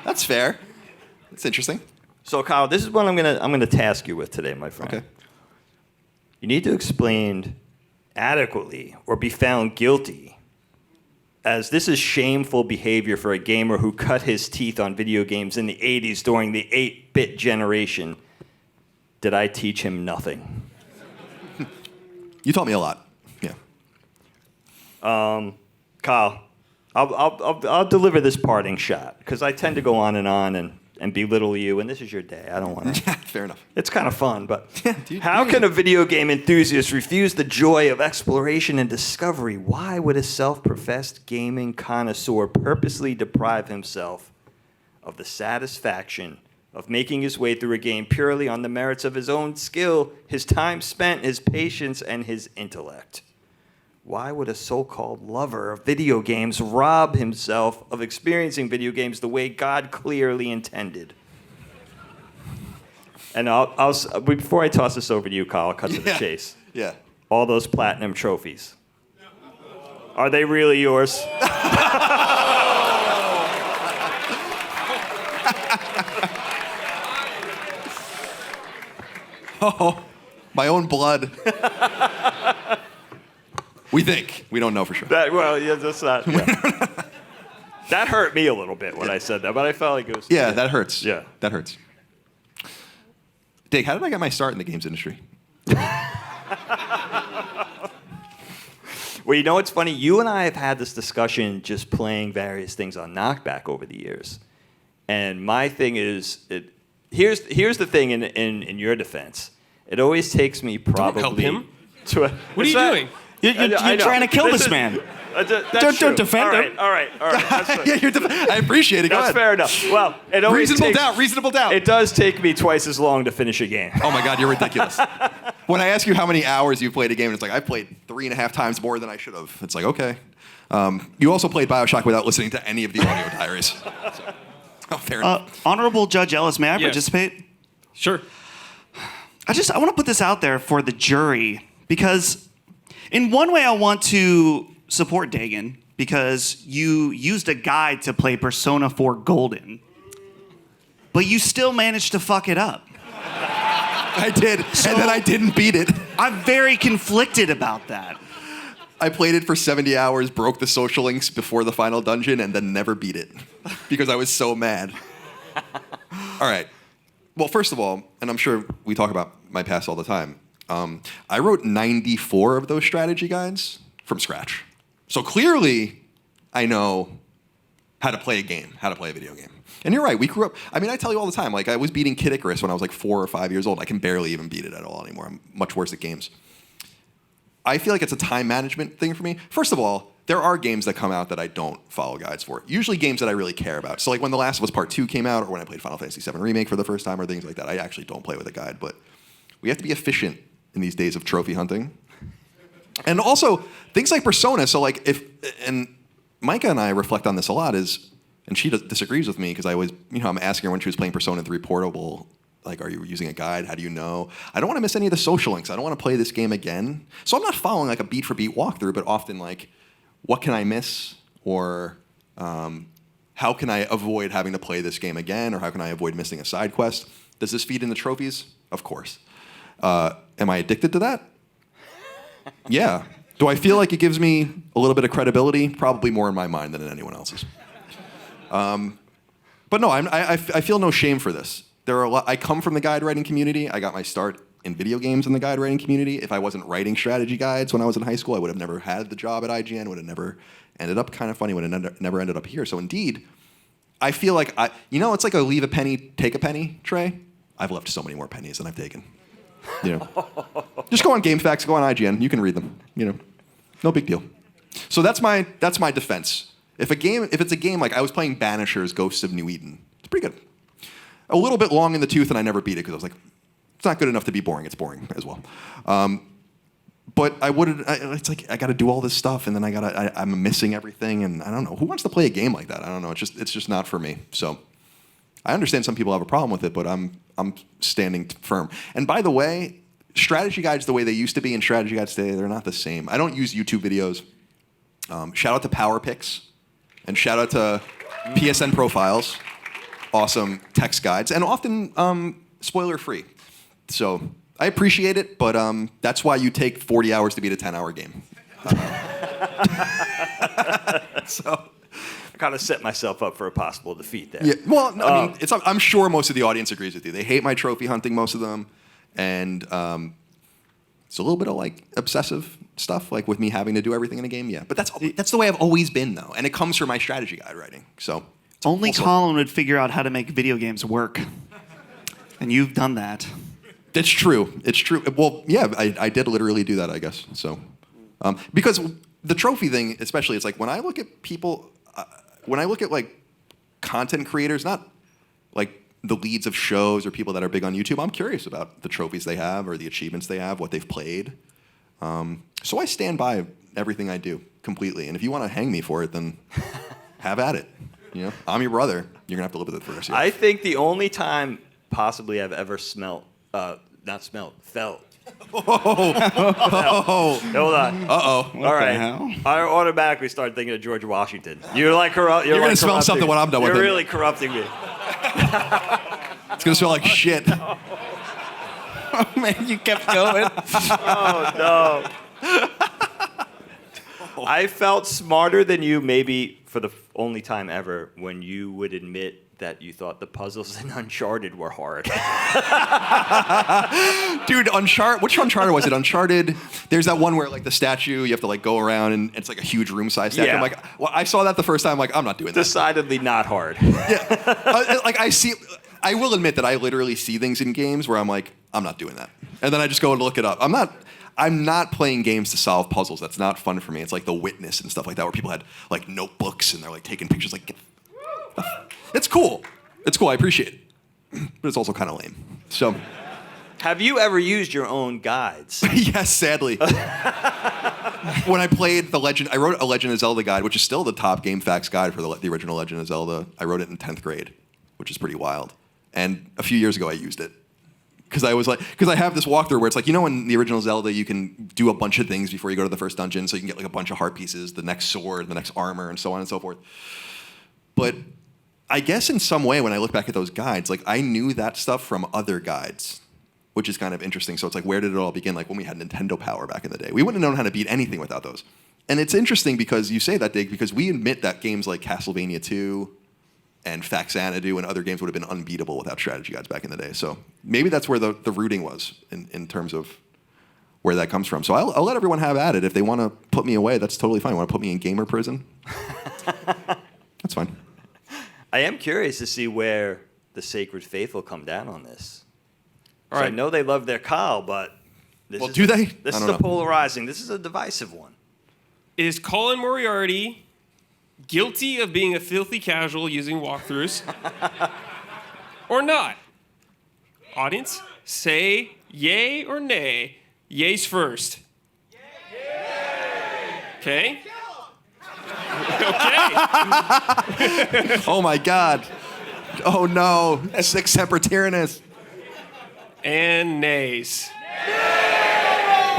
That's fair. That's interesting. So, Kyle, this is what I'm gonna task you with today, my friend. Okay. You need to explain adequately or be found guilty, as this is shameful behavior for a gamer who cut his teeth on video games in the 80s during the 8-bit generation. Did I teach him nothing? You taught me a lot. Yeah. Kyle, I'll deliver this parting shot, because I tend to go on and belittle you, and this is your day. I don't want to. Fair enough. It's kind of fun, but how can a video game enthusiast refuse the joy of exploration and discovery? Why would a self-professed gaming connoisseur purposely deprive himself of the satisfaction of making his way through a game purely on the merits of his own skill, his time spent, his patience, and his intellect? Why would a so-called lover of video games rob himself of experiencing video games the way God clearly intended? And I'll before I toss this over to you, Kyle, I'll cut to the chase. Yeah. All those platinum trophies. Are they really yours? Oh, my own blood. We think. We don't know for sure. That's not. Yeah. That hurt me a little bit when I said that, but I felt like it was. Yeah, that hurts. Yeah. That hurts. Dig, how did I get my start in the games industry? Well, you know what's funny? You and I have had this discussion just playing various things on Knockback over the years. And my thing is, here's the thing in your defense. It always takes me probably. Don't help him. To a, What are you doing? You're trying to kill this man. Don't defend him. All right. That's fair. Yeah, I appreciate it. Go That's ahead. fair enough. Well, it always Reasonable doubt. It does take me twice as long to finish a game. Oh my God, you're ridiculous. When I ask you how many hours you played a game, it's like I played 3.5 times more than I should have. It's like, okay. You also played BioShock without listening to any of the audio diaries. So, fair enough. Honorable Judge Ellis, may I Yes. participate? Sure. I want to put this out there for the jury because in one way I want to support Dagan because you used a guide to play Persona 4 Golden, but you still managed to fuck it up. I did, and then I didn't beat it. I'm very conflicted about that. I played it for 70 hours, broke the social links before the final dungeon, and then never beat it because I was so mad. All right. Well, first of all, and I'm sure we talk about my past all the time, I wrote 94 of those strategy guides from scratch. So clearly, I know how to play a game, how to play a video game. And you're right, we grew up, I mean, I tell you all the time, like I was beating Kid Icarus when I was like 4 or 5 years old. I can barely even beat it at all anymore. I'm much worse at games. I feel like it's a time management thing for me. First of all, there are games that come out that I don't follow guides for. Usually games that I really care about. So like when The Last of Us Part 2 came out, or when I played Final Fantasy VII Remake for the first time, or things like that, I actually don't play with a guide. But we have to be efficient in these days of trophy hunting. And also, things like Persona, so like and Micah and I reflect on this a lot, and she disagrees with me, because I always, I'm asking her when she was playing Persona 3 Portable, like, are you using a guide? How do you know? I don't want to miss any of the social links. I don't want to play this game again. So I'm not following like a beat for beat walkthrough, but often like, what can I miss? Or how can I avoid having to play this game again? Or how can I avoid missing a side quest? Does this feed into trophies? Of course. Am I addicted to that? Yeah. Do I feel like it gives me a little bit of credibility? Probably more in my mind than in anyone else's. But no, I feel no shame for this. I come from the guide writing community. I got my start in video games in the guide writing community. If I wasn't writing strategy guides when I was in high school, I would have never had the job at IGN, would have never ended up kind of funny, would have never ended up here. So indeed, I feel like, it's like a leave a penny, take a penny, Trey. I've left so many more pennies than I've taken. Just go on GameFAQs, go on IGN, you can read them. No big deal. So that's my defense. If it's a game like I was playing Banisher's Ghosts of New Eden, it's pretty good. A little bit long in the tooth, and I never beat it because I was like, it's not good enough to be boring. It's boring as well. But I wouldn't. It's like I got to do all this stuff, and then I'm missing everything, and I don't know who wants to play a game like that. I don't know. It's just not for me. So I understand some people have a problem with it, but I'm standing firm. And by the way, strategy guides the way they used to be and strategy guides today, they're not the same. I don't use YouTube videos. Shout out to Power Picks, and shout out to PSN Profiles. Awesome text guides, and often spoiler free. So I appreciate it, but that's why you take 40 hours to beat a 10-hour game. So I kind of set myself up for a possible defeat there. Yeah. Well, no, I mean, I'm sure most of the audience agrees with you. They hate my trophy hunting, most of them, and it's a little bit of like obsessive stuff, like with me having to do everything in a game. Yeah, but that's the way I've always been, though, and it comes from my strategy guide writing. So. Only Colin would figure out how to make video games work. And you've done that. It's true. It's true. Well, yeah, I did literally do that, I guess. So, because the trophy thing, especially, it's like when I look at people, when I look at like content creators, not like the leads of shows or people that are big on YouTube, I'm curious about the trophies they have or the achievements they have, what they've played. So I stand by everything I do completely. And if you want to hang me for it, then have at it. I'm your brother. You're gonna have to live with it for the rest of your life. I think the only time possibly I've ever felt. Hold on. Uh-oh. All right. I automatically started thinking of George Washington. You're gonna smell something when I'm done with it. You're really corrupting me. It's gonna smell like shit. Oh man, you kept going. Oh no. I felt smarter than you maybe for the only time ever when you would admit that you thought the puzzles in Uncharted were hard. Dude, Uncharted. Which Uncharted was it? Uncharted. There's that one where like the statue, you have to like go around and it's like a huge room-sized statue. Yeah. I'm like, well, I saw that the first time. I'm like, I'm not doing that. Decidedly not hard. Like I will admit that I literally see things in games where I'm like, I'm not doing that, and then I just go and look it up. I'm not playing games to solve puzzles. That's not fun for me. It's like The Witness and stuff like that, where people had like notebooks and they're like taking pictures. Like, it's cool. It's cool. I appreciate it, but it's also kind of lame. So, have you ever used your own guides? Yes, sadly. When I played The Legend, I wrote a Legend of Zelda guide, which is still the top game facts guide for the original Legend of Zelda. I wrote it in 10th grade, which is pretty wild. And a few years ago, I used it. Because I have this walkthrough where it's like, in the original Zelda, you can do a bunch of things before you go to the first dungeon. So you can get like a bunch of heart pieces, the next sword, the next armor, and so on and so forth. But I guess in some way, when I look back at those guides, like I knew that stuff from other guides, which is kind of interesting. So it's like, where did it all begin? Like when we had Nintendo Power back in the day. We wouldn't have known how to beat anything without those. And it's interesting because you say that, Dig, because we admit that games like Castlevania 2 and Faxanadu and other games would have been unbeatable without strategy guides back in the day. So maybe that's where the rooting was in terms of where that comes from. So I'll let everyone have at it. If they want to put me away, that's totally fine. Want to put me in gamer prison? That's fine. I am curious to see where the Sacred Faithful come down on this. All So right. I know they love their Kyle, but this Well, is do they? This I is don't a know. polarizing. This is a divisive one. Is Colin Moriarty guilty of being a filthy casual using walkthroughs or not? Audience, say yay or nay. Yay's first. Okay. Okay. Oh my God. Oh no. Sic semper tyrannis. And nays.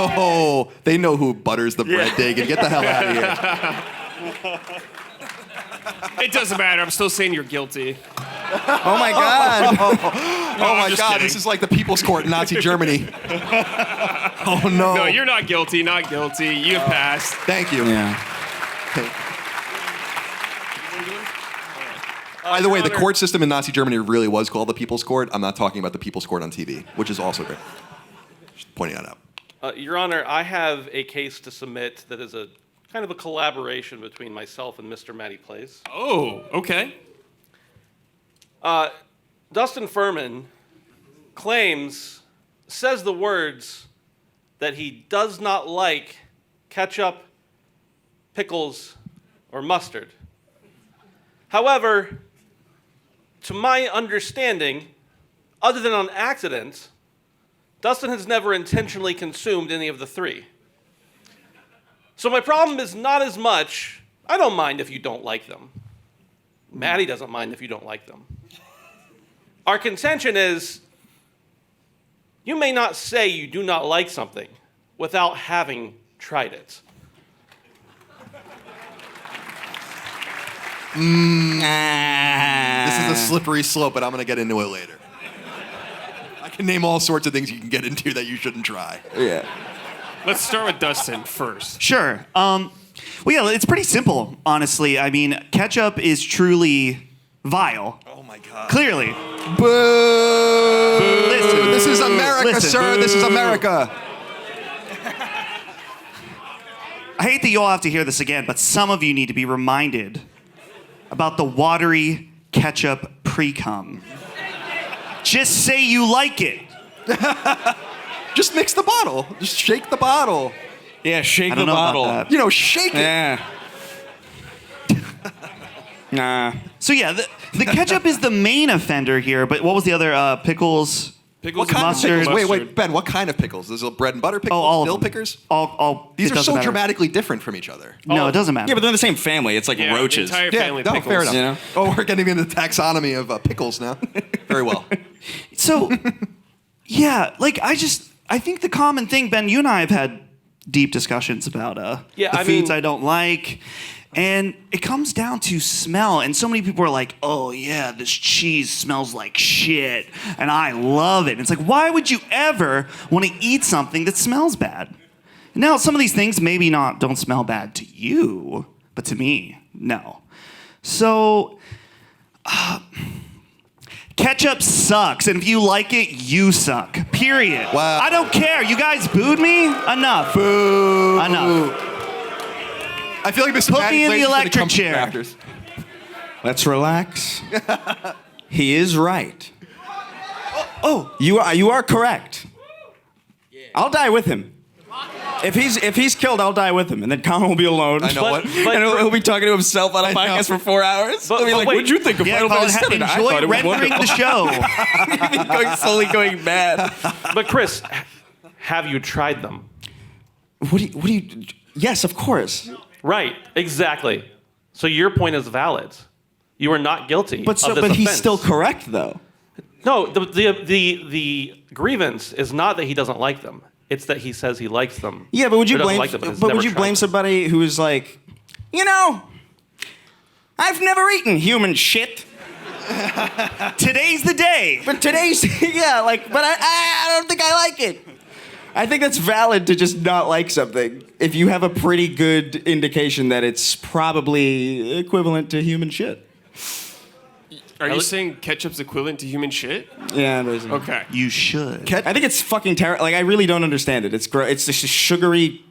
Oh, they know who butters the bread, Dig, and get the hell out of here. It doesn't matter. I'm still saying you're guilty. Oh my God. No, Oh I'm my just God. kidding. This is like the People's Court in Nazi Germany. Oh no. No, you're not guilty. Not guilty. You've passed. Thank you. Yeah. By the way, the court system in Nazi Germany really was called the People's Court. I'm not talking about the People's Court on TV, which is also great. Just pointing that out. Your Honor, I have a case to submit that is a kind of a collaboration between myself and Mr. Matty Plays. Oh, okay. Dustin Furman says the words that he does not like ketchup, pickles, or mustard. However, to my understanding, other than on accident, Dustin has never intentionally consumed any of the three. So my problem is not as much, I don't mind if you don't like them. Maddie doesn't mind if you don't like them. Our contention is, you may not say you do not like something without having tried it. This is a slippery slope, but I'm going to get into it later. I can name all sorts of things you can get into that you shouldn't try. Yeah. Let's start with Dustin first. Sure. Well, yeah, it's pretty simple, honestly. I mean, ketchup is truly vile. Oh my God. Clearly. Boo! Listen. This is America, Listen. sir. This is America. I hate that you all have to hear this again, but some of you need to be reminded about the watery ketchup pre-cum. Just say you like it. Just mix the bottle. Just shake the bottle. Yeah, shake I the don't know about bottle. that. You know, shake it. Yeah. Nah. So yeah, the ketchup is the main offender here, but what was the other? Pickles? Pickles, What kind mustard. of pickles? Wait, Mustard. Ben, what kind of pickles? There's a bread and butter pickles, all of dill them. pickers? All These it are doesn't so matter. dramatically different from each other. No, it doesn't matter. Yeah, but they're in the same family. It's like Yeah, roaches. the entire family no, pickles. fair enough. You know? Oh, we're getting into the taxonomy of pickles now. Very well. So, yeah, like I think the common thing, Ben, you and I have had deep discussions about the foods I don't like. And it comes down to smell. And so many people are like, oh, yeah, this cheese smells like shit. And I love it. And it's like, why would you ever want to eat something that smells bad? Now, some of these things maybe don't smell bad to you, but to me, no. So, Ketchup sucks, and if you like it, you suck. Period. Wow. I don't care. You guys booed me? Enough. Boo. Enough. I feel like Mr. Put Batting me in Plays the is gonna electric come chair. Rafters. Let's relax. He is right. Oh, you are correct. I'll die with him. If he's killed, I'll die with him, and then Colin will be alone. I know what. And he'll be talking to himself on a podcast for 4 hours. He'll be like, wait. "What'd you think of Final Colin, Fantasy VII? I enjoy thought it was rendering wonderful." the show. He'll be slowly going mad. But Chris, have you tried them? What do you? Yes, of course. Right, exactly. So your point is valid. You are not guilty. But of this he's offense. still correct, though. No, the grievance is not that he doesn't like them. It's that he says he likes them. Yeah, but would you Or doesn't blame? like them, but has but never would you tried blame them. somebody who is like, I've never eaten human shit. Today's the day. But today's but I don't think I like it. I think that's valid to just not like something if you have a pretty good indication that it's probably equivalent to human shit. Are you saying ketchup's equivalent to human shit? Yeah, basically. Okay. You should. I think it's fucking terrible. Like, I really don't understand it. It's just a sugary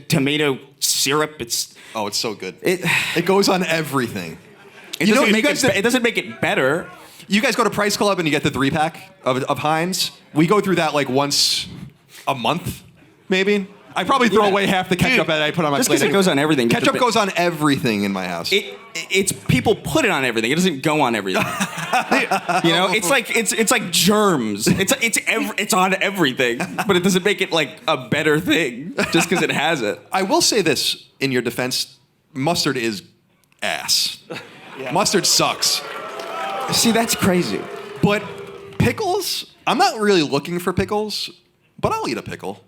tomato syrup. It's so good. It goes on everything. It doesn't make it better. You guys go to Price Club and you get the 3-pack of Heinz. We go through that like once a month, maybe. I probably throw away half the ketchup that I put on my Just plate. because it goes on everything. Ketchup goes on everything in my house. It's people put it on everything. It doesn't go on everything. It's like germs. It's on everything, but it doesn't make it like a better thing just because it has it. I will say this in your defense: mustard is ass. Mustard sucks. See, that's crazy. But pickles, I'm not really looking for pickles, but I'll eat a pickle.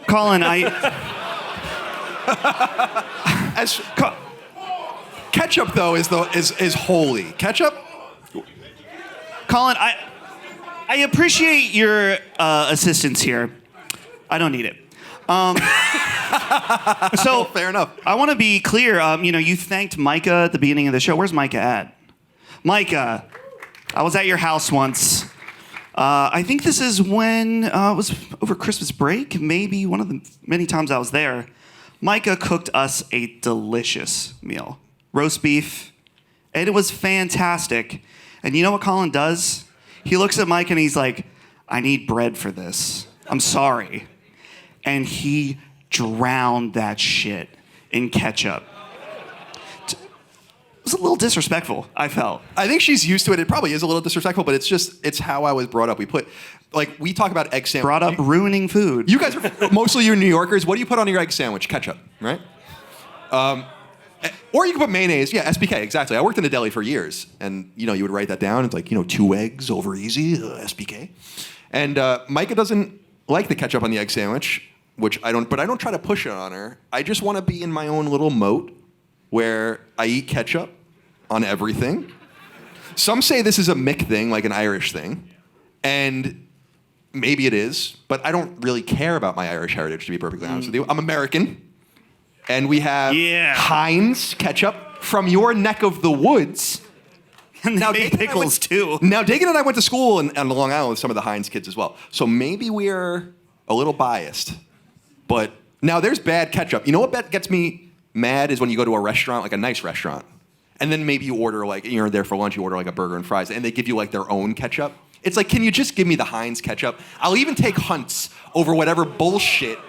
Colin, ketchup though is holy. Ketchup. Colin, I appreciate your assistance here. I don't need it. So fair enough. I want to be clear. You thanked Micah at the beginning of the show. Where's Micah at? Micah, I was at your house once. I think this is when it was over Christmas break, maybe one of the many times I was there. Micah cooked us a delicious meal, roast beef, and it was fantastic. And you know what Colin does? He looks at Micah and he's like, "I need bread for this. I'm sorry." And he drowned that shit in ketchup. It was a little disrespectful, I felt. I think she's used to it. It probably is a little disrespectful, but it's how I was brought up. We talk about egg sandwich. Brought up ruining food. You guys are mostly you New Yorkers. What do you put on your egg sandwich? Ketchup, right? Or you can put mayonnaise. Yeah, SPK, exactly. I worked in a deli for years, and you would write that down. It's like 2 eggs over easy, SPK. And Micah doesn't like the ketchup on the egg sandwich, which I don't. But I don't try to push it on her. I just want to be in my own little moat where I eat ketchup on everything. Some say this is a Mick thing, like an Irish thing, and maybe it is. But I don't really care about my Irish heritage, to be perfectly honest with you. I'm American. And we have Heinz ketchup from your neck of the woods. And now pickles too. Now Dagan and I went to school on Long Island with some of the Heinz kids as well. So maybe we're a little biased. But now there's bad ketchup. You know what gets me mad is when you go to a restaurant, like a nice restaurant, and then maybe you order you're there for lunch, you order like a burger and fries, and they give you like their own ketchup. It's like, can you just give me the Heinz ketchup? I'll even take Hunt's over whatever bullshit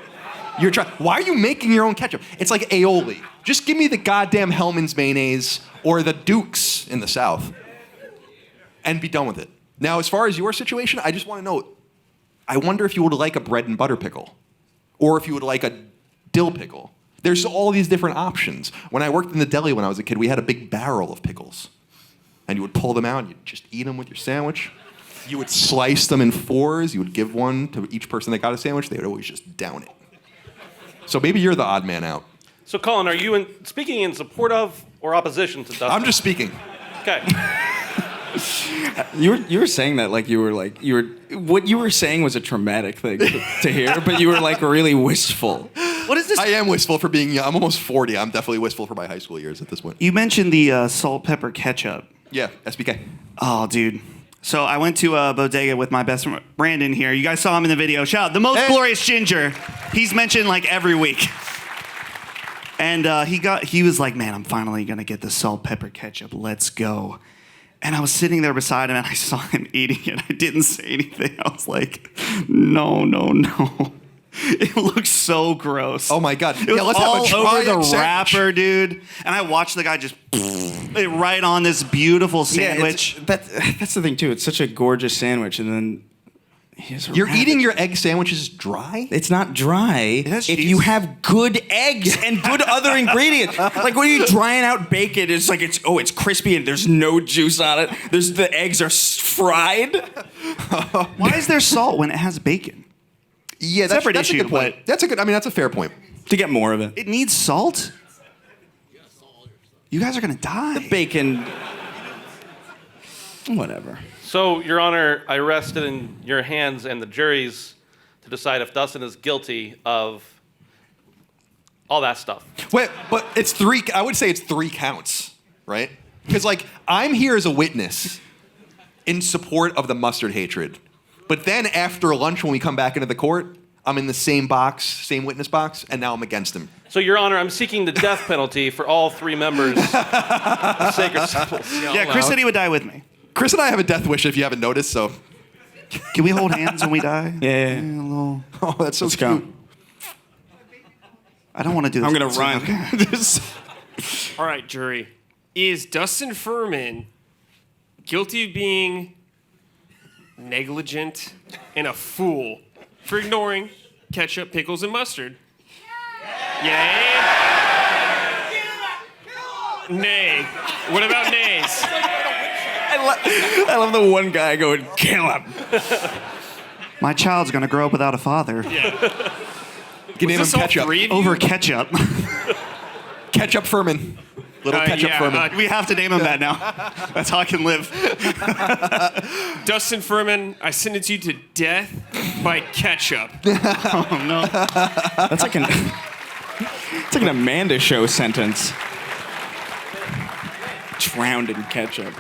you're trying. Why are you making your own ketchup? It's like aioli. Just give me the goddamn Hellman's mayonnaise or the Duke's in the South and be done with it. Now, as far as your situation, I just want to know, I wonder if you would like a bread and butter pickle or if you would like a dill pickle. There's all these different options. When I worked in the deli when I was a kid, we had a big barrel of pickles. And you would pull them out, and you'd just eat them with your sandwich. You would slice them in 4s. You would give one to each person that got a sandwich. They would always just down it. So maybe you're the odd man out. So, Colin, are you speaking in support of or opposition to Dustin? I'm just speaking. Okay. You were saying that what you were saying was a traumatic thing to hear, but you were like really wistful. What is this? I am wistful for being young. I'm almost 40. I'm definitely wistful for my high school years at this point. You mentioned the salt, pepper, ketchup. Yeah, SBK. Oh, dude. So I went to a bodega with my best friend, Brandon here. You guys saw him in the video. Shout out, the most glorious ginger. He's mentioned like every week. And he was like, man, I'm finally going to get the salt, pepper, ketchup. Let's go. And I was sitting there beside him and I saw him eating it. I didn't say anything. I was like, no. It looks so gross. Oh my God. It was let's all have a try over the sandwich. wrapper, dude. And I watched the guy just it right on this beautiful sandwich. That's the thing too. It's such a gorgeous sandwich, and then You're eating your egg sandwiches dry? It's not dry if you have good eggs and good other ingredients. Like when you're drying out bacon, it's like it's crispy and there's no juice on it. The eggs are fried. Why is there salt when it has bacon? Yeah, that's a good point. That's a fair point. To get more of it. It needs salt? You guys are gonna die. The bacon. Whatever. So, Your Honor, I rest it in your hands and the jury's to decide if Dustin is guilty of all that stuff. Wait, but it's three. I would say it's 3 counts, right? Because like I'm here as a witness in support of the mustard hatred, but then after lunch when we come back into the court, I'm in the same box, same witness box, and now I'm against him. So, Your Honor, I'm seeking the death penalty for all 3 members of Sacred Symbols. Yeah, Chris said he would die with me. Chris and I have a death wish if you haven't noticed, so. Can we hold hands when we die? Yeah. Oh, that's so Let's cute. go. I don't want to do this. I'm gonna run. All right, jury. Is Dustin Furman guilty of being negligent and a fool for ignoring ketchup, pickles, and mustard? Yay? Nay. What about nays? I love the one guy going, kill him. My child's gonna grow up without a father. Yeah. Can name him Ketchup. Over ketchup. Ketchup Furman. Little Ketchup Furman. We have to name him that now. That's how I can live. Dustin Furman, I sentence you to death by ketchup. Oh no. That's like an Amanda Show sentence. Drowned in ketchup.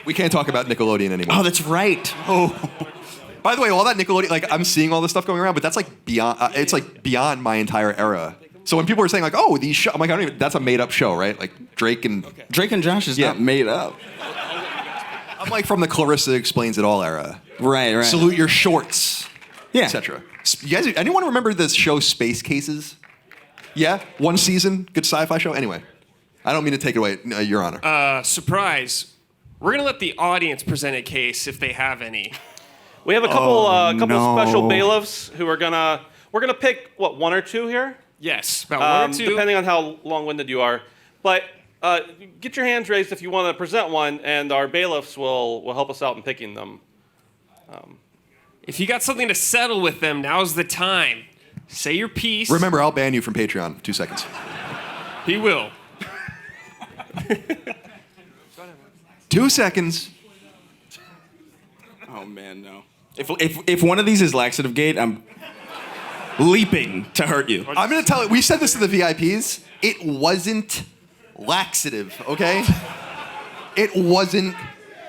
We can't talk about Nickelodeon anymore. Oh, that's right. Oh. By the way, all that Nickelodeon, like I'm seeing all this stuff going around, but that's like beyond. It's like beyond my entire era. So when people are saying like, "Oh, these shows," I'm like, I don't even. That's a made-up show, right? Like Drake and Josh is not made up. I'm like from the Clarissa Explains It All era. Right. Salute your shorts. Yeah. Etc. You guys, anyone remember this show Space Cases? Yeah, 1 season, good sci-fi show. Anyway, I don't mean to take it away, Your Honor. Surprise. We're gonna let the audience present a case if they have any. We have a couple special bailiffs who are gonna. We're gonna pick what 1 or 2 here. Yes, about 1 or 2, depending on how long-winded you are. But get your hands raised if you want to present one, and our bailiffs will help us out in picking them. If you got something to settle with them, now's the time. Say your piece. Remember, I'll ban you from Patreon. 2 seconds. He will. 2 seconds. Oh man, no. If one of these is laxative gate, I'm leaping to hurt you. I'm gonna tell you. We said this to the VIPs. It wasn't laxative, okay? It wasn't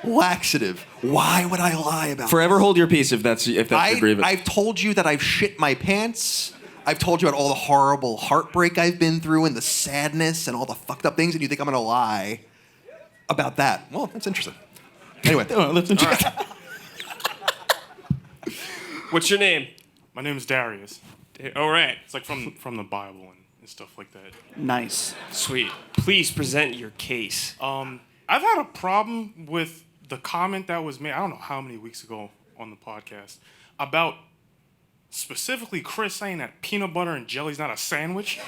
laxative. Why would I lie about Forever hold your peace if that's your grievance. I've told you that I've shit my pants. I've told you about all the horrible heartbreak I've been through and the sadness and all the fucked up things, and you think I'm gonna lie about that? Well, that's interesting. Anyway, that's interesting. Right. What's your name? My name is Darius. All right. It's like from the Bible and stuff like that. Nice. Sweet. Please present your case. I've had a problem with the comment that was made, I don't know how many weeks ago on the podcast, about specifically Chris saying that peanut butter and jelly is not a sandwich.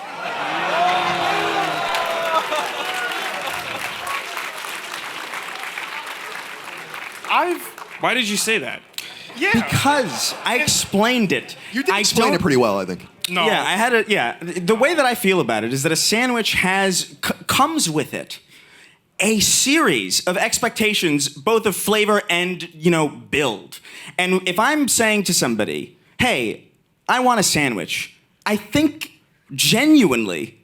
Why did you say that? Yeah. Because I explained it. You did explain it pretty well, I think. No. Yeah, I had the way that I feel about it is that a sandwich comes with it a series of expectations, both of flavor and, build. And if I'm saying to somebody, hey, I want a sandwich, I think genuinely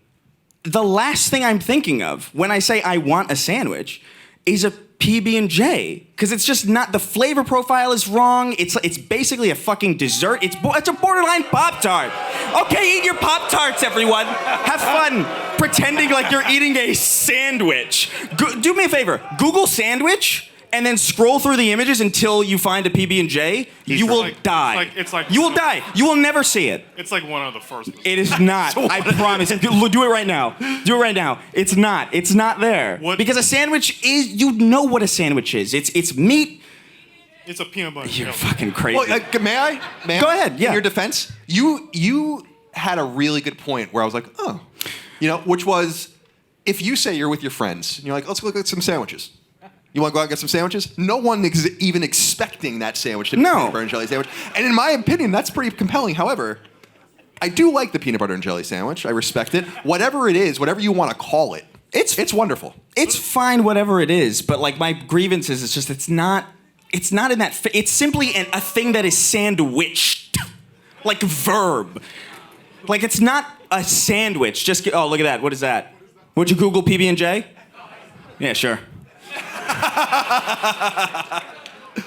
the last thing I'm thinking of when I say I want a sandwich is a PB&J because it's just not, the flavor profile is wrong. It's basically a fucking dessert. It's a borderline Pop-Tart. Okay, eat your Pop-Tarts, everyone. Have fun pretending like you're eating a sandwich. Do me a favor. Google sandwich and then scroll through the images until you find a PB&J. You will die. You will die. You will never see it. It's like one of the first. It is not. I promise. Do it right now. Do it right now. It's not. It's not there. Because a sandwich is, you know what a sandwich is. It's meat. It's a peanut butter. You're fucking crazy. Well, may I? Go ahead, yeah. In your defense, you had a really good point where I was like, oh. Which was, if you say you're with your friends, and you're like, let's look at some sandwiches. You want to go out and get some sandwiches? No one is even expecting that sandwich to be a peanut butter and jelly sandwich. And in my opinion, that's pretty compelling. However, I do like the peanut butter and jelly sandwich. I respect it. Whatever it is, whatever you want to call it, it's wonderful. It's fine, whatever it is. But like my grievance is, it's not in that. It's simply a thing that is sandwiched, like verb. Like it's not a sandwich. Oh, look at that. What is that? Would you Google PB&J? Yeah, sure.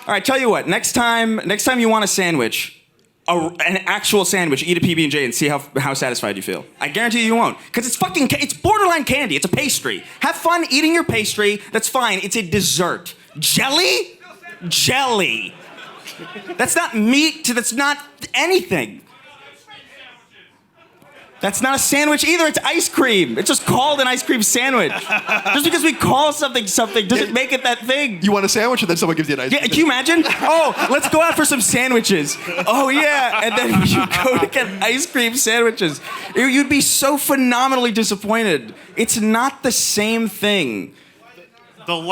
All right, tell you what. Next time you want a sandwich, an actual sandwich, eat a PB&J and see how satisfied you feel. I guarantee you won't, because it's borderline candy. It's a pastry. Have fun eating your pastry. That's fine. It's a dessert. Jelly? Jelly. That's not meat. That's not anything. That's not a sandwich either. It's ice cream. It's just called an ice cream sandwich. Just because we call something doesn't make it that thing. You want a sandwich and then someone gives you an ice cream? Yeah, can you imagine? Oh, let's go out for some sandwiches. Oh, yeah. And then you go to get ice cream sandwiches. You'd be so phenomenally disappointed. It's not the same thing.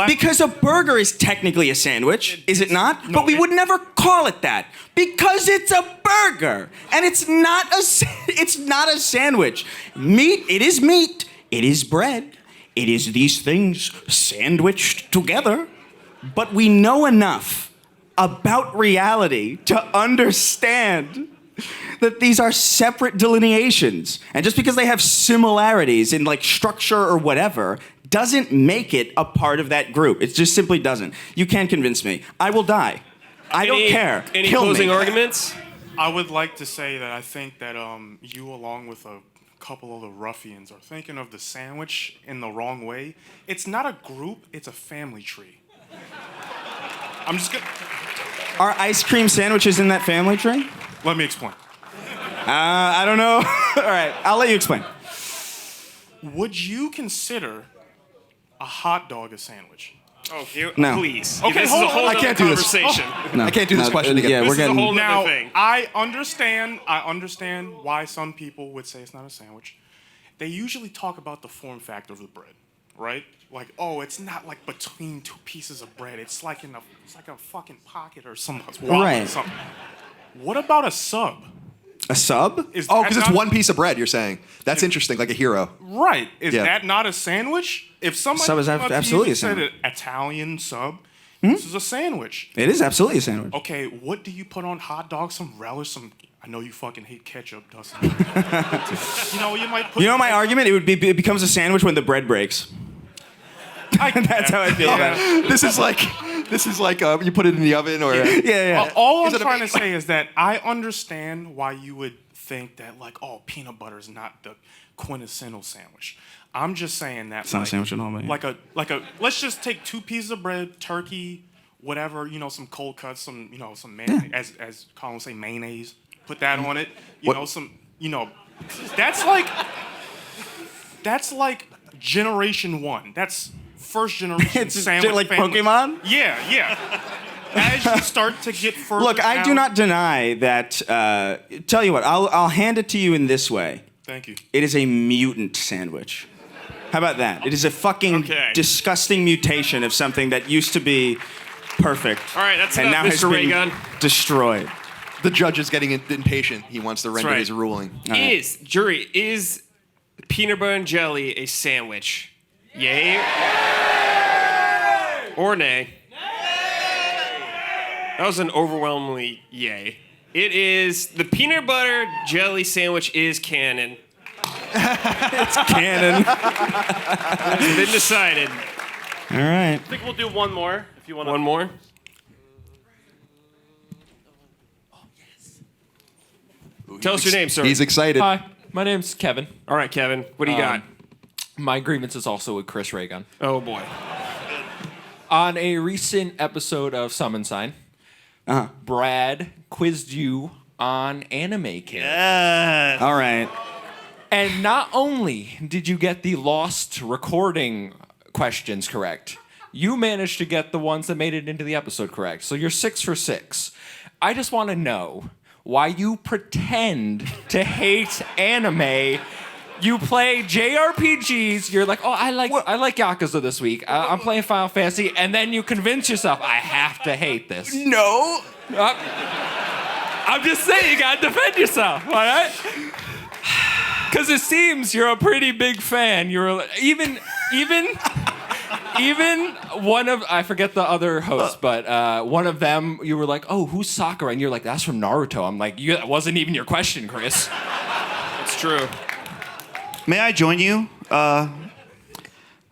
Because a burger is technically a sandwich, is it not? But we would never call it that because it's a burger and it's not a sandwich. Meat, it is meat. It is bread. It is these things sandwiched together. But we know enough about reality to understand that these are separate delineations. And just because they have similarities in like structure or whatever doesn't make it a part of that group. It just simply doesn't. You can't convince me. I will die. I don't care. Any Kill closing me. arguments? I would like to say that I think that you, along with a couple of the ruffians, are thinking of the sandwich in the wrong way. It's not a group. It's a family tree. I'm just gonna. Are ice cream sandwiches in that family tree? Let me explain. I don't know. All right, I'll let you explain. Would you consider a hot dog a sandwich? Oh, No. please. Okay, this is a whole I other can't do this. conversation. No, I can't do this question again. Yeah, This we're is a getting. whole Now, other thing. I understand why some people would say it's not a sandwich. They usually talk about the form factor of the bread, right? Like, oh, it's not like between two pieces of bread. It's like it's like a fucking pocket or something. Right. Something. What about a sub? A sub? Oh, because it's one piece of bread, you're saying. That's interesting, like a hero. Right. Is Yeah. that not a sandwich? If somebody Sub is came up to you absolutely and a said sandwich. an Italian sub, this is a sandwich. It is absolutely a sandwich. Okay, what do you put on hot dogs? Some relish, I know you fucking hate ketchup, Dustin. You might put. You know my argument? It becomes a sandwich when the bread breaks. That's how I feel about it. This is like you put it in the oven or. Yeah. All Is I'm it a- trying to say is that I understand why you would think that, like, oh, peanut butter is not the quintessential sandwich. I'm just saying that It's not a sandwich at all, man. like a let's just take two pieces of bread, turkey, whatever, some cold cuts, some mayonnaise, as Colin would say, mayonnaise. Put that on it. That's like generation one. That's first generation It's sandwich. like family. Pokemon? Yeah. As you start to get further Look, I do down- not deny that. Tell you what, I'll hand it to you in this way. Thank you. It is a mutant sandwich. How about that? It is a fucking disgusting mutation of something that used to be perfect. All right, that's and enough, now has Mr. been Raygun. destroyed. The judge is getting impatient. He wants to render right. his ruling. Is peanut butter and jelly a sandwich? Yay or nay? That was an overwhelmingly yay. It is, the peanut butter jelly sandwich is canon. It's canon. It's been decided. All right. I think we'll do one more if you want to. One more? Tell us your name, sir. He's excited. Hi, my name's Kevin. All right, Kevin. What do you got? My grievance is also with Chris Reagan. Oh, boy. On a recent episode of Summon Sign, Brad quizzed you on anime characters. Yes. All right. And not only did you get the lost recording questions correct, you managed to get the ones that made it into the episode correct. So you're 6 for 6. I just want to know why you pretend to hate anime. You play JRPGs. You're like, oh, I like Yakuza this week. I'm playing Final Fantasy, and then you convince yourself I have to hate this. No. I'm just saying you gotta defend yourself, all right? Because it seems you're a pretty big fan. You're even one of, I forget the other hosts, but one of them, you were like, oh, who's Sakura? And you're like, that's from Naruto. I'm like, that wasn't even your question, Chris. It's true. May I join you?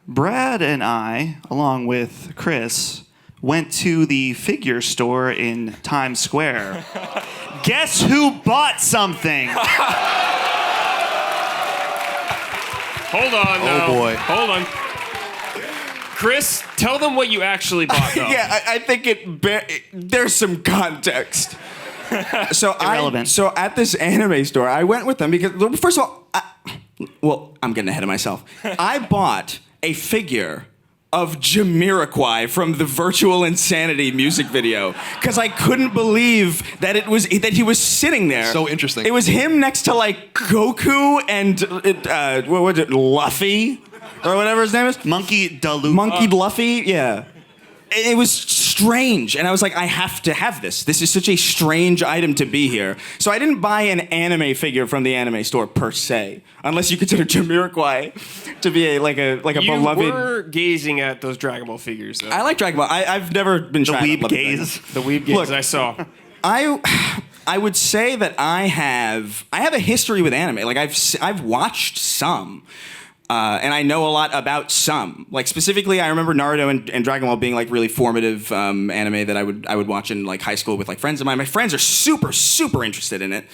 Brad and I, along with Chris, went to the figure store in Times Square. Guess who bought something? Hold on. Oh, boy. Hold on. Chris, tell them what you actually bought, though. Yeah, I think there's some context. So Irrelevant. So at this anime store, I went with them because, well, first of all, I'm getting ahead of myself. I bought a figure of Jamiroquai from the Virtual Insanity music video because I couldn't believe that he was sitting there. So interesting. It was him next to like Goku and what was it, Luffy or whatever his name is. Monkey Luffy. Monkey Luffy, yeah. It was strange, and I was like, I have to have this. This is such a strange item to be here. So I didn't buy an anime figure from the anime store per se, unless you consider Jamiroquai to be a beloved. You were gazing at those Dragon Ball figures, though. I like Dragon Ball. I've never been The weeb gaze. The weeb gaze Look, I saw. I would say that I have a history with anime. Like I've watched some. And I know a lot about some. Like specifically, I remember Naruto and Dragon Ball being like really formative anime that I would watch in like high school with like friends of mine. My friends are super interested in it,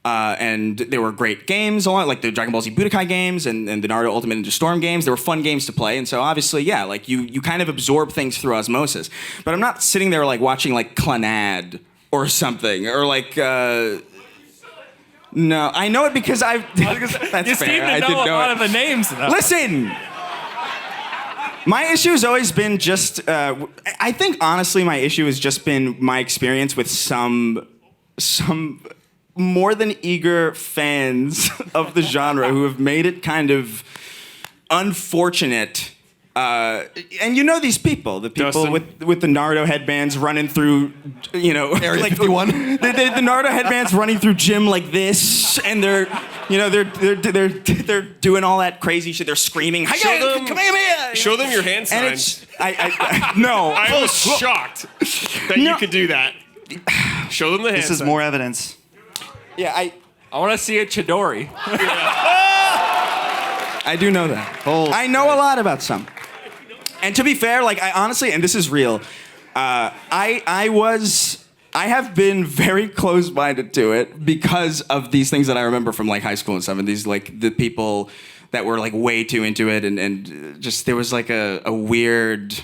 and there were great games, a lot like the Dragon Ball Z Budokai games and the Naruto Ultimate Ninja Storm games. They were fun games to play, and so obviously, yeah, like you kind of absorb things through osmosis. But I'm not sitting there like watching like Clannad or something or like. No, I know it because I've. That's You fair. seem to I know did a know lot it. of the names, though. Listen, my issue has always been just. I think honestly, my issue has just been my experience with some more than eager fans of the genre who have made it kind of unfortunate. And you know these people, the people Dustin. with the Naruto headbands running through, Area like 51. the Naruto headbands running through gym like this, and they're doing all that crazy shit. They're screaming, Show them your hand and signs. it's no. I was shocked that you could do that. Show them the hand This is signs. more evidence. Yeah, I want to see a Chidori. I do know that. I know a lot about some. And to be fair, like I honestly, and this is real, I have been very close-minded to it because of these things that I remember from like high school and stuff, and these like the people that were like way too into it, and just there was like a weird.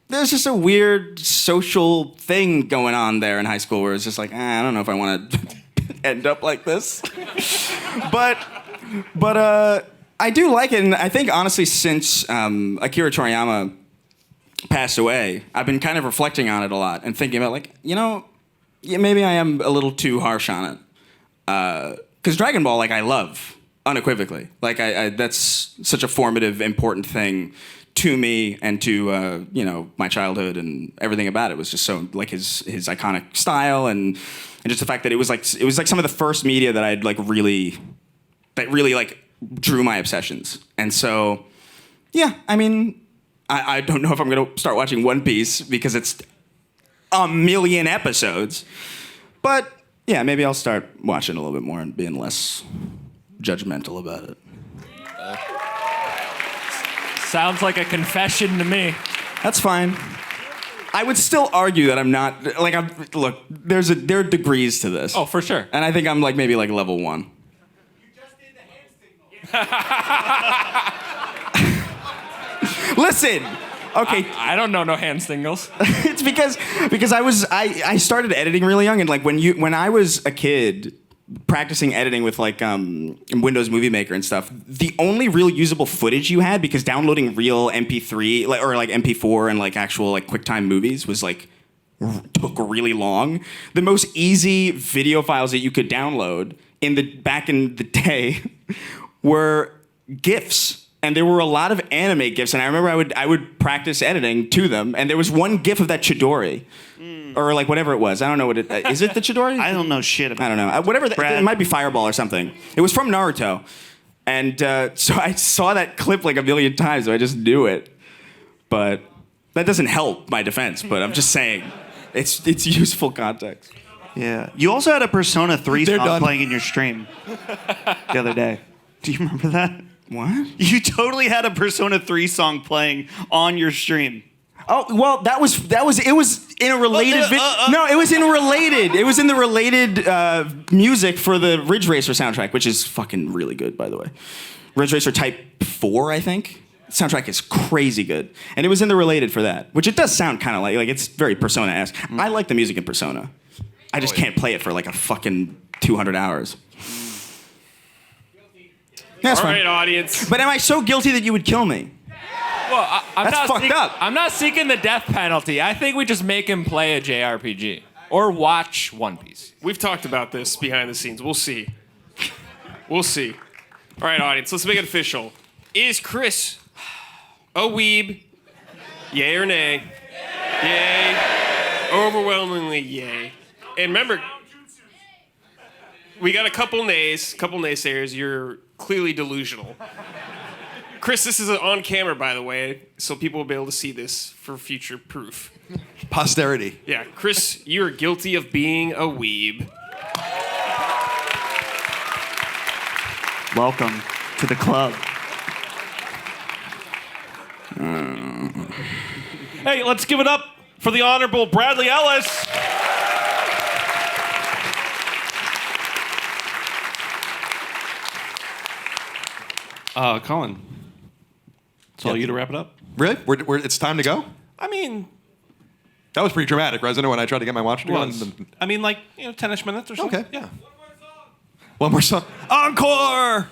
There's just a weird social thing going on there in high school where it's just like, I don't know if I want to end up like this, but I do like it, and I think honestly since Akira Toriyama passed away, I've been kind of reflecting on it a lot and thinking about like, maybe I am a little too harsh on it. Because Dragon Ball, like I love unequivocally. Like I that's such a formative, important thing to me and to my childhood, and everything about it was just so like his iconic style and just the fact that it was like some of the first media that I'd like really like drew my obsessions. And so, yeah, I mean, I don't know if I'm going to start watching One Piece because it's a million episodes. But, yeah, maybe I'll start watching a little bit more and being less judgmental about it. Sounds like a confession to me. That's fine. I would still argue that I'm not like look. There are degrees to this. Oh, for sure. And I think I'm like maybe like level 1. Listen. Okay. I don't know no hand signals. It's because I started editing really young, and like when I was a kid practicing editing with like Windows Movie Maker and stuff, the only real usable footage you had, because downloading real MP3 or like MP4 and like actual like QuickTime movies was like took really long. The most easy video files that you could download back in the day were GIFs. And there were a lot of anime GIFs, and I remember I would practice editing to them, and there was one GIF of that Chidori, or like whatever it was. I don't know what it is. It the Chidori? I don't know shit about it. I don't know. Whatever. It might be Fireball or something. It was from Naruto, and so I saw that clip like a million times, so I just knew it. But that doesn't help my defense. But I'm just saying, it's useful context. Yeah. You also had a Persona 3 song playing in your stream the other day. Do you remember that? What? You totally had a Persona 3 song playing on your stream. Oh, well, it was in a related No, it was in the related music for the Ridge Racer soundtrack, which is fucking really good, by the way. Ridge Racer Type 4, I think. The soundtrack is crazy good. And it was in the related for that, which it does sound kind of like it's very Persona-esque. I like the music in Persona. I just can't play it for like a fucking 200 hours. That's All fine. right, audience. But am I so guilty that you would kill me? Well, That's fucked up. I'm not seeking the death penalty. I think we just make him play a JRPG or watch One Piece. We've talked about this behind the scenes. We'll see. We'll see. All right, audience, let's make it official. Is Chris a weeb? Yay or nay? Yay. Overwhelmingly yay. And remember, we got a couple naysayers. You're clearly delusional. Chris, this is on camera, by the way, so people will be able to see this for future proof. Posterity. Yeah, Chris, you are guilty of being a weeb. Welcome to the club. Hey, let's give it up for the Honorable Bradley Ellis. Colin, it's all you to wrap it up. Really? It's time to go? I mean, that was pretty dramatic, wasn't it, when I tried to get my watch to go? I mean, like, 10-ish minutes or something. Okay. Yeah. One more song. Encore!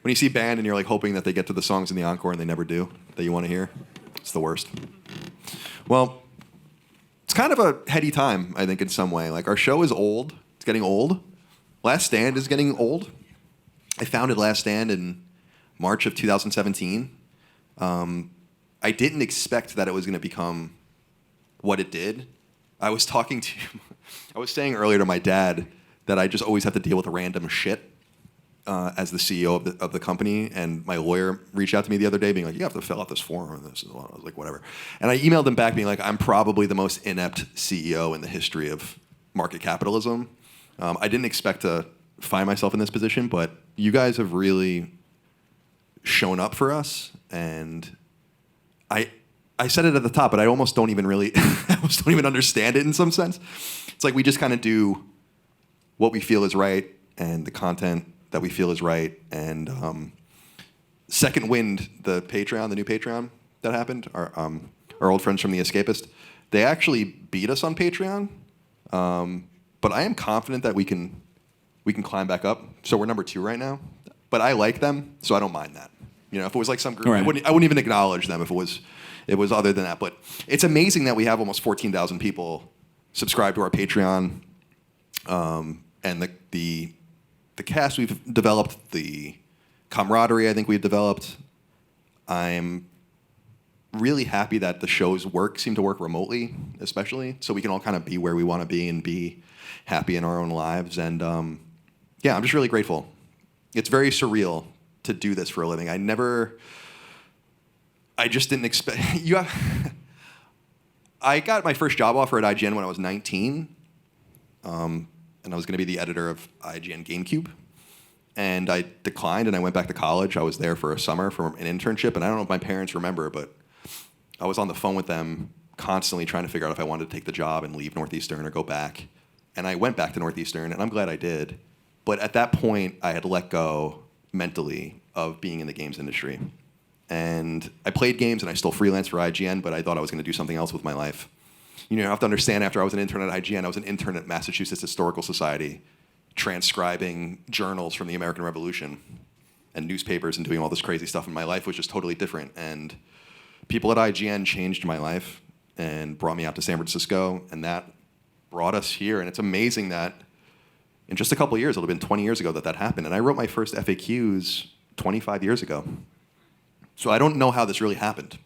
When you see band and you're like hoping that they get to the songs in the encore and they never do, that you want to hear, it's the worst. Well, it's kind of a heady time, I think, in some way. Like, our show is old. It's getting old. Last Stand is getting old. I founded Last Stand in March of 2017. I didn't expect that it was going to become what it did. I was saying earlier to my dad that I just always have to deal with random shit as the CEO of the company. And my lawyer reached out to me the other day being like, you have to fill out this form. And this. I was like, whatever. And I emailed him back being like, I'm probably the most inept CEO in the history of market capitalism. I didn't expect to find myself in this position, but you guys have really shown up for us. And I said it at the top, but I almost don't even understand it in some sense. It's like we just kind of do what we feel is right and the content that we feel is right. And Second Wind, the new Patreon that happened, our old friends from The Escapist, they actually beat us on Patreon. But I am confident that we can climb back up. So we're number 2 right now. But I like them, so I don't mind that. You know, if it was like some group, Right. I wouldn't even acknowledge them if it was other than that. But it's amazing that we have almost 14,000 people subscribe to our Patreon, and the cast we've developed, the camaraderie I think we've developed. I'm really happy that the shows seem to work remotely, especially, so we can all kind of be where we want to be and be happy in our own lives. And yeah, I'm just really grateful. It's very surreal to do this for a living. I just didn't expect. I got my first job offer at IGN when I was 19, and I was going to be the editor of IGN GameCube. and I declined, and I went back to college. I was there for a summer for an internship, and I don't know if my parents remember, but I was on the phone with them constantly trying to figure out if I wanted to take the job and leave Northeastern or go back. And I went back to Northeastern, and I'm glad I did. But at that point, I had let go mentally of being in the games industry. And I played games, and I still freelanced for IGN, but I thought I was going to do something else with my life. You have to understand, after I was an intern at IGN, I was an intern at Massachusetts Historical Society, transcribing journals from the American Revolution and newspapers and doing all this crazy stuff. And my life was just totally different. And people at IGN changed my life and brought me out to San Francisco, and that brought us here. And it's amazing that in just a couple of years, it'll have been 20 years ago that happened. And I wrote my first FAQs 25 years ago. So I don't know how this really happened,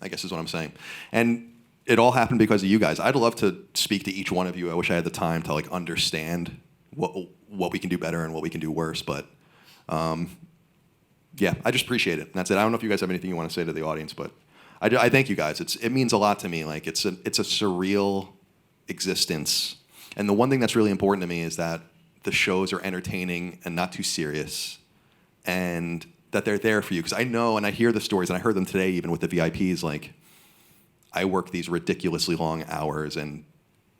I guess is what I'm saying. And it all happened because of you guys. I'd love to speak to each one of you. I wish I had the time to understand what we can do better and what we can do worse. But yeah, I just appreciate it. And that's it. I don't know if you guys have anything you want to say to the audience, but I thank you guys. It means a lot to me. It's a surreal existence. And the one thing that's really important to me is that the shows are entertaining and not too serious, and that they're there for you. Because I know, and I hear the stories, and I heard them today even with the VIPs, I work these ridiculously long hours, and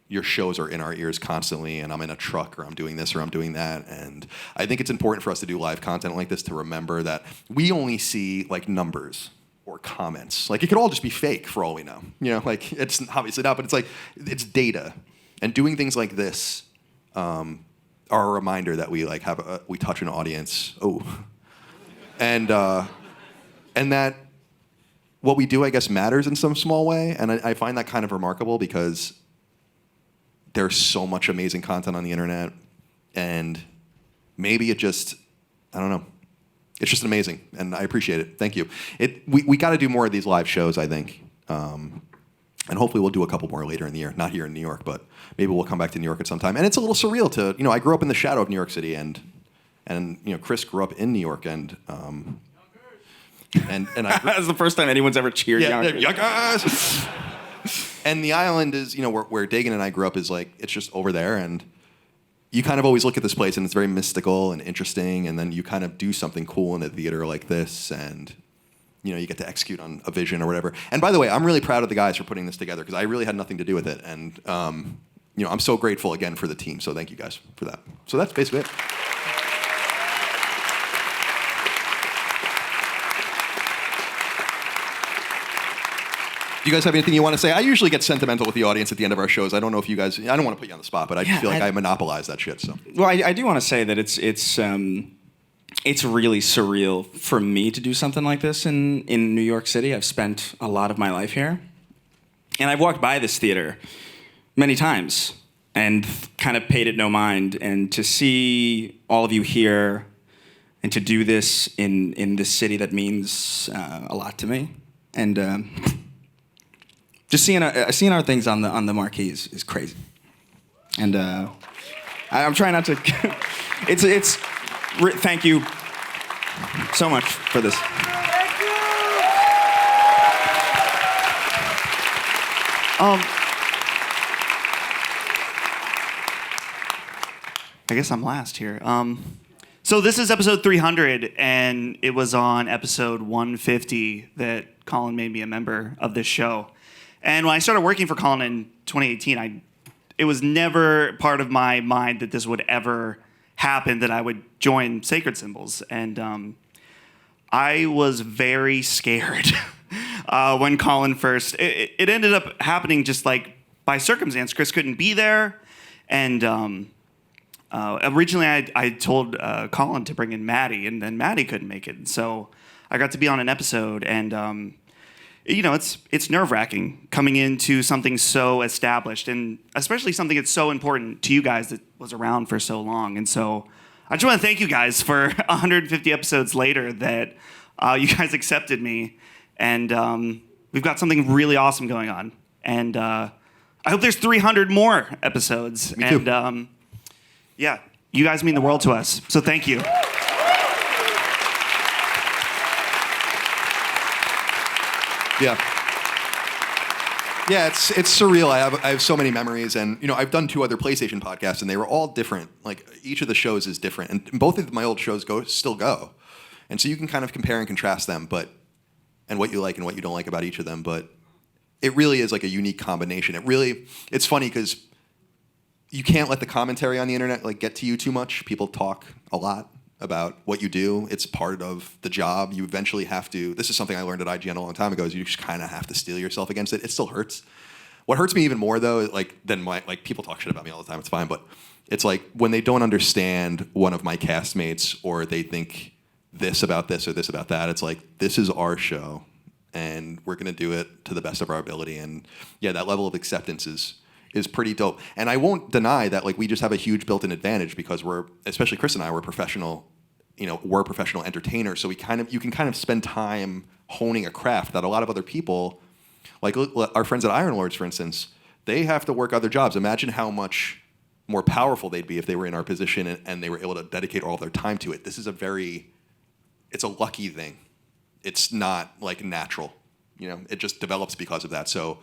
your shows are in our ears constantly, and I'm in a truck, or I'm doing this, or I'm doing that. And I think it's important for us to do live content like this to remember that we only see numbers or comments. It could all just be fake for all we know. It's obviously not, but it's data. And doing things like this are a reminder that we we touch an audience. And that what we do, I guess, matters in some small way. And I find that kind of remarkable because there's so much amazing content on the internet. And maybe it just, I don't know. It's just amazing. And I appreciate it. Thank you. We got to do more of these live shows, I think. And hopefully we'll do a couple more later in the year. Not here in New York, but maybe we'll come back to New York at some time. And it's a little surreal to, I grew up in the shadow of New York City, and Chris grew up in New York, and that's the first time anyone's ever cheered Yonkers. And the island is, where Dagan and I grew up is it's just over there, and you kind of always look at this place and it's very mystical and interesting, and then you kind of do something cool in a theater like this, and you get to execute on a vision or whatever. And by the way, I'm really proud of the guys for putting this together because I really had nothing to do with it, and I'm so grateful again for the team. So thank you guys for that. So that's basically it. Do you guys have anything you want to say? I usually get sentimental with the audience at the end of our shows. I don't know if you guys, I don't want to put you on the spot, but I feel like I monopolize that shit. So. Well, I do want to say that it's really surreal for me to do something like this in New York City. I've spent a lot of my life here. And I've walked by this theater many times and kind of paid it no mind. And to see all of you here and to do this in this city that means a lot to me. And just seeing our things on the marquee is crazy. And I'm trying not to. Thank you so much for this. I guess I'm last here. So this is episode 300, and it was on episode 150 that Colin made me a member of this show. And when I started working for Colin in 2018, it was never part of my mind that this would ever happen, that I would join Sacred Symbols. And I was very scared when Colin first... It ended up happening just by circumstance. Chris couldn't be there. And originally I told Colin to bring in Maddie, and then Maddie couldn't make it. So I got to be on an episode, and... it's nerve-wracking coming into something so established, and especially something that's so important to you guys that was around for so long. And so I just want to thank you guys for 150 episodes later that you guys accepted me, and we've got something really awesome going on. And I hope there's 300 more episodes. Me too. And yeah, you guys mean the world to us, so thank you. Yeah. Yeah, it's surreal. I have so many memories, and I've done 2 other PlayStation podcasts, and they were all different. Like each of the shows is different, and both of my old shows still go, and so you can kind of compare and contrast them, and what you like and what you don't like about each of them. But it really is like a unique combination. It's funny because you can't let the commentary on the internet like get to you too much. People talk a lot about what you do. It's part of the job. You eventually have to. This is something I learned at IGN a long time ago. Is you just kind of have to steel yourself against it. It still hurts. What hurts me even more though, people talk shit about me all the time. It's fine, but it's like when they don't understand one of my castmates or they think this about this or this about that. It's like this is our show, and we're gonna do it to the best of our ability. And yeah, that level of acceptance is pretty dope. And I won't deny that like we just have a huge built-in advantage because especially Chris and I, we're professional entertainers. So you can kind of spend time honing a craft that a lot of other people, like our friends at Iron Lords, for instance, they have to work other jobs. Imagine how much more powerful they'd be if they were in our position and they were able to dedicate all of their time to it. This is it's a lucky thing. It's not like natural, it just develops because of that. So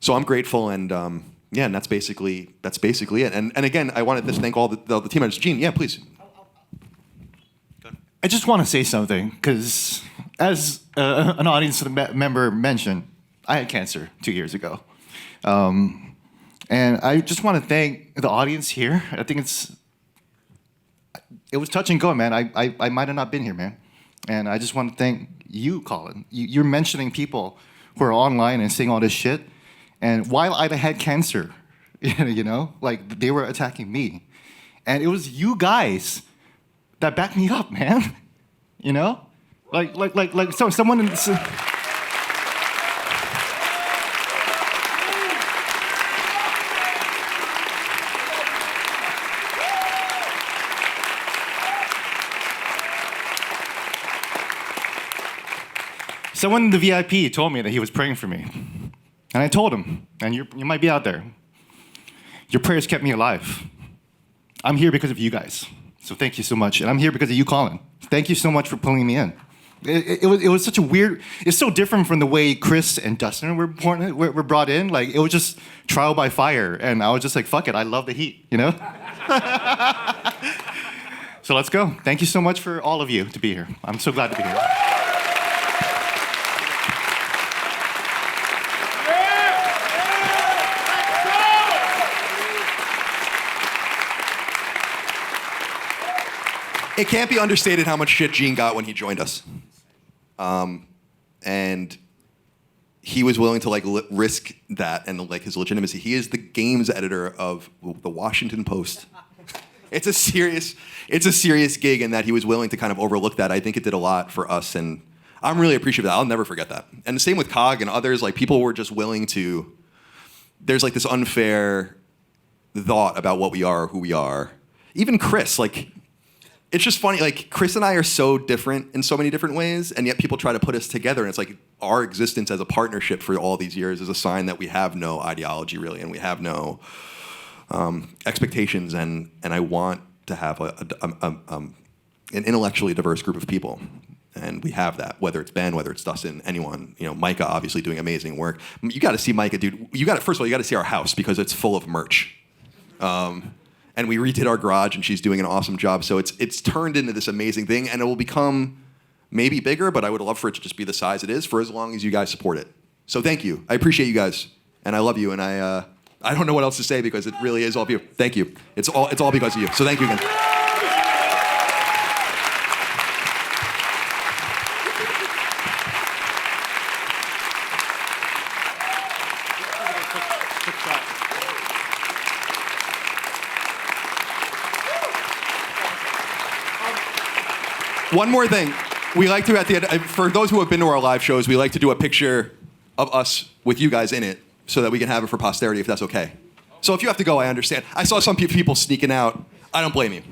I'm grateful, and and that's basically it. And again, I wanted to thank all the team members. Gene, yeah, please. I just want to say something because, as an audience member mentioned, I had cancer 2 years ago, and I just want to thank the audience here. I think it was touch and go, man. I might have not been here, man, and I just want to thank you, Colin. You're mentioning people who are online and saying all this shit. And while I had cancer, like they were attacking me. And it was you guys that backed me up, man. So someone in someone in the VIP told me that he was praying for me. And I told him, and you might be out there, your prayers kept me alive. I'm here because of you guys. So thank you so much. And I'm here because of you, Colin. Thank you so much for pulling me in. It was such a weird, it's so different from the way Chris and Dustin were brought in. Like, it was just trial by fire. And I was just like, fuck it, I love the heat, So let's go. Thank you so much for all of you to be here. I'm so glad to be here. It can't be understated how much shit Gene got when he joined us. And he was willing to risk that and his legitimacy. He is the games editor of the Washington Post. It's a serious gig, in that he was willing to kind of overlook that. I think it did a lot for us, and I'm really appreciative of that. I'll never forget that. And the same with Cog and others. Like, people were just willing to. There's like this unfair thought about what we are, or who we are. Even Chris, like. It's just funny, like, Chris and I are so different in so many different ways, and yet people try to put us together, and it's like our existence as a partnership for all these years is a sign that we have no ideology, really, and we have no expectations, and I want to have an intellectually diverse group of people, and we have that, whether it's Ben, whether it's Dustin, anyone, Micah obviously doing amazing work. You gotta see Micah, dude. First of all, you gotta see our house, because it's full of merch. And we redid our garage, and she's doing an awesome job. So it's turned into this amazing thing, and it will become maybe bigger, but I would love for it to just be the size it is for as long as you guys support it. So thank you. I appreciate you guys, and I love you, and I don't know what else to say, because it really is all of you. Thank you. It's all because of you. So thank you again. One more thing. We like to, at the end, for those who have been to our live shows, we like to do a picture of us with you guys in it so that we can have it for posterity, if that's okay. So if you have to go, I understand. I saw some people sneaking out. I don't blame you.